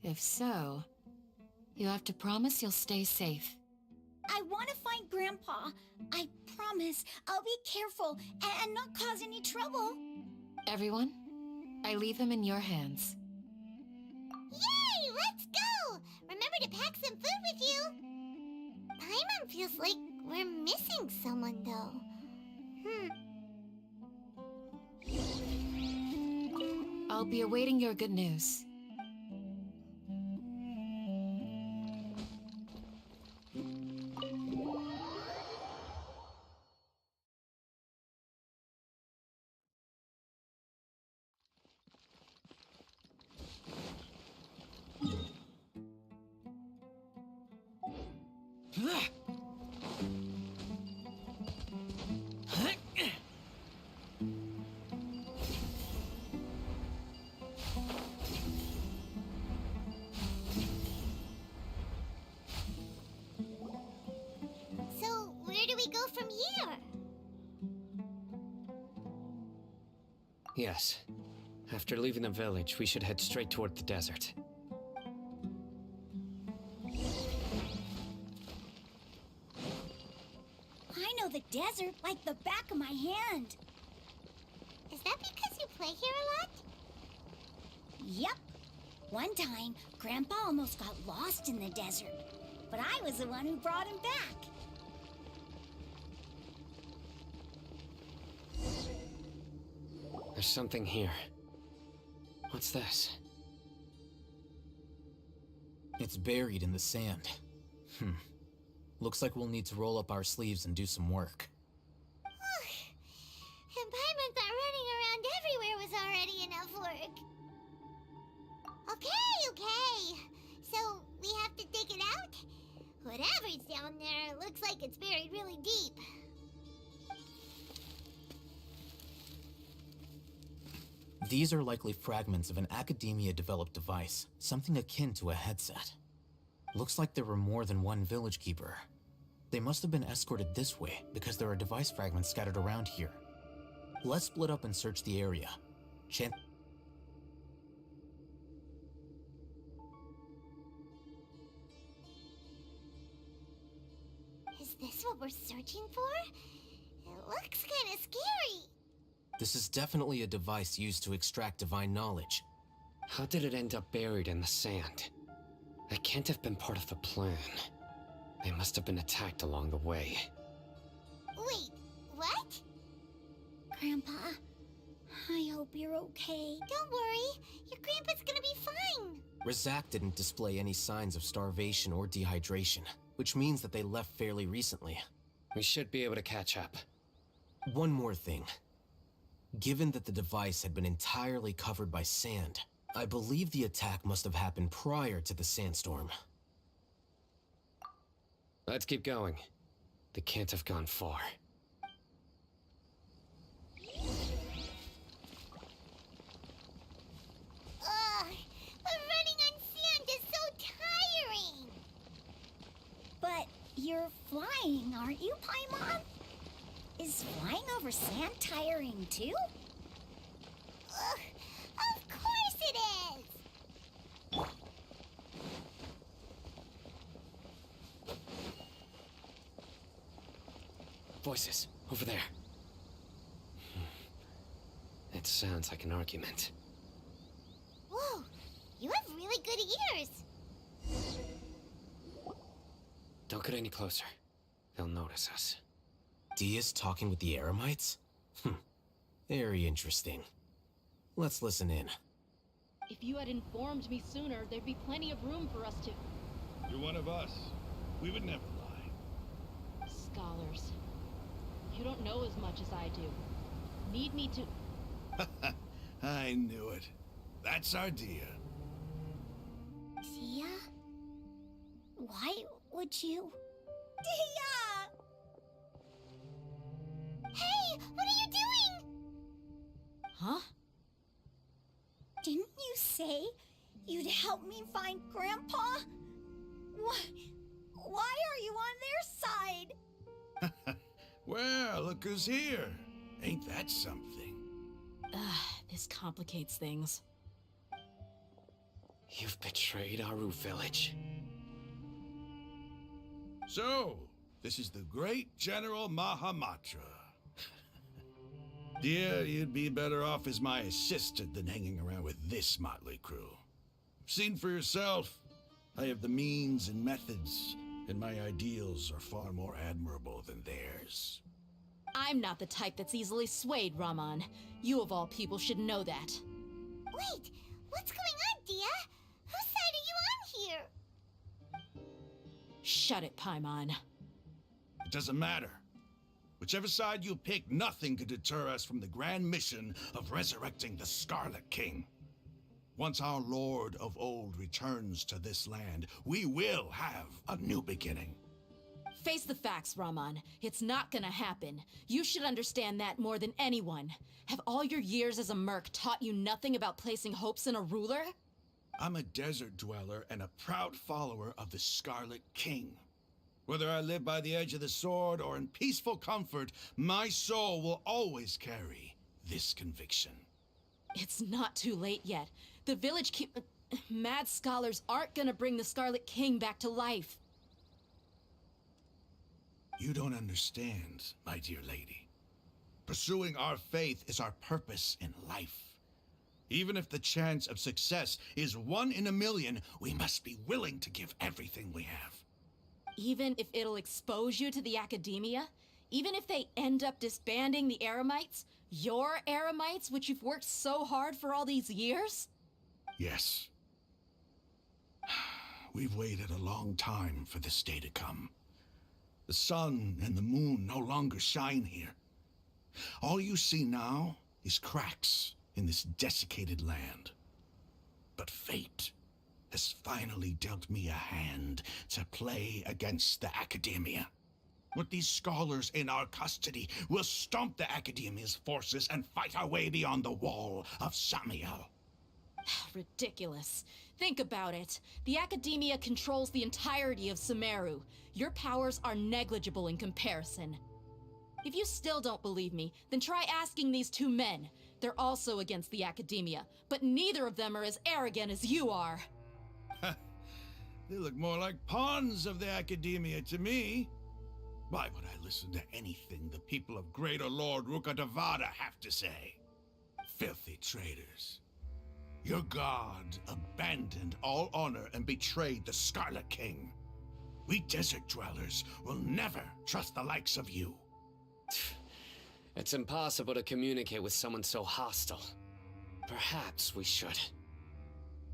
Speaker 6: If so, you have to promise you'll stay safe.
Speaker 7: I want to find Grandpa. I promise I'll be careful and not cause any trouble.
Speaker 6: Everyone, I leave him in your hands.
Speaker 15: Yay! Let's go! Remember to pack some food with you! Paimon feels like we're missing someone, though.
Speaker 6: I'll be awaiting your good news.
Speaker 15: So, where do we go from here?
Speaker 4: Yes. After leaving the village, we should head straight toward the desert.
Speaker 7: desert like the back of my hand.
Speaker 15: Is that because you play here a lot?
Speaker 7: Yep. One time, Grandpa almost got lost in the desert, but I was the one who brought him back.
Speaker 4: There's something here. What's this?
Speaker 2: It's buried in the sand. Looks like we'll need to roll up our sleeves and do some work.
Speaker 15: And Paimon thought running around everywhere was already enough work. Okay. So, we have to dig it out? Whatever's down there, looks like it's buried really deep.
Speaker 2: These are likely fragments of an Academia-developed device, something akin to a headset. Looks like there were more than one village keeper. They must have been escorted this way because there are device fragments scattered around here. Let's split up and search the area.
Speaker 15: Is this what we're searching for? It looks kinda scary.
Speaker 2: This is definitely a device used to extract divine knowledge.
Speaker 4: How did it end up buried in the sand? That can't have been part of the plan. They must have been attacked along the way.
Speaker 15: Wait, what?
Speaker 7: Grandpa, I hope you're okay.
Speaker 15: Don't worry, your grandpa's gonna be fine.
Speaker 2: Razak didn't display any signs of starvation or dehydration, which means that they left fairly recently.
Speaker 4: We should be able to catch up.
Speaker 2: One more thing. Given that the device had been entirely covered by sand, I believe the attack must have happened prior to the sandstorm.
Speaker 4: Let's keep going. They can't have gone far.
Speaker 15: Ugh, but running on sand is so tiring.
Speaker 7: But you're flying, aren't you, Paimon? Is flying over sand tiring too?
Speaker 15: Ugh, of course it is.
Speaker 4: Voices, over there. It sounds like an argument.
Speaker 15: Whoa, you have really good ears.
Speaker 4: Don't get any closer. They'll notice us.
Speaker 2: Dia's talking with the Eremites? Very interesting. Let's listen in.
Speaker 5: If you had informed me sooner, there'd be plenty of room for us to...
Speaker 16: You're one of us. We would never lie.
Speaker 5: Scholars. You don't know as much as I do. Need me to...
Speaker 16: I knew it. That's our Dia.
Speaker 7: Dia? Why would you... Dia!
Speaker 15: Hey, what are you doing?
Speaker 5: Huh?
Speaker 7: Didn't you say you'd help me find Grandpa? Why are you on their side?
Speaker 16: Well, look who's here. Ain't that something?
Speaker 5: This complicates things.
Speaker 4: You've betrayed Aru village.
Speaker 16: So, this is the great General Mahamatra. Dear, you'd be better off as my assistant than hanging around with this motley crew. Seen for yourself, I have the means and methods, and my ideals are far more admirable than theirs.
Speaker 5: I'm not the type that's easily swayed, Raman. You of all people should know that.
Speaker 15: Wait, what's going on, Dia? Whose side are you on here?
Speaker 5: Shut it, Paimon.
Speaker 16: It doesn't matter. Whichever side you pick, nothing could deter us from the grand mission of resurrecting the Scarlet King. Once our Lord of Old returns to this land, we will have a new beginning.
Speaker 5: Face the facts, Raman. It's not gonna happen. You should understand that more than anyone. Have all your years as a merc taught you nothing about placing hopes in a ruler?
Speaker 16: I'm a desert dweller and a proud follower of the Scarlet King. Whether I live by the edge of the sword or in peaceful comfort, my soul will always carry this conviction.
Speaker 5: It's not too late yet. The village mad scholars aren't gonna bring the Scarlet King back to life.
Speaker 16: You don't understand, my dear lady. Pursuing our faith is our purpose in life. Even if the chance of success is 1 in a million, we must be willing to give everything we have.
Speaker 5: Even if it'll expose you to the academia? Even if they end up disbanding the Eremites? Your Eremites, which you've worked so hard for all these years?
Speaker 16: Yes. We've waited a long time for this day to come. The sun and the moon no longer shine here. All you see now is cracks in this desiccated land. But fate has finally dealt me a hand to play against the Academia. With these scholars in our custody, we'll stomp the Academia's forces and fight our way beyond the wall of Samiel.
Speaker 5: Ridiculous. Think about it. The Academia controls the entirety of Sumeru. Your powers are negligible in comparison. If you still don't believe me, then try asking these 2 men. They're also against the Academia, but neither of them are as arrogant as you are.
Speaker 16: They look more like pawns of the Academia to me. Why would I listen to anything the people of Greater Lord Rukkhadevada have to say? Filthy traitors. Your god abandoned all honor and betrayed the Scarlet King. We desert dwellers will never trust the likes of you.
Speaker 4: It's impossible to communicate with someone so hostile. Perhaps we should.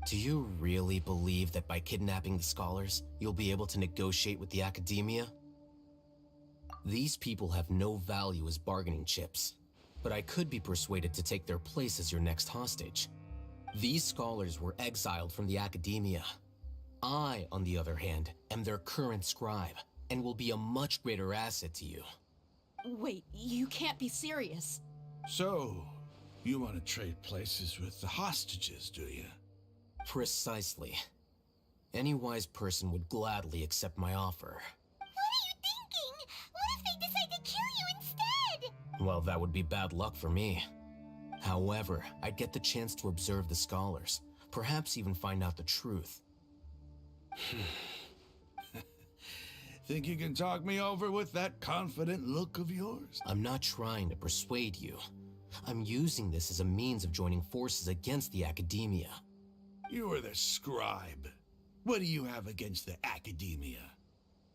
Speaker 2: Do you really believe that by kidnapping the scholars, you'll be able to negotiate with the Academia? These people have no value as bargaining chips, but I could be persuaded to take their place as your next hostage. These scholars were exiled from the Academia. I, on the other hand, am their current scribe, and will be a much greater asset to you.
Speaker 5: Wait, you can't be serious.
Speaker 16: So, you want to trade places with the hostages, do you?
Speaker 2: Precisely. Any wise person would gladly accept my offer.
Speaker 15: What are you thinking? What if they decide to kill you instead?
Speaker 2: Well, that would be bad luck for me. However, I'd get the chance to observe the scholars, perhaps even find out the truth.
Speaker 16: Think you can talk me over with that confident look of yours?
Speaker 2: I'm not trying to persuade you. I'm using this as a means of joining forces against the Academia.
Speaker 16: You are the scribe. What do you have against the Academia?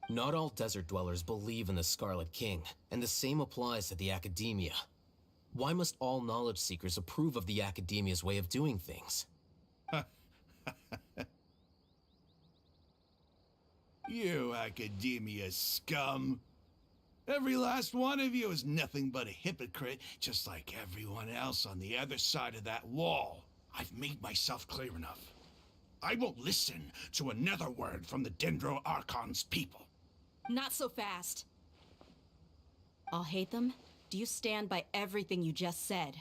Speaker 2: Not all desert dwellers believe in the Scarlet King, and the same applies to the Academia. Why must all knowledge seekers approve of the Academia's way of doing things?
Speaker 16: You Academia scum. Every last one of you is nothing but a hypocrite, just like everyone else on the other side of that wall. I've made myself clear enough. I won't listen to another word from the Dendro Archon's people.
Speaker 5: Not so fast. I'll hate them. Do you stand by everything you just said?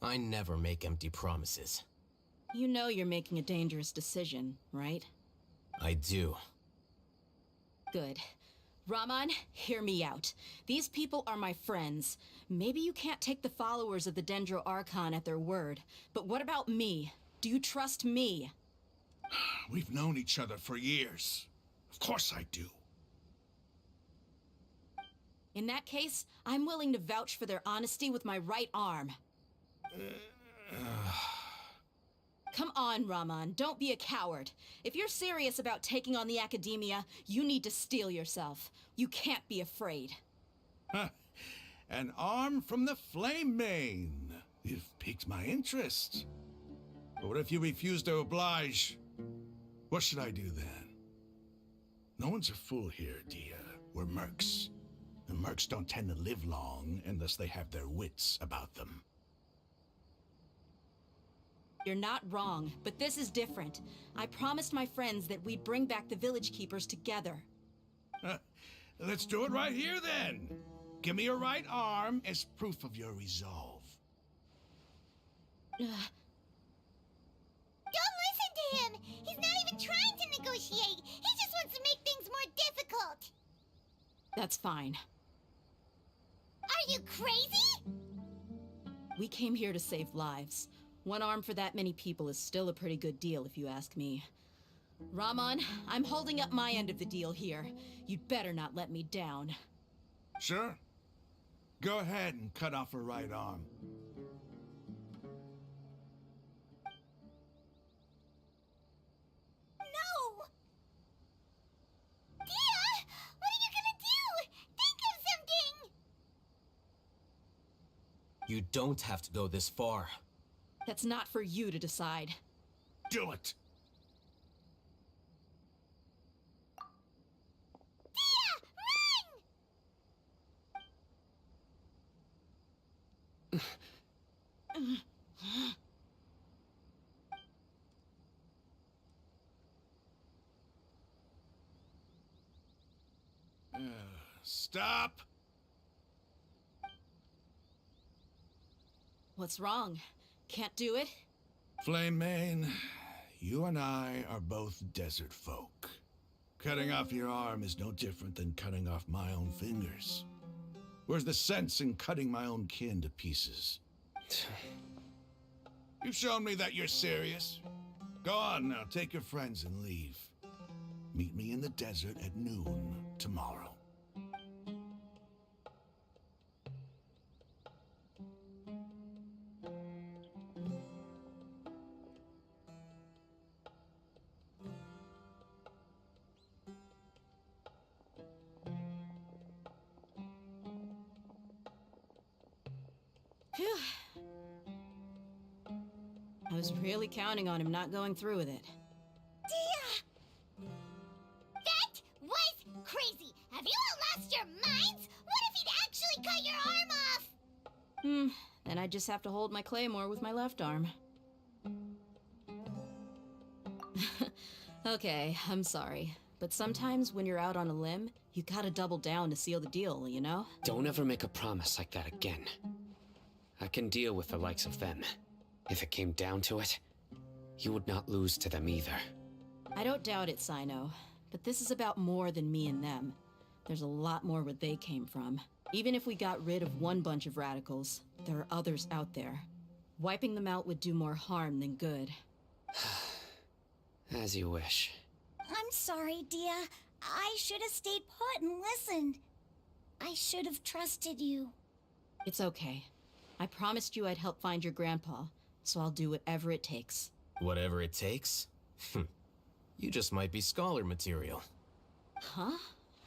Speaker 2: I never make empty promises.
Speaker 5: You know you're making a dangerous decision, right?
Speaker 2: I do.
Speaker 5: Good. Raman, hear me out. These people are my friends. Maybe you can't take the followers of the Dendro Archon at their word, but what about me? Do you trust me?
Speaker 16: We've known each other for years. Of course I do.
Speaker 5: In that case, I'm willing to vouch for their honesty with my right arm. Come on, Raman, don't be a coward. If you're serious about taking on the Academia, you need to steel yourself. You can't be afraid.
Speaker 16: An arm from the Flame Mane. You've piqued my interest. But what if you refuse to oblige? What should I do then? No one's a fool here, Dia. We're mercs. And mercs don't tend to live long unless they have their wits about them.
Speaker 5: You're not wrong, but this is different. I promised my friends that we'd bring back the village keepers together.
Speaker 16: Let's do it right here then. Give me your right arm as proof of your resolve.
Speaker 15: Don't listen to him! He's not even trying to negotiate! He just wants to make things more difficult!
Speaker 5: That's fine.
Speaker 15: Are you crazy?
Speaker 5: We came here to save lives. One arm for that many people is still a pretty good deal, if you ask me. Ramon, I'm holding up my end of the deal here. You'd better not let me down.
Speaker 16: Sure. Go ahead and cut off her right arm.
Speaker 15: No! Dia! What are you gonna do? Think of something!
Speaker 2: You don't have to go this far.
Speaker 5: That's not for you to decide.
Speaker 16: Do it!
Speaker 15: Dia! Run!
Speaker 16: Stop!
Speaker 5: What's wrong? Can't do it?
Speaker 16: Flame Mane, you and I are both desert folk. Cutting off your arm is no different than cutting off my own fingers. Where's the sense in cutting my own kin to pieces? You've shown me that you're serious. Go on now, take your friends and leave. Meet me in the desert at noon tomorrow.
Speaker 5: Phew. I was really counting on him not going through with it.
Speaker 15: Dia! That was crazy! Have you all lost your minds? What if he'd actually cut your arm off?
Speaker 5: Then I just have to hold my claymore with my left arm. Okay, I'm sorry. But sometimes when you're out on a limb, you gotta double down to seal the deal, you know?
Speaker 4: Don't ever make a promise like that again. I can deal with the likes of them. If it came down to it, you would not lose to them either.
Speaker 5: I don't doubt it, Sino. But this is about more than me and them. There's a lot more where they came from. Even if we got rid of one bunch of radicals, there are others out there. Wiping them out would do more harm than good.
Speaker 4: As you wish.
Speaker 7: I'm sorry, Dia. I should have stayed put and listened. I should have trusted you.
Speaker 5: It's okay. I promised you I'd help find your grandpa, so I'll do whatever it takes.
Speaker 2: Whatever it takes? You just might be scholar material.
Speaker 5: Huh?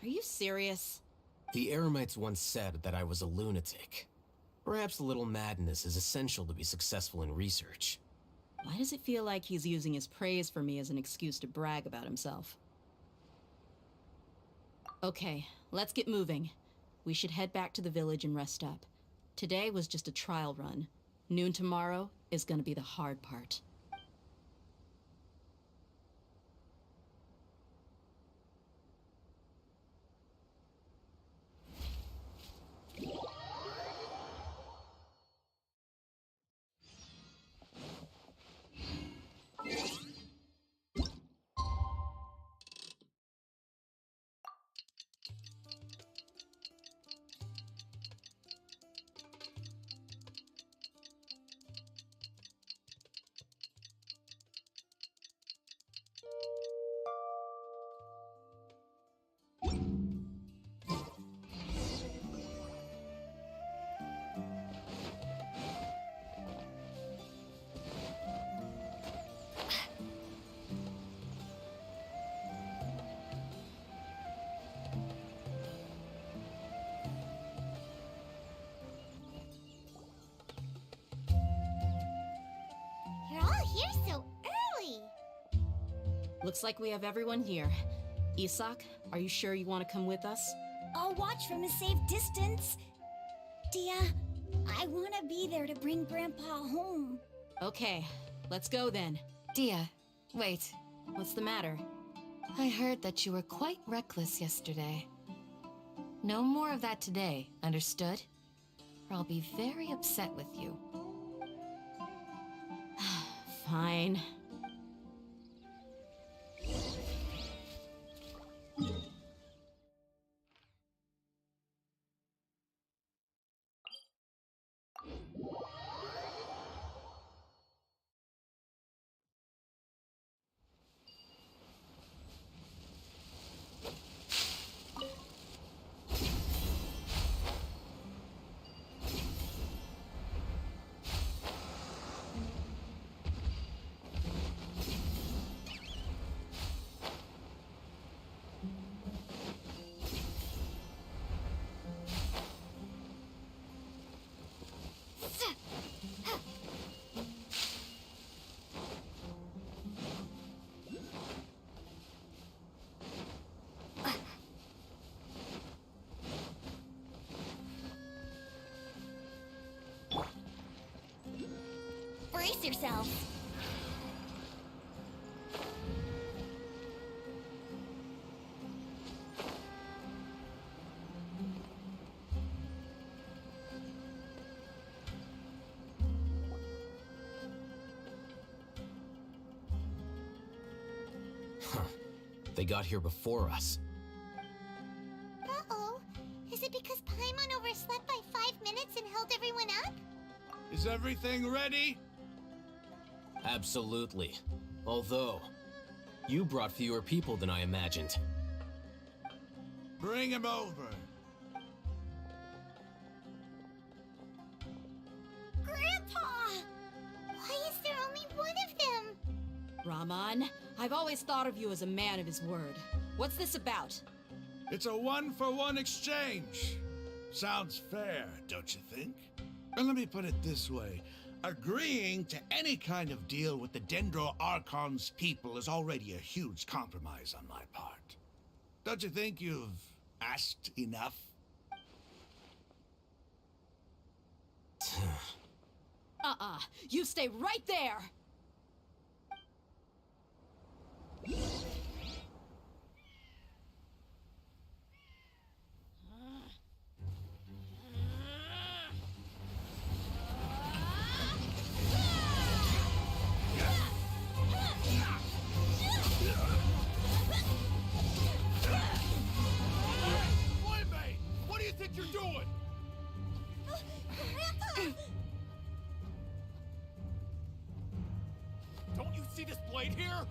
Speaker 5: Are you serious?
Speaker 2: The Eremites once said that I was a lunatic. Perhaps a little madness is essential to be successful in research.
Speaker 5: Why does it feel like he's using his praise for me as an excuse to brag about himself? Okay, let's get moving. We should head back to the village and rest up. Today was just a trial run. Noon tomorrow is gonna be the hard part.
Speaker 15: You're all here so early.
Speaker 5: Looks like we have everyone here. Isak, are you sure you want to come with us?
Speaker 7: I'll watch from a safe distance. Dia, I want to be there to bring Grandpa home.
Speaker 5: Okay, let's go then.
Speaker 6: Dia, wait.
Speaker 5: What's the matter?
Speaker 6: I heard that you were quite reckless yesterday. No more of that today, understood? Or I'll be very upset with you.
Speaker 5: Fine.
Speaker 7: Brace yourselves.
Speaker 2: They got here before us.
Speaker 15: Uh-oh. Is it because Paimon overslept by 5 minutes and held everyone up?
Speaker 16: Is everything ready?
Speaker 2: Absolutely. Although, you brought fewer people than I imagined.
Speaker 16: Bring him over.
Speaker 15: Grandpa! Why is there only one of them?
Speaker 5: Raman, I've always thought of you as a man of his word. What's this about?
Speaker 16: It's a 1-for-1 exchange. Sounds fair, don't you think? And let me put it this way. Agreeing to any kind of deal with the Dendro Archon's people is already a huge compromise on my part. Don't you think you've asked enough?
Speaker 5: You stay right there!
Speaker 16: Boy-Mate, what do you think you're doing?
Speaker 15: Grandpa!
Speaker 17: Don't you see this blade here?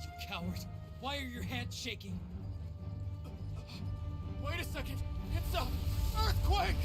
Speaker 14: You coward! Why are your hands shaking?
Speaker 17: Wait a second! It's a earthquake!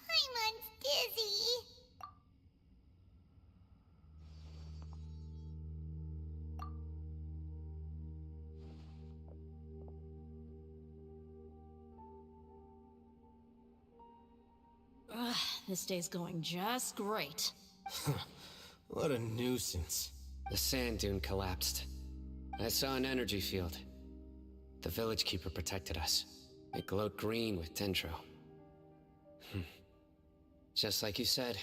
Speaker 15: Paimon's dizzy.
Speaker 5: This day's going just great.
Speaker 2: What a nuisance.
Speaker 4: The sand dune collapsed. I saw an energy field. The village keeper protected us. It glowed green with dendro. Just like you said,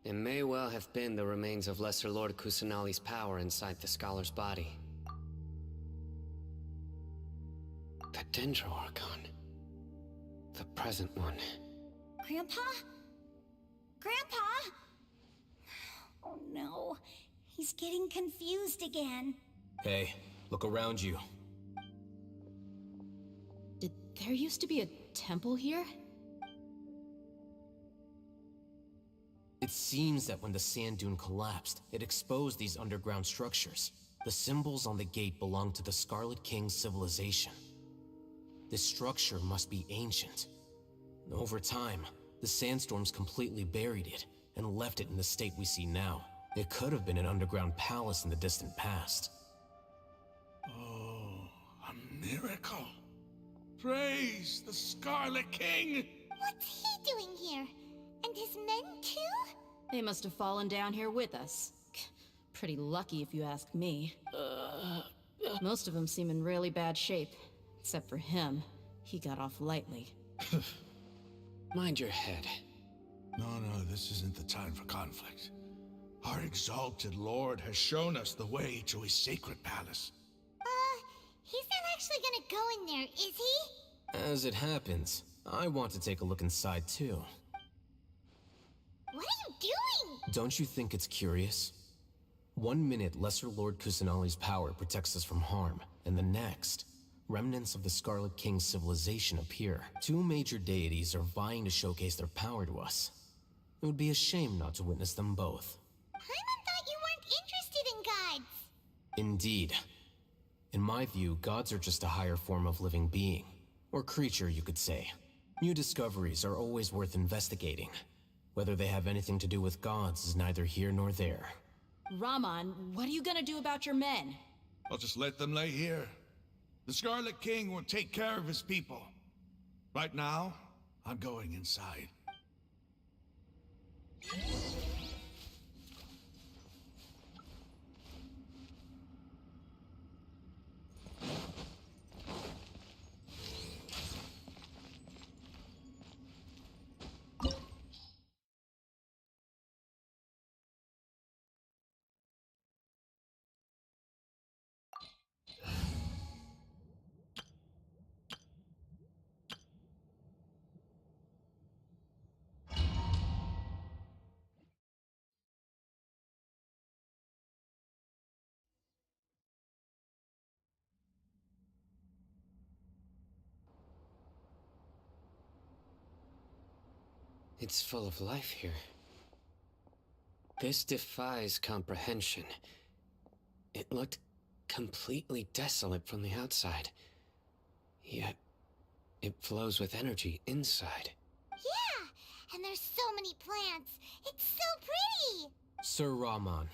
Speaker 4: it may well have been the remains of Lesser Lord Kusanali's power inside the scholar's body. The Dendro Archon. The present one.
Speaker 7: Grandpa? Grandpa? Oh no, he's getting confused again.
Speaker 2: Hey, look around you.
Speaker 5: Did there used to be a temple here?
Speaker 2: It seems that when the sand dune collapsed, it exposed these underground structures. The symbols on the gate belong to the Scarlet King's civilization. This structure must be ancient. Over time, the sandstorms completely buried it and left it in the state we see now. It could have been an underground palace in the distant past.
Speaker 16: Oh, a miracle. Praise the Scarlet King!
Speaker 15: What's he doing here? And his men too?
Speaker 5: They must have fallen down here with us. Pretty lucky if you ask me. Most of them seem in really bad shape. Except for him. He got off lightly.
Speaker 4: Mind your head.
Speaker 16: No, this isn't the time for conflict. Our exalted lord has shown us the way to his sacred palace.
Speaker 15: He's not actually gonna go in there, is he?
Speaker 2: As it happens, I want to take a look inside too.
Speaker 15: What are you doing?
Speaker 2: Don't you think it's curious? 1 minute, Lesser Lord Kusanali's power protects us from harm, and the next, remnants of the Scarlet King's civilization appear. 2 major deities are vying to showcase their power to us. It would be a shame not to witness them both.
Speaker 15: Paimon thought you weren't interested in gods.
Speaker 2: Indeed. In my view, gods are just a higher form of living being. Or creature, you could say. New discoveries are always worth investigating. Whether they have anything to do with gods is neither here nor there.
Speaker 5: Raman, what are you gonna do about your men?
Speaker 16: I'll just let them lay here. The Scarlet King will take care of his people. Right now, I'm going inside.
Speaker 4: It's full of life here. This defies comprehension. It looked completely desolate from the outside. Yet, it flows with energy inside.
Speaker 15: Yeah, and there's so many plants. It's so pretty.
Speaker 2: Sir Raman.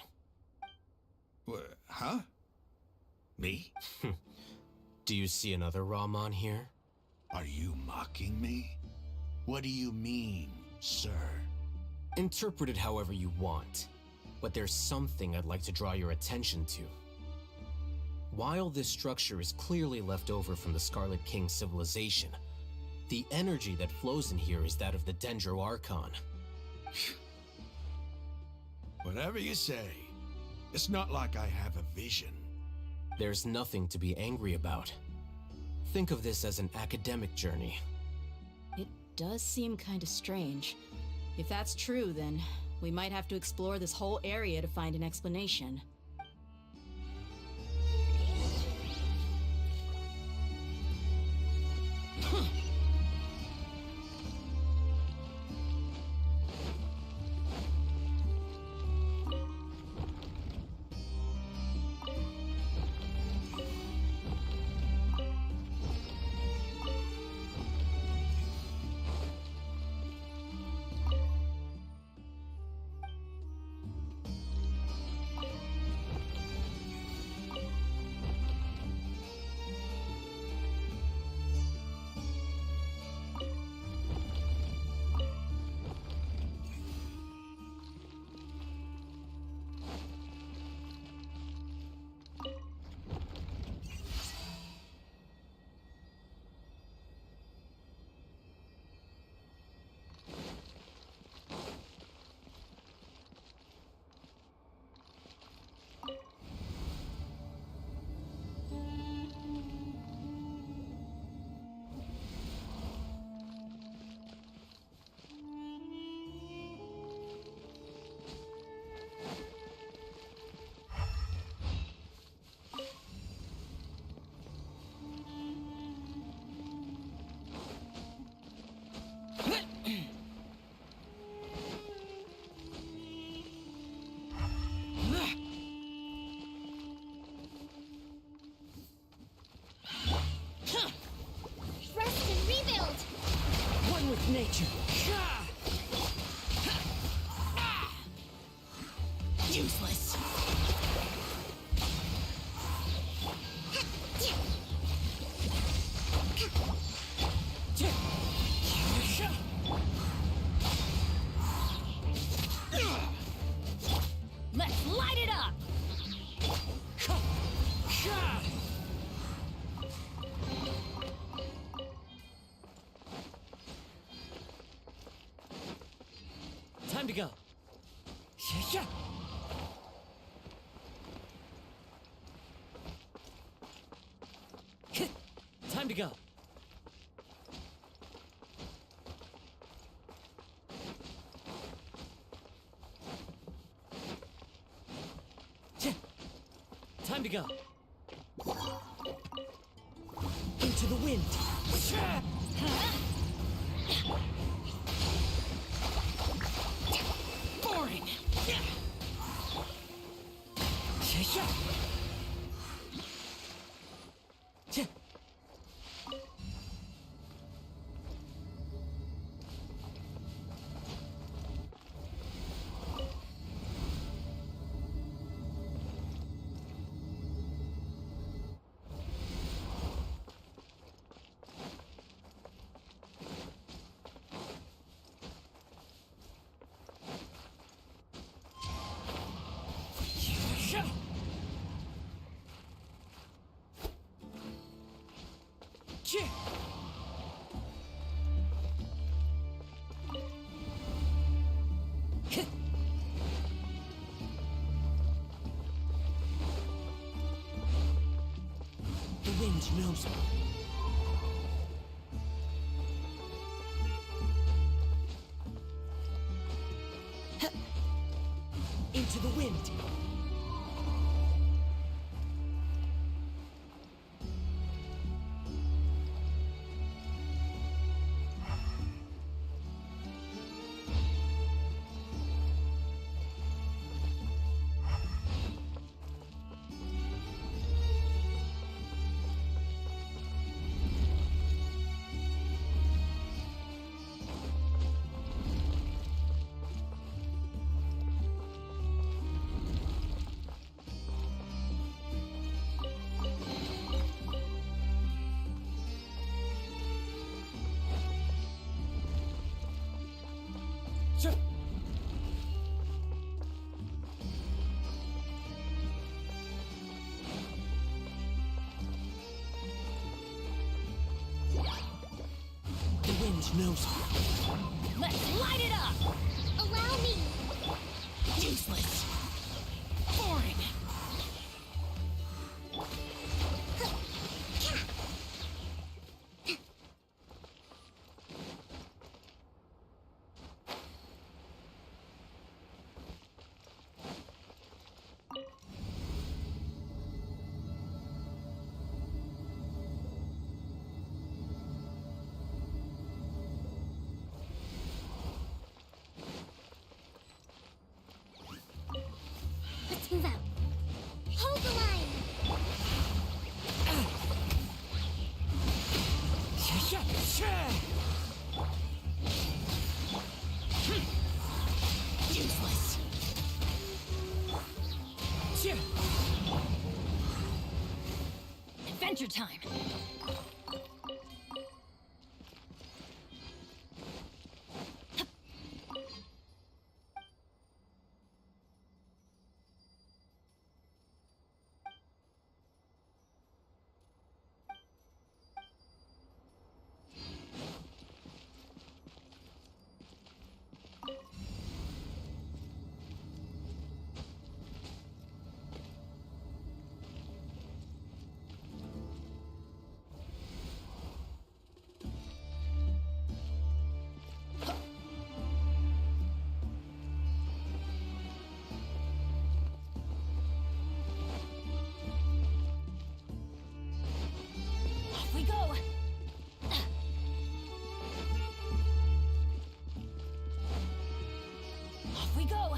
Speaker 16: Huh? Me?
Speaker 2: Do you see another Raman here?
Speaker 16: Are you mocking me? What do you mean, sir?
Speaker 2: Interpret it however you want, but there's something I'd like to draw your attention to. While this structure is clearly left over from the Scarlet King civilization, the energy that flows in here is that of the Dendro Archon.
Speaker 16: Whatever you say. It's not like I have a vision.
Speaker 2: There's nothing to be angry about. Think of this as an academic journey.
Speaker 5: It does seem kinda strange. If that's true, then we might have to explore this whole area to find an explanation.
Speaker 15: Rest and rebuild.
Speaker 5: One with nature. Useless.
Speaker 7: Let's light it up!
Speaker 11: Time to go. Time to go. Time to go. Into the wind. Boring. wind knows me. Into the wind. Sure. The wind knows me.
Speaker 9: Let's light it up!
Speaker 15: Allow me.
Speaker 9: Useless. Boring.
Speaker 15: Let's move out. Hold the line.
Speaker 9: Useless. Adventure time. Off we go. Off we go.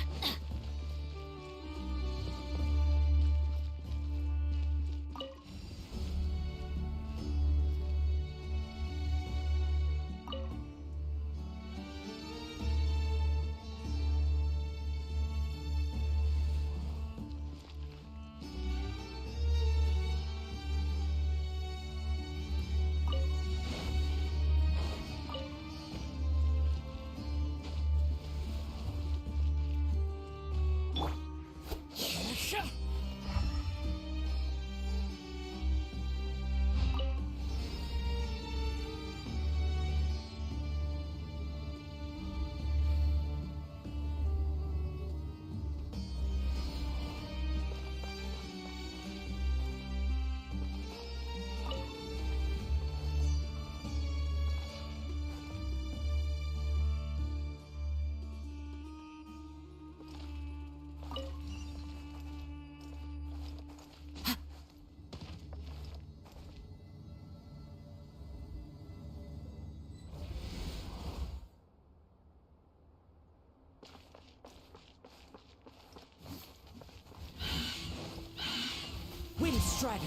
Speaker 11: Wind Strider.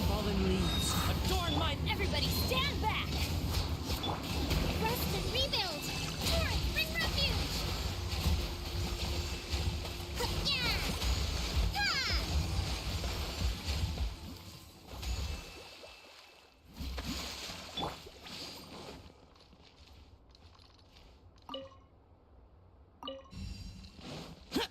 Speaker 11: Fallen leaves. Adorn my...
Speaker 9: Everybody stand back!
Speaker 15: Rest and rebuild. Torrent, bring refuge. Yeah. Ha!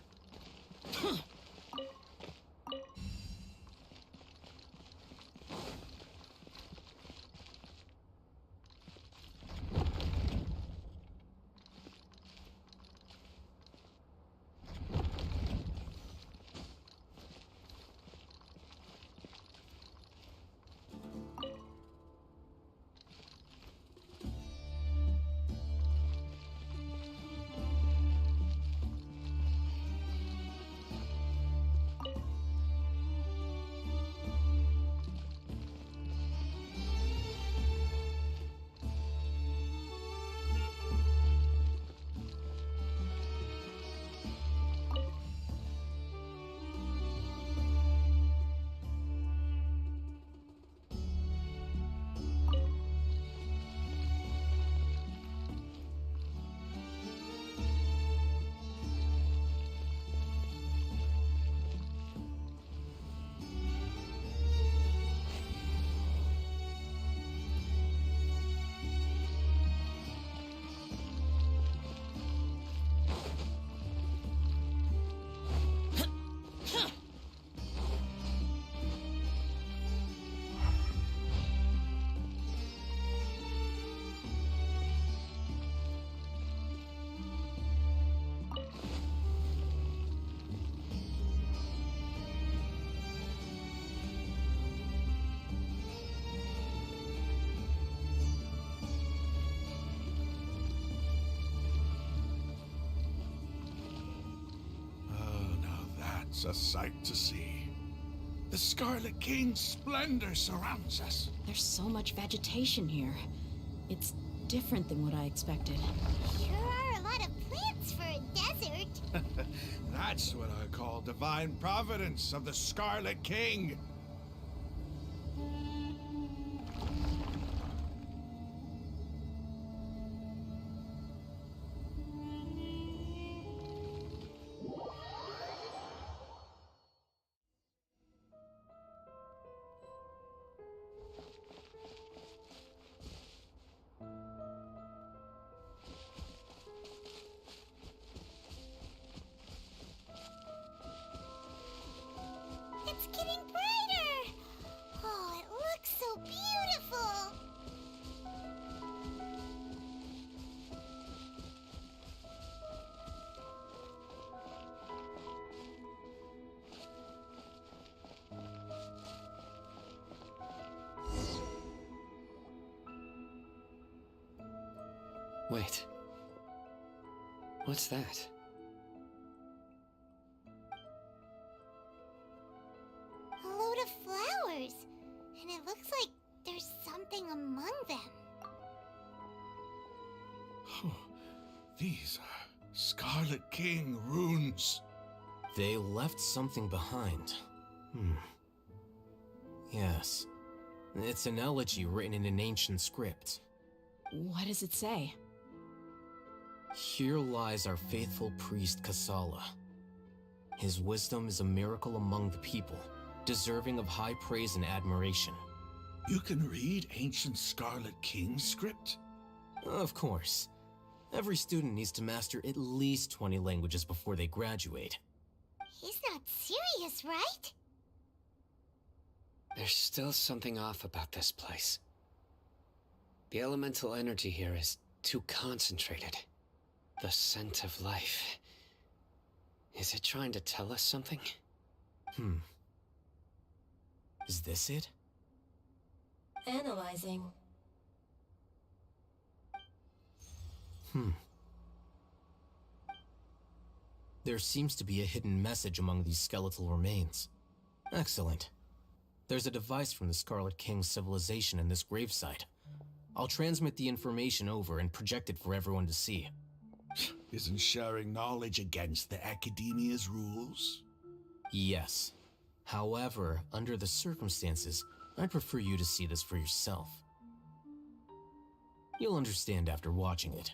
Speaker 16: It's a sight to see. The Scarlet King's splendor surrounds us.
Speaker 5: There's so much vegetation here. It's different than what I expected.
Speaker 15: Sure are a lot of plants for a desert.
Speaker 16: That's what I call divine providence of the Scarlet King.
Speaker 15: It's getting brighter! Oh, it looks so beautiful!
Speaker 4: Wait. What's that?
Speaker 15: A load of flowers. And it looks like there's something among them.
Speaker 16: These are Scarlet King runes.
Speaker 2: They left something behind. Yes. It's an elegy written in an ancient script.
Speaker 5: What does it say?
Speaker 2: Here lies our faithful priest Kasala. His wisdom is a miracle among the people, deserving of high praise and admiration.
Speaker 16: You can read ancient Scarlet King script?
Speaker 2: Of course. Every student needs to master at least 20 languages before they graduate.
Speaker 15: He's not serious, right?
Speaker 4: There's still something off about this place. The elemental energy here is too concentrated. The scent of life. Is it trying to tell us something?
Speaker 2: Is this it?
Speaker 6: Analyzing.
Speaker 2: There seems to be a hidden message among these skeletal remains. Excellent. There's a device from the Scarlet King's civilization in this gravesite. I'll transmit the information over and project it for everyone to see.
Speaker 16: Isn't sharing knowledge against the Academia's rules?
Speaker 2: Yes. However, under the circumstances, I'd prefer you to see this for yourself. You'll understand after watching it.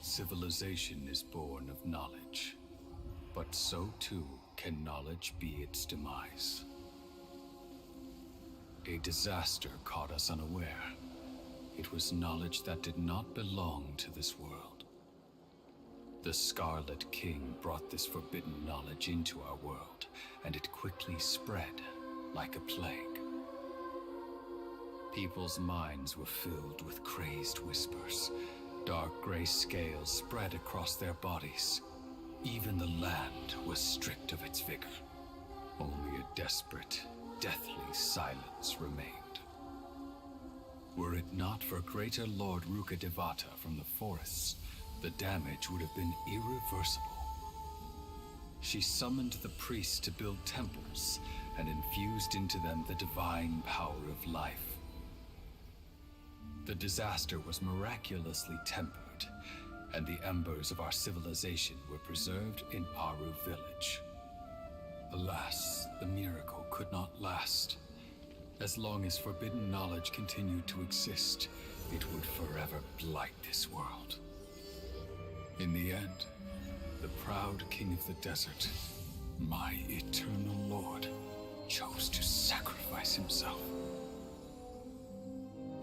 Speaker 3: Civilization is born of knowledge, but so too can knowledge be its demise. A disaster caught us unaware. It was knowledge that did not belong to this world. The Scarlet King brought this forbidden knowledge into our world, and it quickly spread like a plague. People's minds were filled with crazed whispers. Dark gray scales spread across their bodies. Even the land was stripped of its vigor. Only a desperate, deathly silence remained. Were it not for greater Lord Ruka Devata from the forests, the damage would have been irreversible. She summoned the priests to build temples and infused into them the divine power of life. The disaster was miraculously tempered, and the embers of our civilization were preserved in Aru village. Alas, the miracle could not last. As long as forbidden knowledge continued to exist, it would forever blight this world. In the end, the proud king of the desert, my eternal lord, chose to sacrifice himself.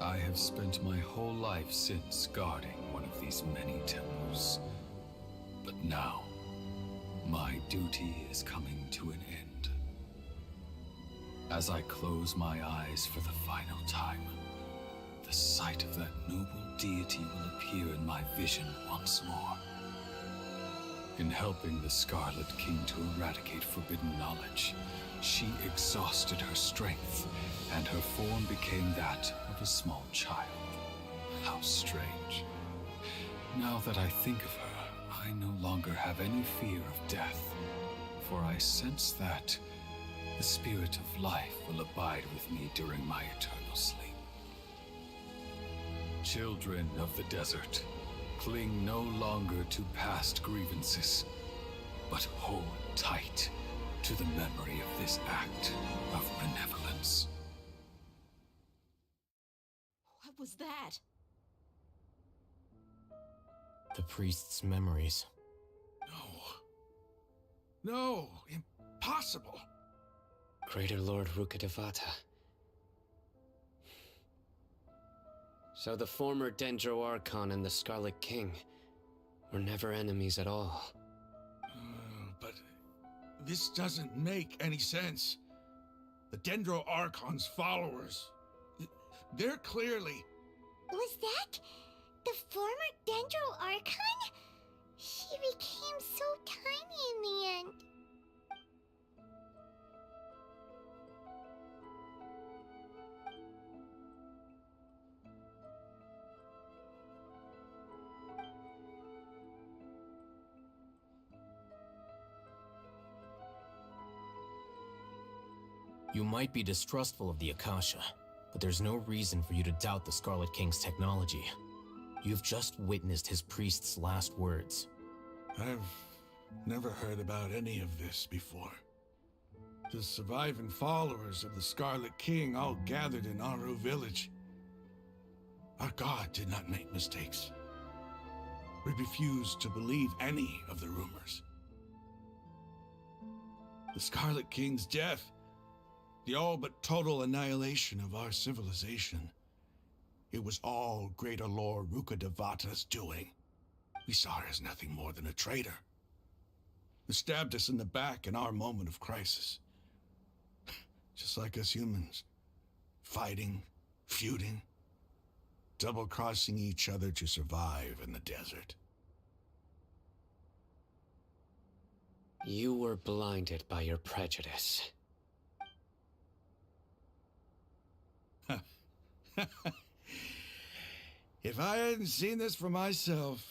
Speaker 3: I have spent my whole life since guarding one of these many temples. But now, my duty is coming to an end. As I close my eyes for the final time, the sight of that noble deity will appear in my vision once more.
Speaker 8: In helping the Scarlet King to eradicate forbidden knowledge, she exhausted her strength, and her form became that of a small child. How strange. Now that I think of her, I no longer have any fear of death, for I sense that the spirit of life will abide with me during my eternal sleep. Children of the desert, cling no longer to past grievances, but hold tight to the memory of this act of benevolence.
Speaker 5: What was that?
Speaker 2: The priest's memories.
Speaker 16: No, impossible.
Speaker 4: Greater Lord Rukkhadevata. So the former Dendro Archon and the Scarlet King were never enemies at all.
Speaker 16: But this doesn't make any sense. The Dendro Archon's followers, they're clearly...
Speaker 15: Was that the former Dendro Archon? He became so tiny in the end.
Speaker 2: You might be distrustful of the Akasha, but there's no reason for you to doubt the Scarlet King's technology. You've just witnessed his priest's last words.
Speaker 16: I've never heard about any of this before. The surviving followers of the Scarlet King all gathered in Aru village. Our god did not make mistakes. We refused to believe any of the rumors. The Scarlet King's death, the all but total annihilation of our civilization, it was all Greater Lord Rukkhadevata's doing. We saw her as nothing more than a traitor, who stabbed us in the back in our moment of crisis. Just like us humans, fighting, feuding, double-crossing each other to survive in the desert.
Speaker 4: You were blinded by your prejudice.
Speaker 16: If I hadn't seen this for myself,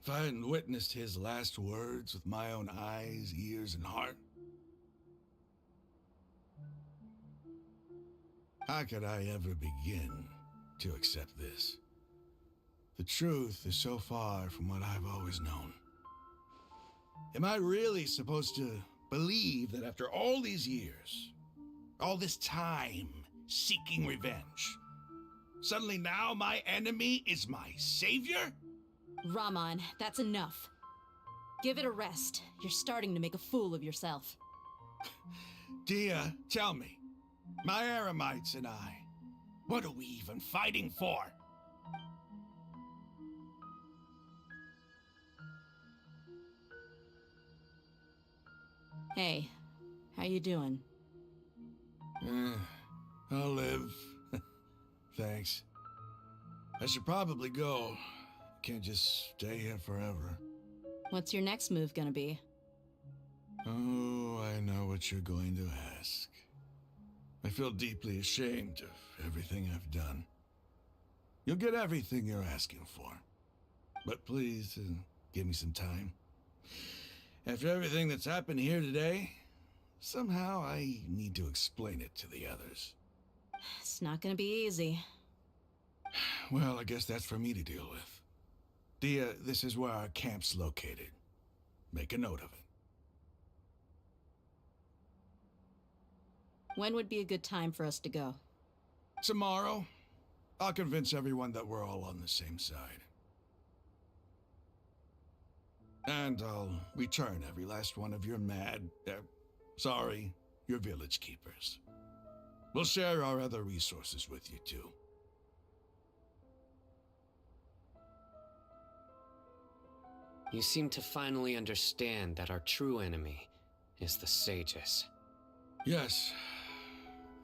Speaker 16: if I hadn't witnessed his last words with my own eyes, ears, and heart, how could I ever begin to accept this? The truth is so far from what I've always known. Am I really supposed to believe that after all these years, all this time seeking revenge, suddenly now my enemy is my savior?
Speaker 5: Raman, that's enough. Give it a rest. You're starting to make a fool of yourself.
Speaker 16: Dia, tell me, my Eremites and I, what are we even fighting for?
Speaker 5: Hey, how you doing?
Speaker 16: I'll live. Thanks. I should probably go. Can't just stay here forever.
Speaker 5: What's your next move gonna be?
Speaker 16: Oh, I know what you're going to ask. I feel deeply ashamed of everything I've done. You'll get everything you're asking for. But please, give me some time. After everything that's happened here today, somehow I need to explain it to the others.
Speaker 5: It's not gonna be easy.
Speaker 16: Well, I guess that's for me to deal with. Dia, this is where our camp's located. Make a note of it.
Speaker 5: When would be a good time for us to go?
Speaker 16: Tomorrow, I'll convince everyone that we're all on the same side. And I'll return every last one of your your village keepers. We'll share our other resources with you too.
Speaker 4: You seem to finally understand that our true enemy is the sages.
Speaker 16: Yes.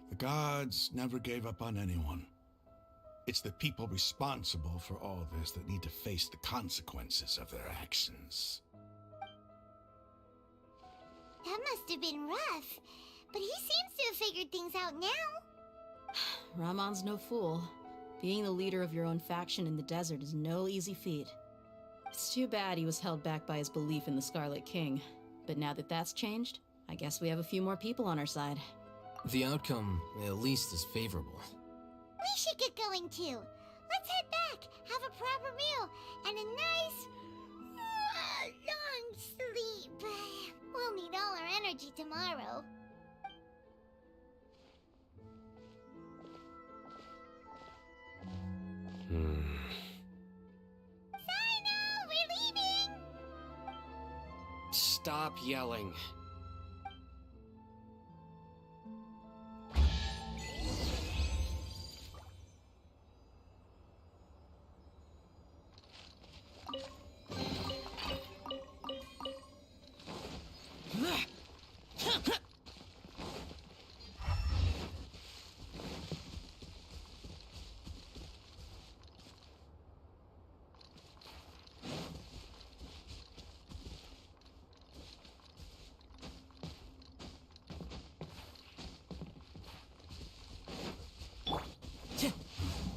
Speaker 16: The gods never gave up on anyone. It's the people responsible for all this that need to face the consequences of their actions.
Speaker 15: That must have been rough. But he seems to have figured things out now.
Speaker 5: Ramon's no fool. Being the leader of your own faction in the desert is no easy feat. It's too bad he was held back by his belief in the Scarlet King. But now that that's changed, I guess we have a few more people on our side.
Speaker 2: The outcome, at least, is favorable.
Speaker 15: We should get going too. Let's head back, have a proper meal, and a nice, long sleep. We'll need all our energy tomorrow. Sino, we're leaving!
Speaker 4: Stop yelling.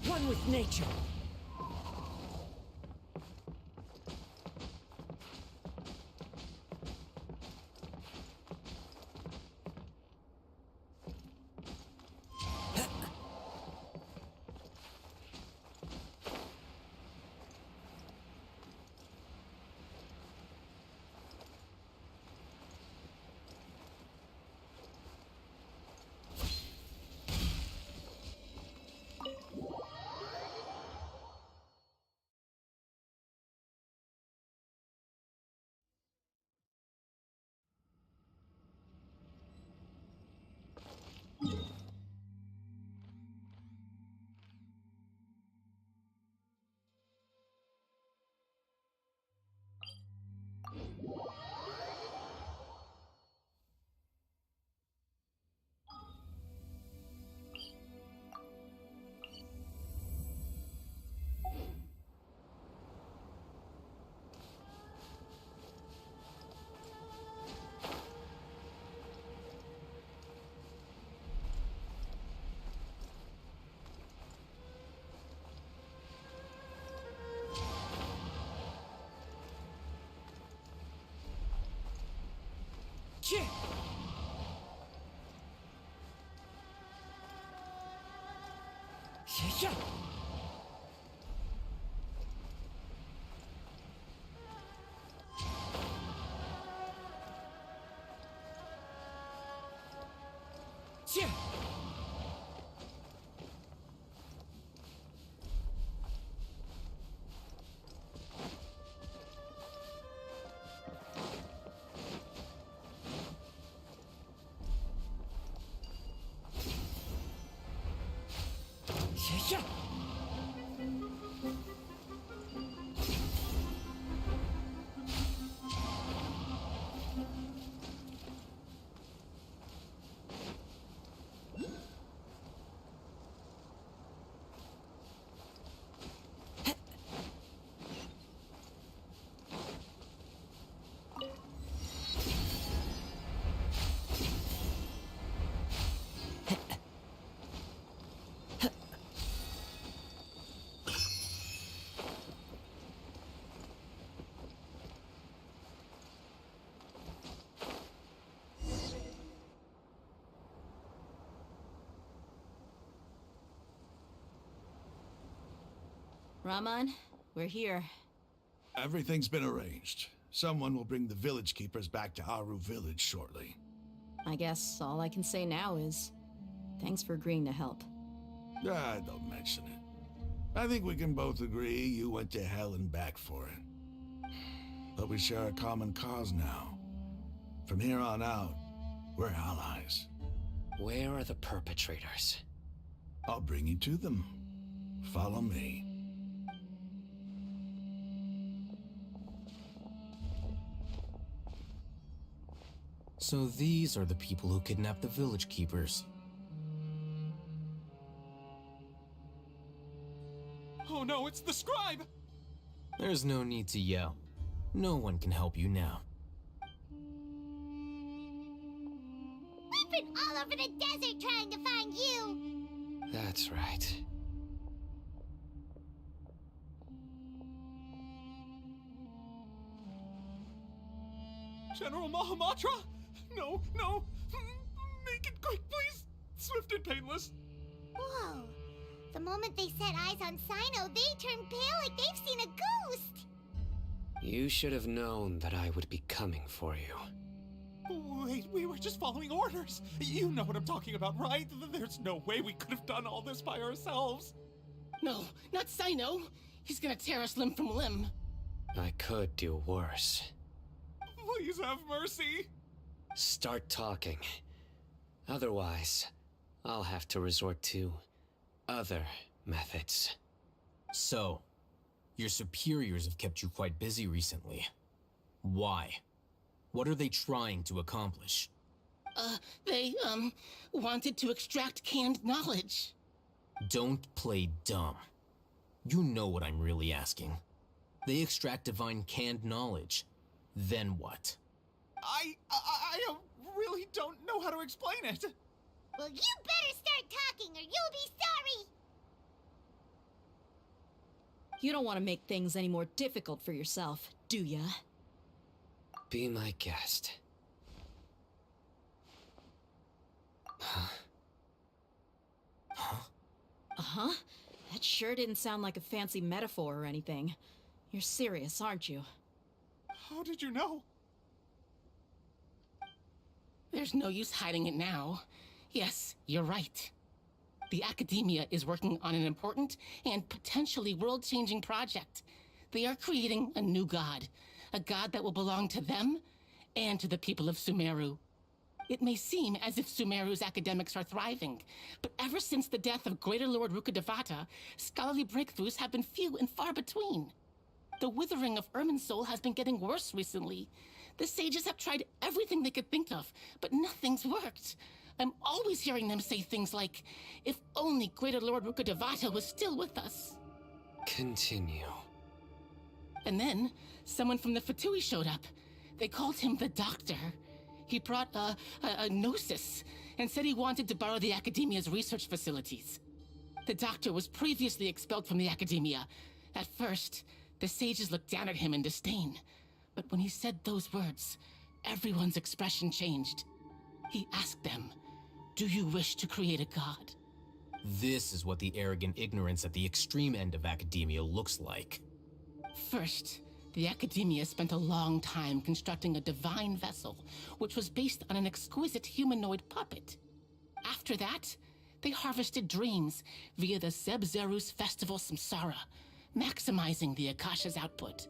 Speaker 11: One with nature.
Speaker 5: Ramon, we're here.
Speaker 16: Everything's been arranged. Someone will bring the village keepers back to Aru village shortly.
Speaker 5: I guess all I can say now is thanks for agreeing to help.
Speaker 16: Don't mention it. I think we can both agree you went to hell and back for it. But we share a common cause now. From here on out, we're allies.
Speaker 4: Where are the perpetrators?
Speaker 16: I'll bring you to them. Follow me.
Speaker 2: So these are the people who kidnapped the village keepers.
Speaker 17: Oh no, it's the scribe!
Speaker 2: There's no need to yell. No one can help you now.
Speaker 15: all over the desert trying to find you.
Speaker 4: That's right.
Speaker 17: General Mahamatra? No, no. Make it quick, please. Swift and painless.
Speaker 15: Whoa. The moment they set eyes on Sino, they turned pale like they've seen a ghost.
Speaker 4: You should have known that I would be coming for you.
Speaker 17: Wait, we were just following orders. You know what I'm talking about, right? There's no way we could have done all this by ourselves.
Speaker 18: No, not Sino. He's gonna tear us limb from limb.
Speaker 4: I could do worse.
Speaker 17: Please have mercy.
Speaker 4: Start talking. Otherwise, I'll have to resort to other methods.
Speaker 2: So, your superiors have kept you quite busy recently. Why? What are they trying to accomplish?
Speaker 18: They wanted to extract canned knowledge.
Speaker 2: Don't play dumb. You know what I'm really asking. They extract divine canned knowledge. Then what?
Speaker 17: I really don't know how to explain it.
Speaker 15: Well, you better start talking or you'll be sorry.
Speaker 5: You don't want to make things any more difficult for yourself, do ya?
Speaker 4: Be my guest. Huh?
Speaker 2: Huh?
Speaker 5: Uh-huh. That sure didn't sound like a fancy metaphor or anything. You're serious, aren't you?
Speaker 17: How did you know?
Speaker 18: There's no use hiding it now. Yes, you're right. The Academia is working on an important and potentially world-changing project. They are creating a new god. A god that will belong to them and to the people of Sumeru. It may seem as if Sumeru's academics are thriving, but ever since the death of Greater Lord Rukkhadevata, scholarly breakthroughs have been few and far between. The withering of Irminsul has been getting worse recently. The sages have tried everything they could think of, but nothing's worked. I'm always hearing them say things like, if only Greater Lord Rukkhadevata was still with us.
Speaker 4: Continue.
Speaker 18: And then, someone from the Fatui showed up. They called him the Doctor. He brought a gnosis and said he wanted to borrow the Academia's research facilities. The Doctor was previously expelled from the Academia. At first, the sages looked down at him in disdain. But when he said those words, everyone's expression changed. He asked them, "Do you wish to create a god?"
Speaker 2: This is what the arrogant ignorance at the extreme end of academia looks like.
Speaker 18: First, the Academia spent a long time constructing a divine vessel, which was based on an exquisite humanoid puppet. After that, they harvested dreams via the Zeb-Zerus Festival Samsara, maximizing the Akasha's output.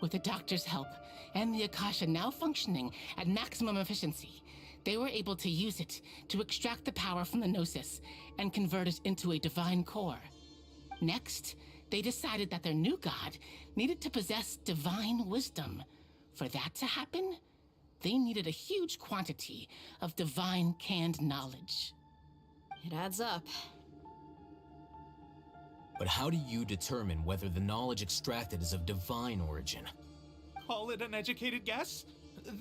Speaker 18: With the Doctor's help, and the Akasha now functioning at maximum efficiency, they were able to use it to extract the power from the Gnosis and convert it into a divine core. Next, they decided that their new god needed to possess divine wisdom. For that to happen, they needed a huge quantity of divine canned knowledge.
Speaker 5: It adds up.
Speaker 2: But how do you determine whether the knowledge extracted is of divine origin?
Speaker 17: Call it an educated guess?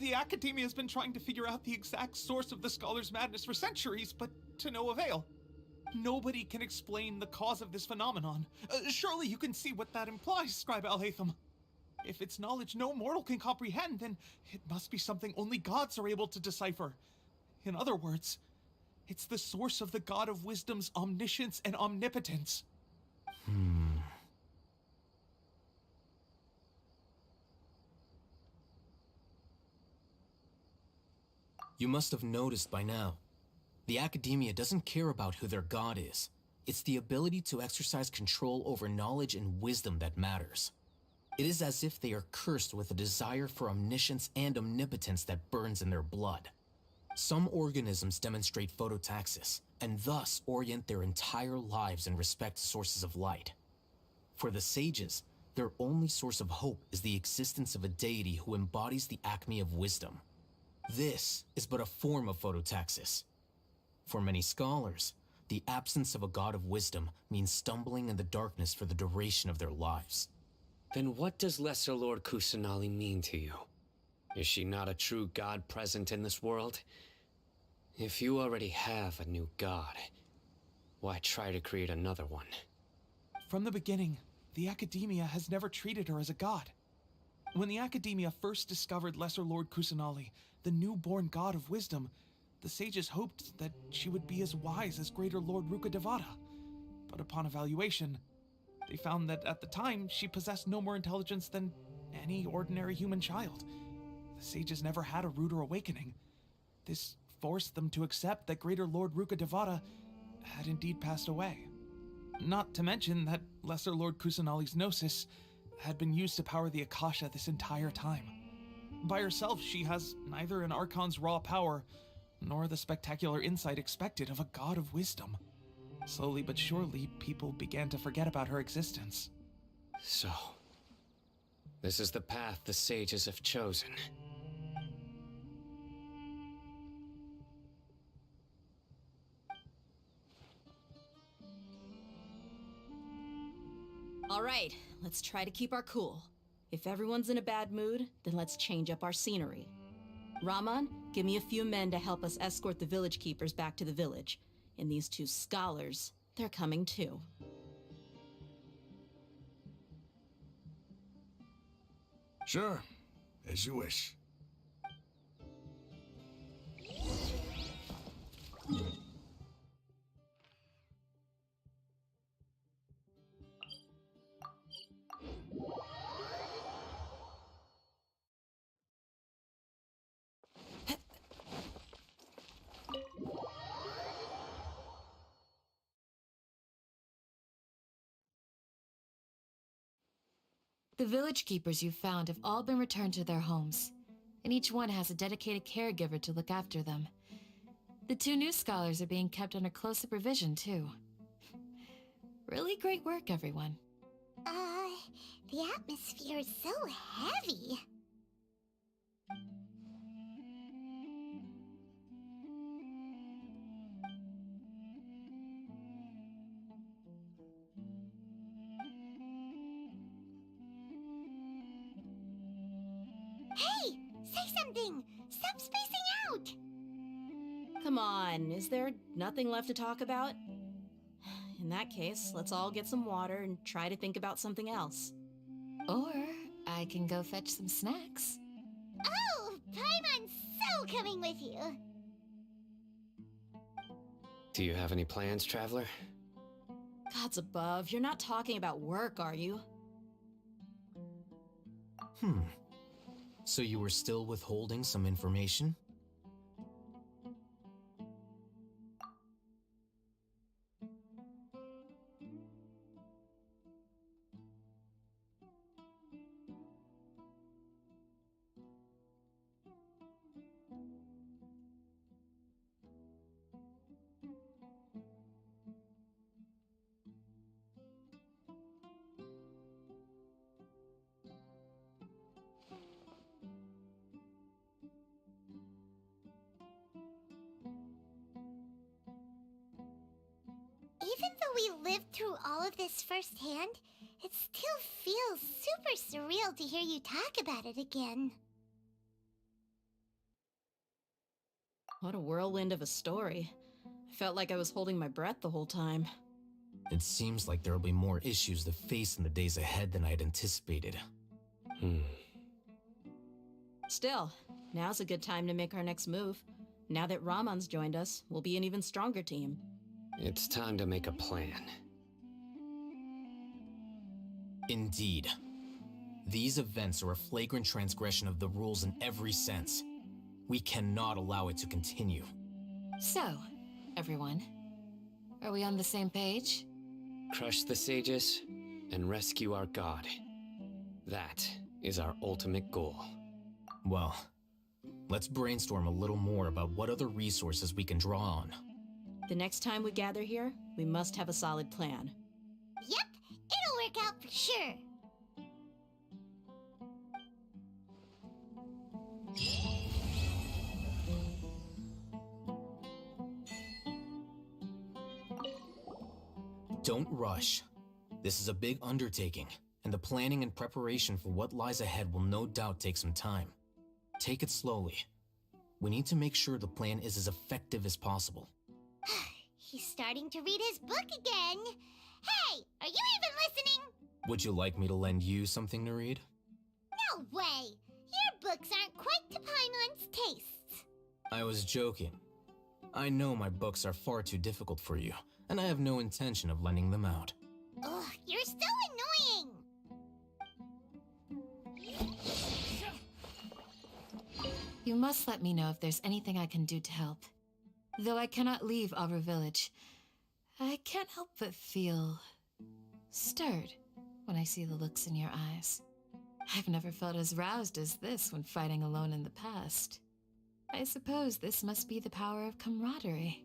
Speaker 17: The Academia has been trying to figure out the exact source of the Scholar's madness for centuries, but to no avail. Nobody can explain the cause of this phenomenon. Surely you can see what that implies, Scribe Al-Haytham. If it's knowledge no mortal can comprehend, then it must be something only gods are able to decipher. In other words, it's the source of the God of Wisdom's omniscience and omnipotence.
Speaker 2: You must have noticed by now. The Academia doesn't care about who their god is. It's the ability to exercise control over knowledge and wisdom that matters. It is as if they are cursed with a desire for omniscience and omnipotence that burns in their blood. Some organisms demonstrate phototaxis, and thus orient their entire lives in respect to sources of light. For the sages, their only source of hope is the existence of a deity who embodies the acme of wisdom. This is but a form of phototaxis. For many scholars, the absence of a god of wisdom means stumbling in the darkness for the duration of their lives.
Speaker 4: Then what does Lesser Lord Kusanali mean to you? Is she not a true god present in this world? If you already have a new god, why try to create another one?
Speaker 17: From the beginning, the Academia has never treated her as a god. When the Academia first discovered Lesser Lord Kusanali, the newborn god of wisdom, the sages hoped that she would be as wise as Greater Lord Rukkhadevata. But upon evaluation, they found that at the time, she possessed no more intelligence than any ordinary human child. The sages never had a ruder awakening. This forced them to accept that Greater Lord Rukkhadevata had indeed passed away. Not to mention that Lesser Lord Kusanali's Gnosis had been used to power the Akasha this entire time. By herself, she has neither an Archon's raw power, nor the spectacular insight expected of a god of wisdom. Slowly but surely, people began to forget about her existence.
Speaker 4: So, this is the path the sages have chosen.
Speaker 5: All right, let's try to keep our cool. If everyone's in a bad mood, then let's change up our scenery. Raman, give me a few men to help us escort the village keepers back to the village. And these two scholars, they're coming too.
Speaker 16: Sure, as you wish.
Speaker 6: The village keepers you've found have all been returned to their homes, and each one has a dedicated caregiver to look after them. The two new scholars are being kept under close supervision, too. Really great work, everyone.
Speaker 15: The atmosphere is so heavy. Hey! Say something! Stop spacing out!
Speaker 5: Come on, is there nothing left to talk about? In that case, let's all get some water and try to think about something else.
Speaker 6: Or I can go fetch some snacks.
Speaker 15: Oh! Paimon's so coming with you!
Speaker 4: Do you have any plans, Traveler?
Speaker 5: Gods above, you're not talking about work, are you?
Speaker 2: So you were still withholding some information?
Speaker 15: Even though we lived through all of this firsthand, it still feels super surreal to hear you talk about it again.
Speaker 5: What a whirlwind of a story. I felt like I was holding my breath the whole time.
Speaker 2: It seems like there will be more issues to face in the days ahead than I'd anticipated.
Speaker 5: Still, now's a good time to make our next move. Now that Raman's joined us, we'll be an even stronger team.
Speaker 4: It's time to make a plan.
Speaker 2: Indeed. These events are a flagrant transgression of the rules in every sense. We cannot allow it to continue.
Speaker 6: So, everyone, are we on the same page?
Speaker 4: Crush the sages and rescue our god. That is our ultimate goal.
Speaker 2: Well, let's brainstorm a little more about what other resources we can draw on.
Speaker 5: The next time we gather here, we must have a solid plan.
Speaker 15: Yep, it'll work out for sure.
Speaker 2: Don't rush. This is a big undertaking, and the planning and preparation for what lies ahead will no doubt take some time. Take it slowly. We need to make sure the plan is as effective as possible.
Speaker 15: He's starting to read his book again. Hey, are you even listening?
Speaker 2: Would you like me to lend you something to read?
Speaker 15: No way! Your books aren't quite to Paimon's tastes.
Speaker 2: I was joking. I know my books are far too difficult for you, and I have no intention of lending them out.
Speaker 15: Ugh, you're so annoying!
Speaker 6: You must let me know if there's anything I can do to help. Though I cannot leave our village, I can't help but feel stirred when I see the looks in your eyes. I've never felt as roused as this when fighting alone in the past. I suppose this must be the power of camaraderie.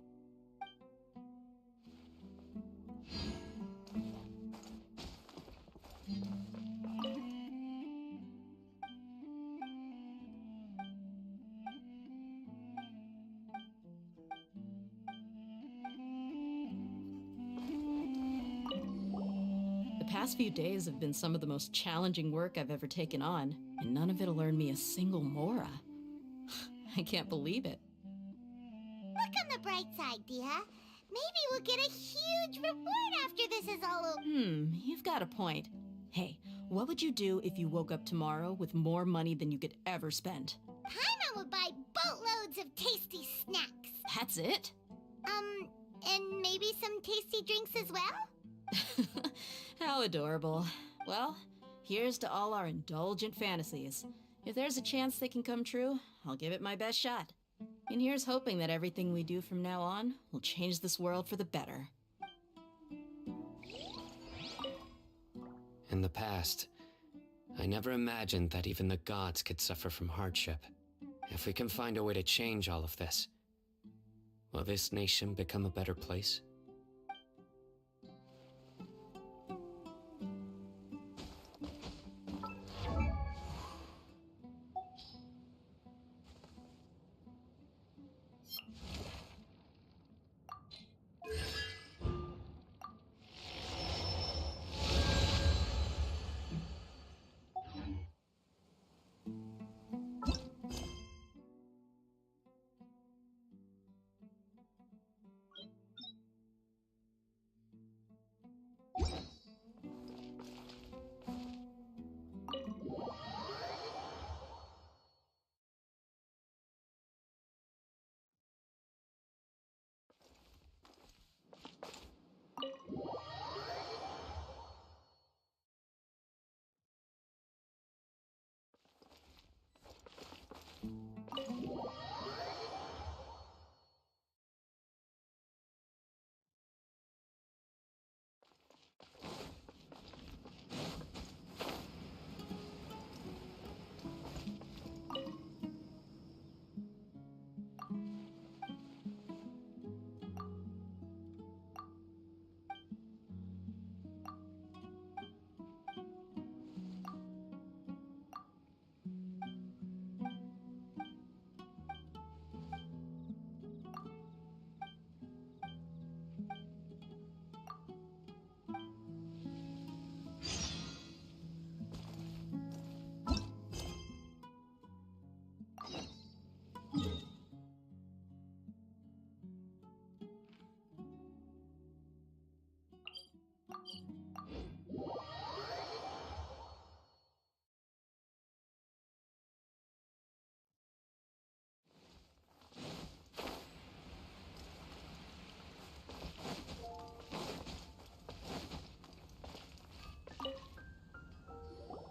Speaker 5: The past few days have been some of the most challenging work I've ever taken on, and none of it'll earn me a single mora. I can't believe it.
Speaker 15: Look on the bright side, Dia. Maybe we'll get a huge reward after this is all over.
Speaker 5: You've got a point. Hey, what would you do if you woke up tomorrow with more money than you could ever spend?
Speaker 15: Paimon would buy boatloads of tasty snacks.
Speaker 5: That's it?
Speaker 15: And maybe some tasty drinks as well?
Speaker 5: How adorable. Well, here's to all our indulgent fantasies. If there's a chance they can come true, I'll give it my best shot. And here's hoping that everything we do from now on will change this world for the better.
Speaker 4: In the past, I never imagined that even the gods could suffer from hardship. If we can find a way to change all of this, will this nation become a better place?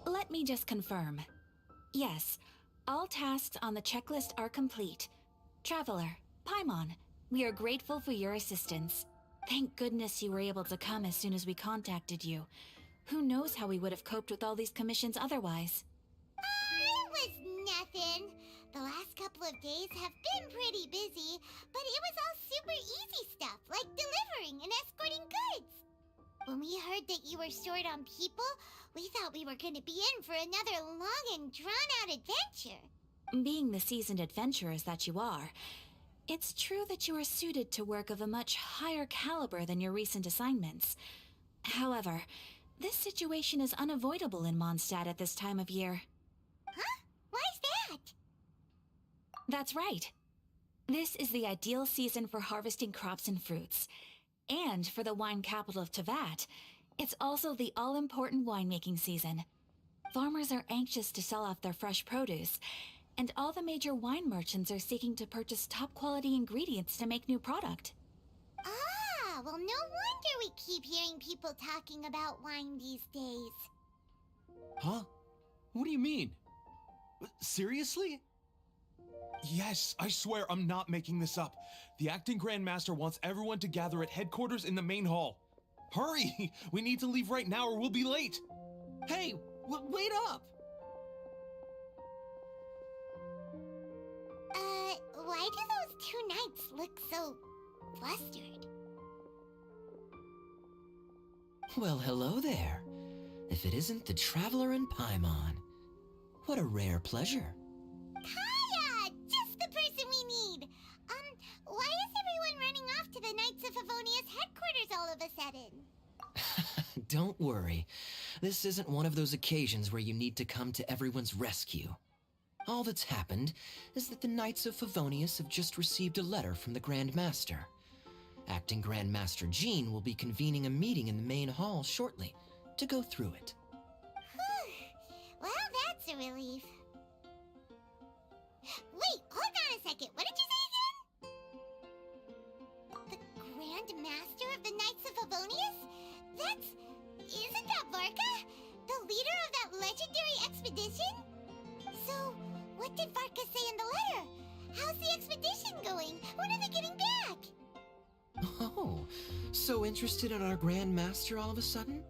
Speaker 19: Let me just confirm. Yes, all tasks on the checklist are complete. Traveler, Paimon, we are grateful for your assistance. Thank goodness you were able to come as soon as we contacted you. Who knows how we would have coped with all these commissions otherwise?
Speaker 15: It was nothing. The last couple of days have been pretty busy, but it was all super easy stuff, like delivering and escorting goods. When we heard that you were short on people, we thought we were going to be in for another long and drawn-out adventure.
Speaker 19: Being the seasoned adventurers that you are, it's true that you are suited to work of a much higher caliber than your recent assignments. However, this situation is unavoidable in Mondstadt at this time of year.
Speaker 15: Huh? Why's that?
Speaker 19: That's right. This is the ideal season for harvesting crops and fruits. And for the wine capital of Tevat, it's also the all-important winemaking season. Farmers are anxious to sell off their fresh produce, and all the major wine merchants are seeking to purchase top-quality ingredients to make new product.
Speaker 15: Ah, well, no wonder we keep hearing people talking about wine these days.
Speaker 20: Huh? What do you mean? Seriously?
Speaker 17: Yes, I swear I'm not making this up. The acting Grand Master wants everyone to gather at headquarters in the main hall. Hurry! We need to leave right now or we'll be late!
Speaker 20: Hey, wait up!
Speaker 15: Why do those two knights look so flustered?
Speaker 21: Well, hello there. If it isn't the Traveler and Paimon. What a rare pleasure.
Speaker 15: Kaya! Just the person we need! Why is everyone running off to the Knights of Favonia's headquarters all of a sudden?
Speaker 21: Don't worry. This isn't one of those occasions where you need to come to everyone's rescue. All that's happened is that the Knights of Favonius have just received a letter from the Grand Master. Acting Grand Master Jean will be convening a meeting in the main hall shortly to go through it.
Speaker 15: Well, that's a relief. Wait, hold on a second. What did you say again? The Grand Master of the Knights of Favonius? Isn't that Varka? The leader of that legendary expedition? So, what did Varka say in the letter? How's the expedition going? When are they getting back?
Speaker 21: Oh, so interested in our Grand Master all of a sudden?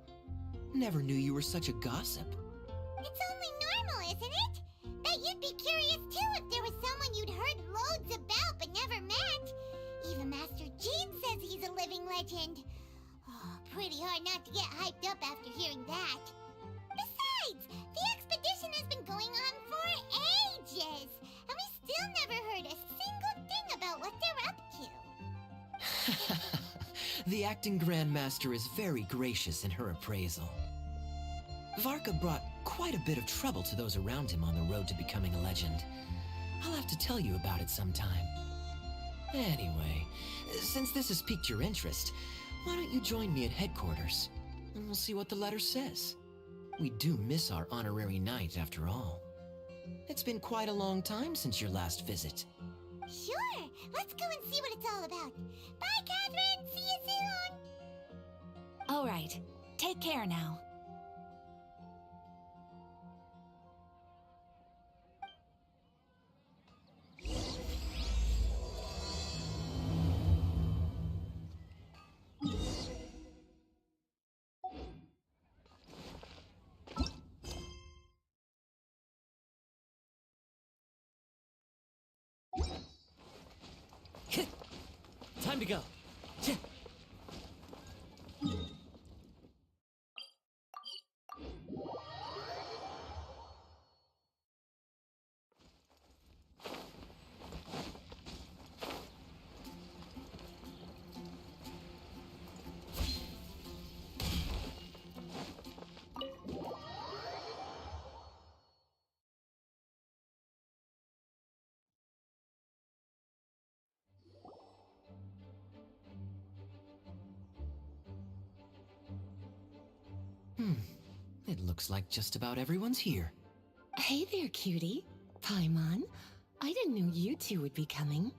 Speaker 21: Never knew you were such a gossip.
Speaker 15: It's only normal, isn't it? That you'd be curious too if there was someone you'd heard loads about but never met. Even Master Jean says he's a living legend. Oh, pretty hard not to get hyped up after hearing that. Besides, the expedition has been going on for ages, and we still never heard a single thing about what they're up to.
Speaker 21: The acting Grand Master is very gracious in her appraisal. Varka brought quite a bit of trouble to those around him on the road to becoming a legend. I'll have to tell you about it sometime. Anyway, since this has piqued your interest, why don't you join me at headquarters, and we'll see what the letter says. We do miss our honorary knight, after all. It's been quite a long time since your last visit.
Speaker 15: Sure, let's go and see what it's all about. Bye, Catherine! See you soon!
Speaker 19: All right, take care now.
Speaker 20: Time to go.
Speaker 21: It looks like just about everyone's here.
Speaker 22: Hey there, cutie. Paimon. I didn't know you two would be coming.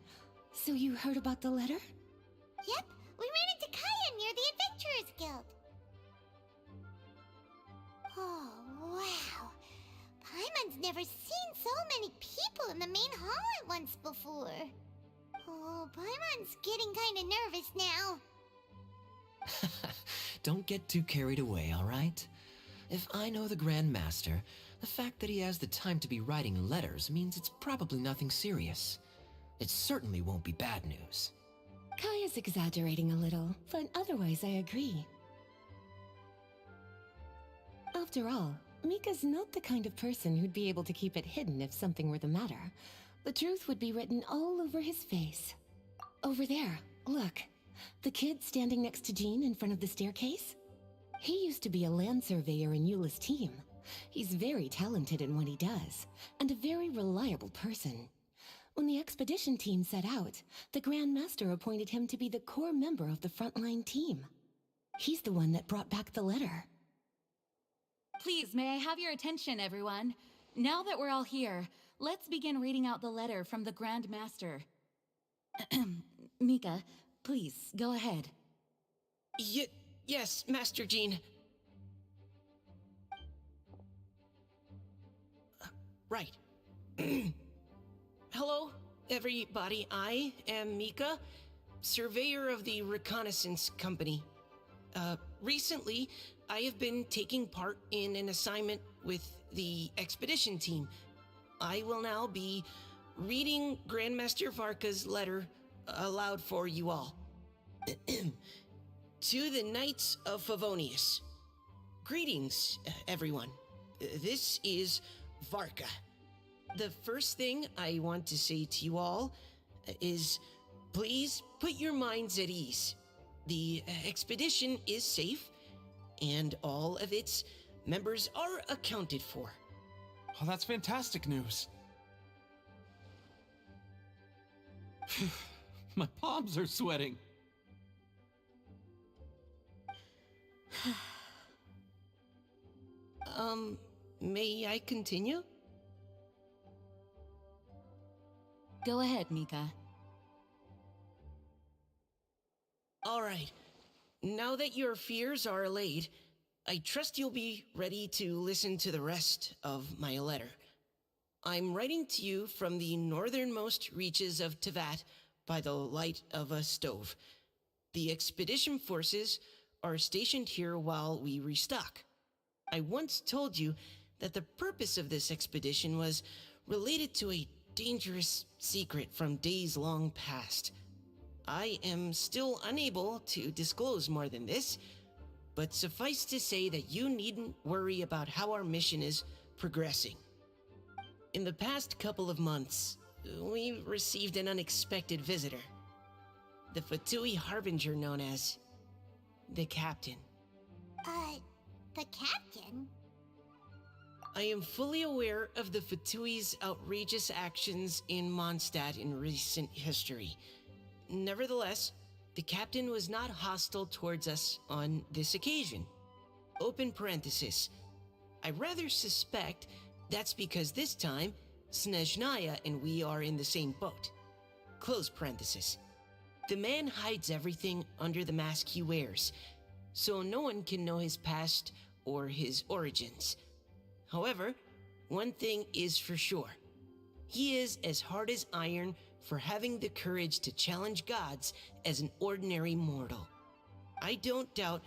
Speaker 22: So you heard about the letter?
Speaker 15: Yep, we ran into Kaya near the Adventurers Guild. Oh, wow. Paimon's never seen so many people in the main hall at once before. Oh, Paimon's getting kinda nervous now.
Speaker 21: Don't get too carried away, all right? If I know the Grand Master, the fact that he has the time to be writing letters means it's probably nothing serious. It certainly won't be bad news.
Speaker 22: Kaya's exaggerating a little, but otherwise I agree. After all, Mika's not the kind of person who'd be able to keep it hidden if something were the matter. The truth would be written all over his face. Over there, look. The kid standing next to Jean in front of the staircase? He used to be a land surveyor in Eula's team. He's very talented in what he does, and a very reliable person. When the expedition team set out, the Grand Master appointed him to be the core member of the frontline team. He's the one that brought back the letter.
Speaker 19: Please, may I have your attention, everyone? Now that we're all here, let's begin reading out the letter from the Grand Master. Mika, please, go ahead.
Speaker 10: Yes, Master Jean. Right. Hello, everybody. I am Mika, surveyor of the Reconnaissance Company. Recently, I have been taking part in an assignment with the expedition team. I will now be reading Grandmaster Varka's letter aloud for you all. To the Knights of Favonius. Greetings, everyone. This is Varka. The first thing I want to say to you all is please put your minds at ease. The expedition is safe, and all of its members are accounted for.
Speaker 11: Oh, that's fantastic news.
Speaker 20: My palms are sweating.
Speaker 10: May I continue?
Speaker 19: Go ahead, Mika.
Speaker 10: All right. Now that your fears are allayed, I trust you'll be ready to listen to the rest of my letter. I'm writing to you from the northernmost reaches of Tevat by the light of a stove. The expedition forces are stationed here while we restock. I once told you that the purpose of this expedition was related to a dangerous secret from days long past. I am still unable to disclose more than this, but suffice to say that you needn't worry about how our mission is progressing. In the past couple of months, we received an unexpected visitor. The Fatui Harbinger known as the Captain.
Speaker 15: The Captain?
Speaker 10: I am fully aware of the Fatui's outrageous actions in Mondstadt in recent history. Nevertheless, the Captain was not hostile towards us on this occasion. Open parenthesis. I rather suspect that's because this time, Snezhnaya and we are in the same boat. Close parenthesis. The man hides everything under the mask he wears, so no one can know his past or his origins. However, one thing is for sure. He is as hard as iron for having the courage to challenge gods as an ordinary mortal. I don't doubt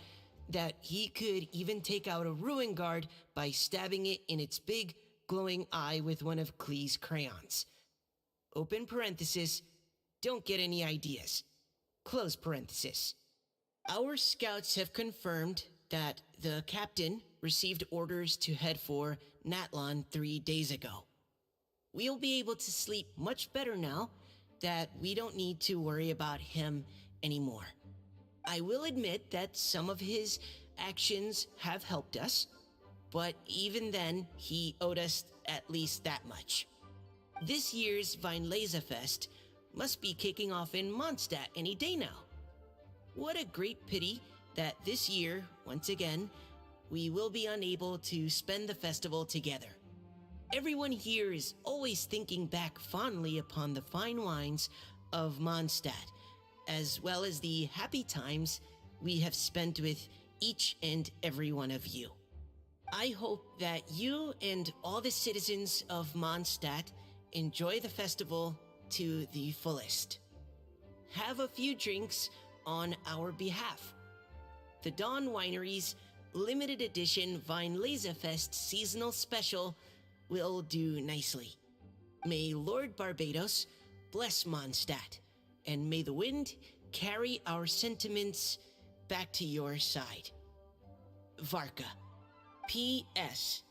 Speaker 10: that he could even take out a ruin guard by stabbing it in its big, glowing eye with one of Klee's crayons. Open parenthesis, don't get any ideas. Close parenthesis. Our scouts have confirmed that the Captain received orders to head for Natlon 3 days ago. We'll be able to sleep much better now that we don't need to worry about him anymore. I will admit that some of his actions have helped us, but even then, he owed us at least that much. This year's Weinlesefest must be kicking off in Mondstadt any day now. What a great pity that this year, once again, we will be unable to spend the festival together. Everyone here is always thinking back fondly upon the fine wines of Mondstadt, as well as the happy times we have spent with each and every one of you. I hope that you and all the citizens of Mondstadt enjoy the festival to the fullest. Have a few drinks on our behalf. The Dawn Winery's limited edition Weinlesefest seasonal special will do nicely. May Lord Barbados bless Mondstadt, and may the wind carry our sentiments back to your side. Varka. P.S.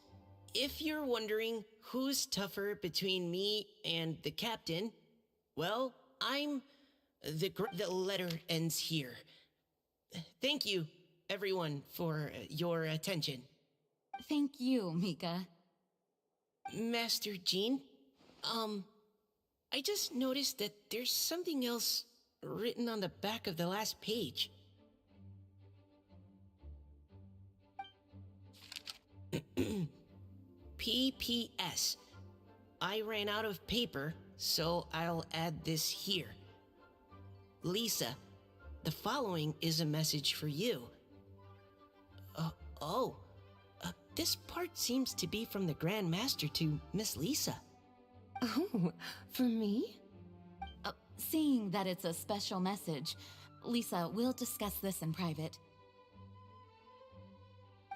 Speaker 10: If you're wondering who's tougher between me and the Captain, well, I'm... The letter ends here. Thank you, everyone, for your attention.
Speaker 19: Thank you, Mika.
Speaker 10: Master Jean, I just noticed that there's something else written on the back of the last page. PPS. I ran out of paper, so I'll add this here. Lisa, the following is a message for you. This part seems to be from the Grand Master to Miss Lisa.
Speaker 22: Oh, for me?
Speaker 5: Seeing that it's a special message, Lisa, we'll discuss this in private.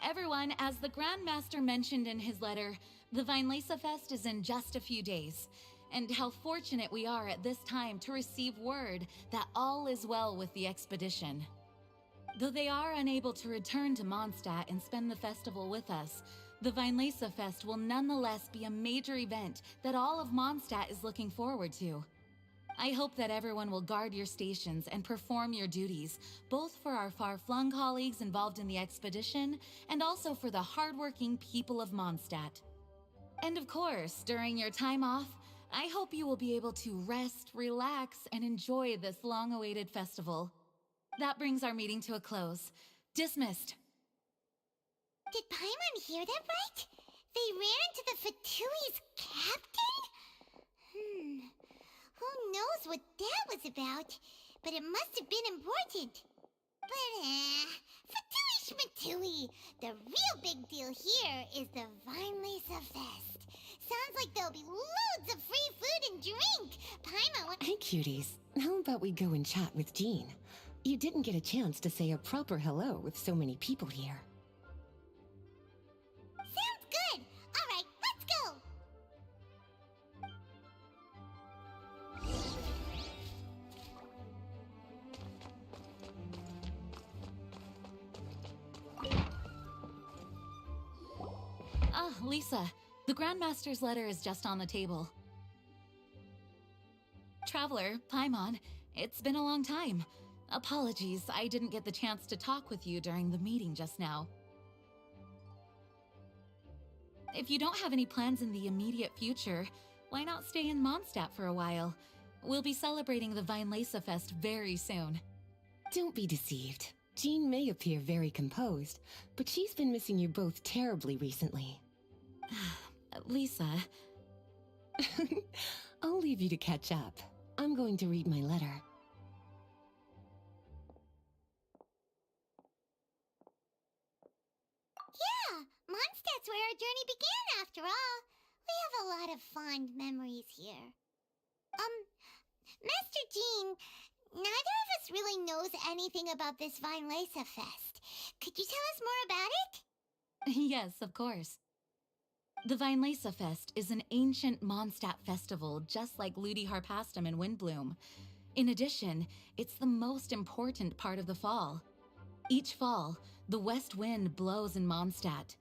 Speaker 5: Everyone, as the Grand Master mentioned in his letter, the Vinelesa Fest is in just a few days. And how fortunate we are at this time to receive word that all is well with the expedition. Though they are unable to return to Mondstadt and spend the festival with us, the Vinelesa Fest will nonetheless be a major event that all of Mondstadt is looking forward to. I hope that everyone will guard your stations and perform your duties, both for our far-flung colleagues involved in the expedition and also for the hardworking people of Mondstadt. And of course, during your time off, I hope you will be able to rest, relax, and enjoy this long-awaited festival. That brings our meeting to a close. Dismissed.
Speaker 15: Did Paimon hear that right? They ran into the Fatui's captain? Who knows what that was about? But it must have been important. But, Fatui Schmatui! The real big deal here is the Vinelesa Fest. Sounds like there'll be loads of free food and drink. Paimon...
Speaker 22: Hey, cuties. How about we go and chat with Jean? You didn't get a chance to say a proper hello with so many people here.
Speaker 15: Sounds good! Alright, let's go!
Speaker 5: Lisa, the Grandmaster's letter is just on the table. Traveler, Paimon, it's been a long time. Apologies, I didn't get the chance to talk with you during the meeting just now. If you don't have any plans in the immediate future, why not stay in Mondstadt for a while? We'll be celebrating the Vinelesa Fest very soon.
Speaker 22: Don't be deceived. Jean may appear very composed, but she's been missing you both terribly recently.
Speaker 5: Lisa...
Speaker 22: I'll leave you to catch up. I'm going to read my letter.
Speaker 15: Yeah, Mondstadt's where our journey began after all. We have a lot of fond memories here. Master Jean, neither of us really knows anything about this Vinelesa Fest. Could you tell us more about it?
Speaker 5: Yes, of course. The Vinelesa Fest is an ancient Mondstadt festival just like Ludi Harpastum and Windbloom. In addition, it's the most important part of the fall. Each fall, the west wind blows in Mondstadt.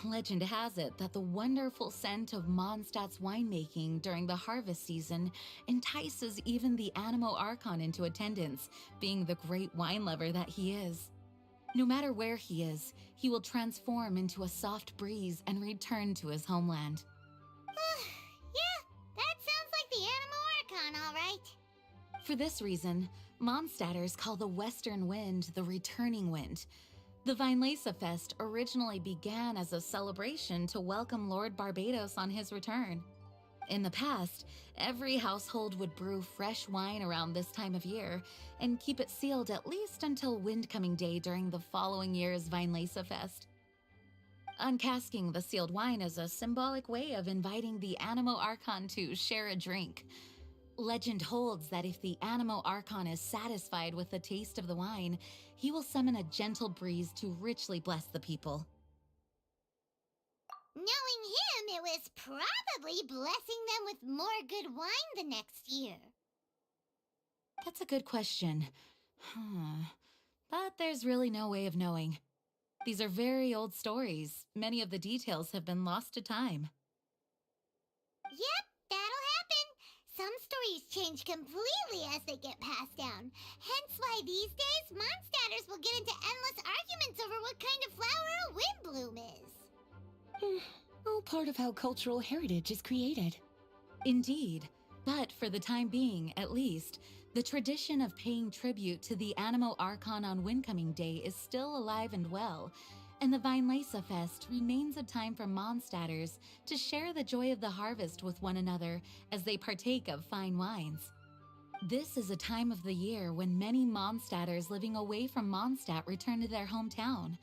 Speaker 5: Legend has it that the wonderful scent of Mondstadt's winemaking during the harvest season entices even the Animo Archon into attendance, being the great wine lover that he is. No matter where he is, he will transform into a soft breeze and return to his homeland.
Speaker 15: Yeah, that sounds like the Animo Archon, all right.
Speaker 5: For this reason, Mondstadters call the western wind the returning wind. The Vinelesa Fest originally began as a celebration to welcome Lord Barbados on his return. In the past, every household would brew fresh wine around this time of year and keep it sealed at least until Windcoming Day during the following year's Vinelesa Fest. Uncasking the sealed wine is a symbolic way of inviting the Animo Archon to share a drink. Legend holds that if the Animo Archon is satisfied with the taste of the wine, he will summon a gentle breeze to richly bless the people.
Speaker 15: Knowing him, it was probably blessing them with more good wine the next year.
Speaker 5: That's a good question. But there's really no way of knowing. These are very old stories. Many of the details have been lost to time.
Speaker 15: Yep, that'll happen. Some stories change completely as they get passed down. Hence why these days, Mondstadters will get into endless arguments over what kind of flower a windbloom is.
Speaker 22: All part of how cultural heritage is created.
Speaker 5: Indeed.
Speaker 19: But for the time being, at least, the tradition of paying tribute to the Animo Archon on Windcoming Day is still alive and well, and the Vinelesa Fest remains a time for Mondstadters to share the joy of the harvest with one another as they partake of fine wines. This is a time of the year when many Mondstadters living away from Mondstadt return to their hometown.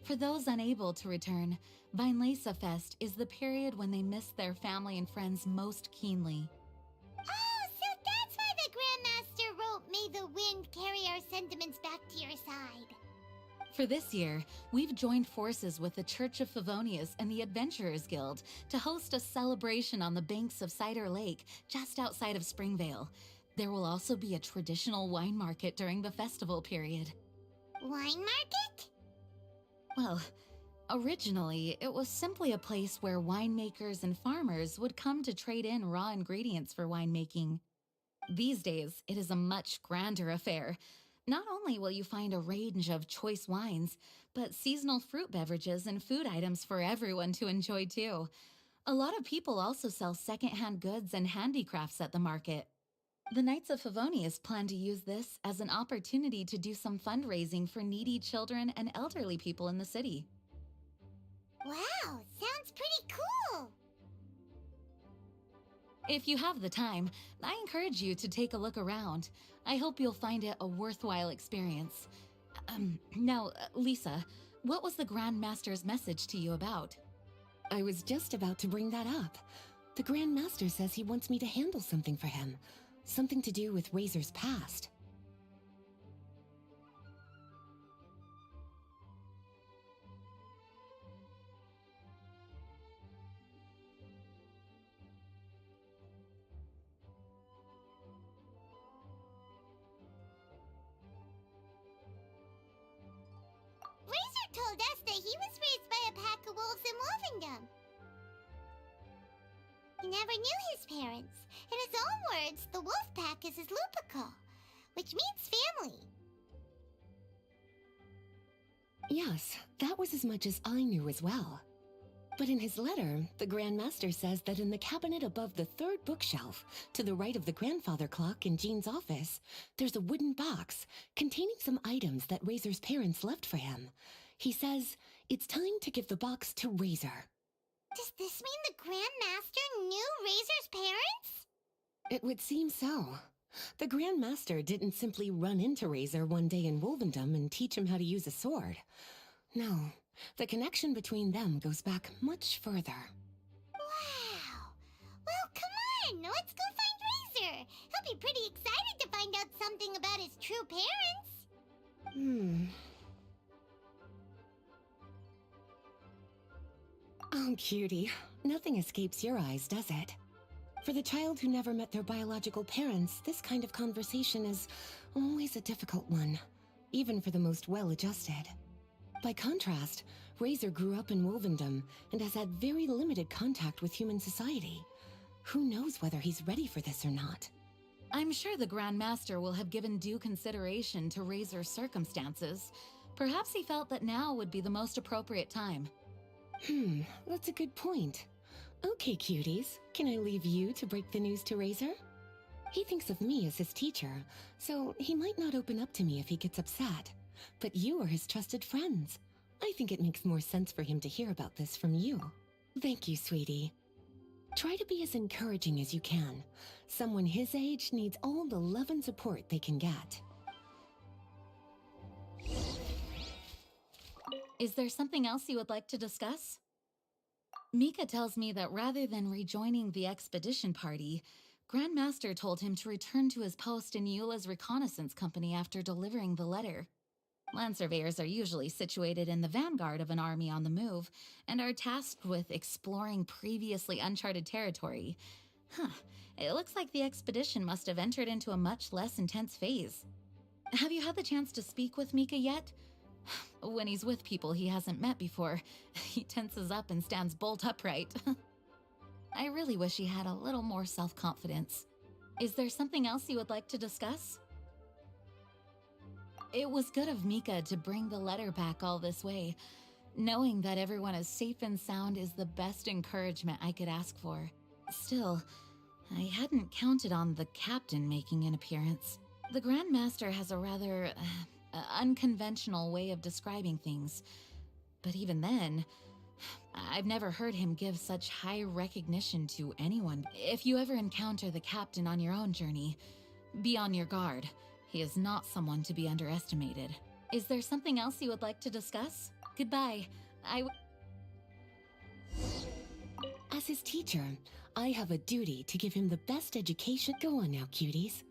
Speaker 19: For those unable to return, Vinelesa Fest is the period when they miss their family and friends most keenly.
Speaker 15: Oh, so that's why the Grandmaster wrote, "May the wind carry our sentiments back to your side."
Speaker 19: For this year, we've joined forces with the Church of Favonius and the Adventurers Guild to host a celebration on the banks of Cider Lake, just outside of Springvale. There will also be a traditional wine market during the festival period.
Speaker 15: Wine market?
Speaker 19: Well, originally, it was simply a place where winemakers and farmers would come to trade in raw ingredients for winemaking. These days, it is a much grander affair. Not only will you find a range of choice wines, but seasonal fruit beverages and food items for everyone to enjoy too. A lot of people also sell secondhand goods and handicrafts at the market. The Knights of Favonius plan to use this as an opportunity to do some fundraising for needy children and elderly people in the city.
Speaker 15: Wow, sounds pretty cool.
Speaker 19: If you have the time, I encourage you to take a look around. I hope you'll find it a worthwhile experience. Now, Lisa, what was the Grand Master's message to you about?
Speaker 22: I was just about to bring that up. The Grand Master says he wants me to handle something for him. Something to do with Razor's past.
Speaker 15: Razor told us that he was raised by a pack of wolves in Wolvendom. He never knew his parents. In his own words, the wolf pack is his lupical, which means family.
Speaker 22: Yes, that was as much as I knew as well. But in his letter, the Grand Master says that in the cabinet above the third bookshelf, to the right of the grandfather clock in Jean's office, there's a wooden box containing some items that Razor's parents left for him. He says it's time to give the box to Razor.
Speaker 15: Does this mean the Grand Master knew Razor's parents?
Speaker 22: It would seem so. The Grand Master didn't simply run into Razor one day in Wolvendom and teach him how to use a sword. No, the connection between them goes back much further.
Speaker 15: Wow. Well, come on, let's go find Razor. He'll be pretty excited to find out something about his true parents.
Speaker 22: Oh, cutie. Nothing escapes your eyes, does it? For the child who never met their biological parents, this kind of conversation is always a difficult one, even for the most well-adjusted. By contrast, Razor grew up in Wolvendom and has had very limited contact with human society. Who knows whether he's ready for this or not?
Speaker 19: I'm sure the Grand Master will have given due consideration to Razor's circumstances. Perhaps he felt that now would be the most appropriate time.
Speaker 22: That's a good point. Okay, cuties, can I leave you to break the news to Razor? He thinks of me as his teacher, so he might not open up to me if he gets upset. But you are his trusted friends. I think it makes more sense for him to hear about this from you. Thank you, sweetie. Try to be as encouraging as you can. Someone his age needs all the love and support they can get.
Speaker 19: Is there something else you would like to discuss? Mika tells me that rather than rejoining the expedition party, Grandmaster told him to return to his post in Eula's reconnaissance company after delivering the letter. Land surveyors are usually situated in the vanguard of an army on the move and are tasked with exploring previously uncharted territory. It looks like the expedition must have entered into a much less intense phase. Have you had the chance to speak with Mika yet? When he's with people he hasn't met before, he tenses up and stands bolt upright. I really wish he had a little more self-confidence. Is there something else you would like to discuss? It was good of Mika to bring the letter back all this way. Knowing that everyone is safe and sound is the best encouragement I could ask for. Still,
Speaker 5: I hadn't counted on the captain making an appearance. The Grand Master has a rather unconventional way of describing things. But even then, I've never heard him give such high recognition to anyone. If you ever encounter the captain on your own journey, be on your guard. He is not someone to be underestimated. Is there something else you would like to discuss? Goodbye.
Speaker 22: As his teacher, I have a duty to give him the best education. Go on now, cuties.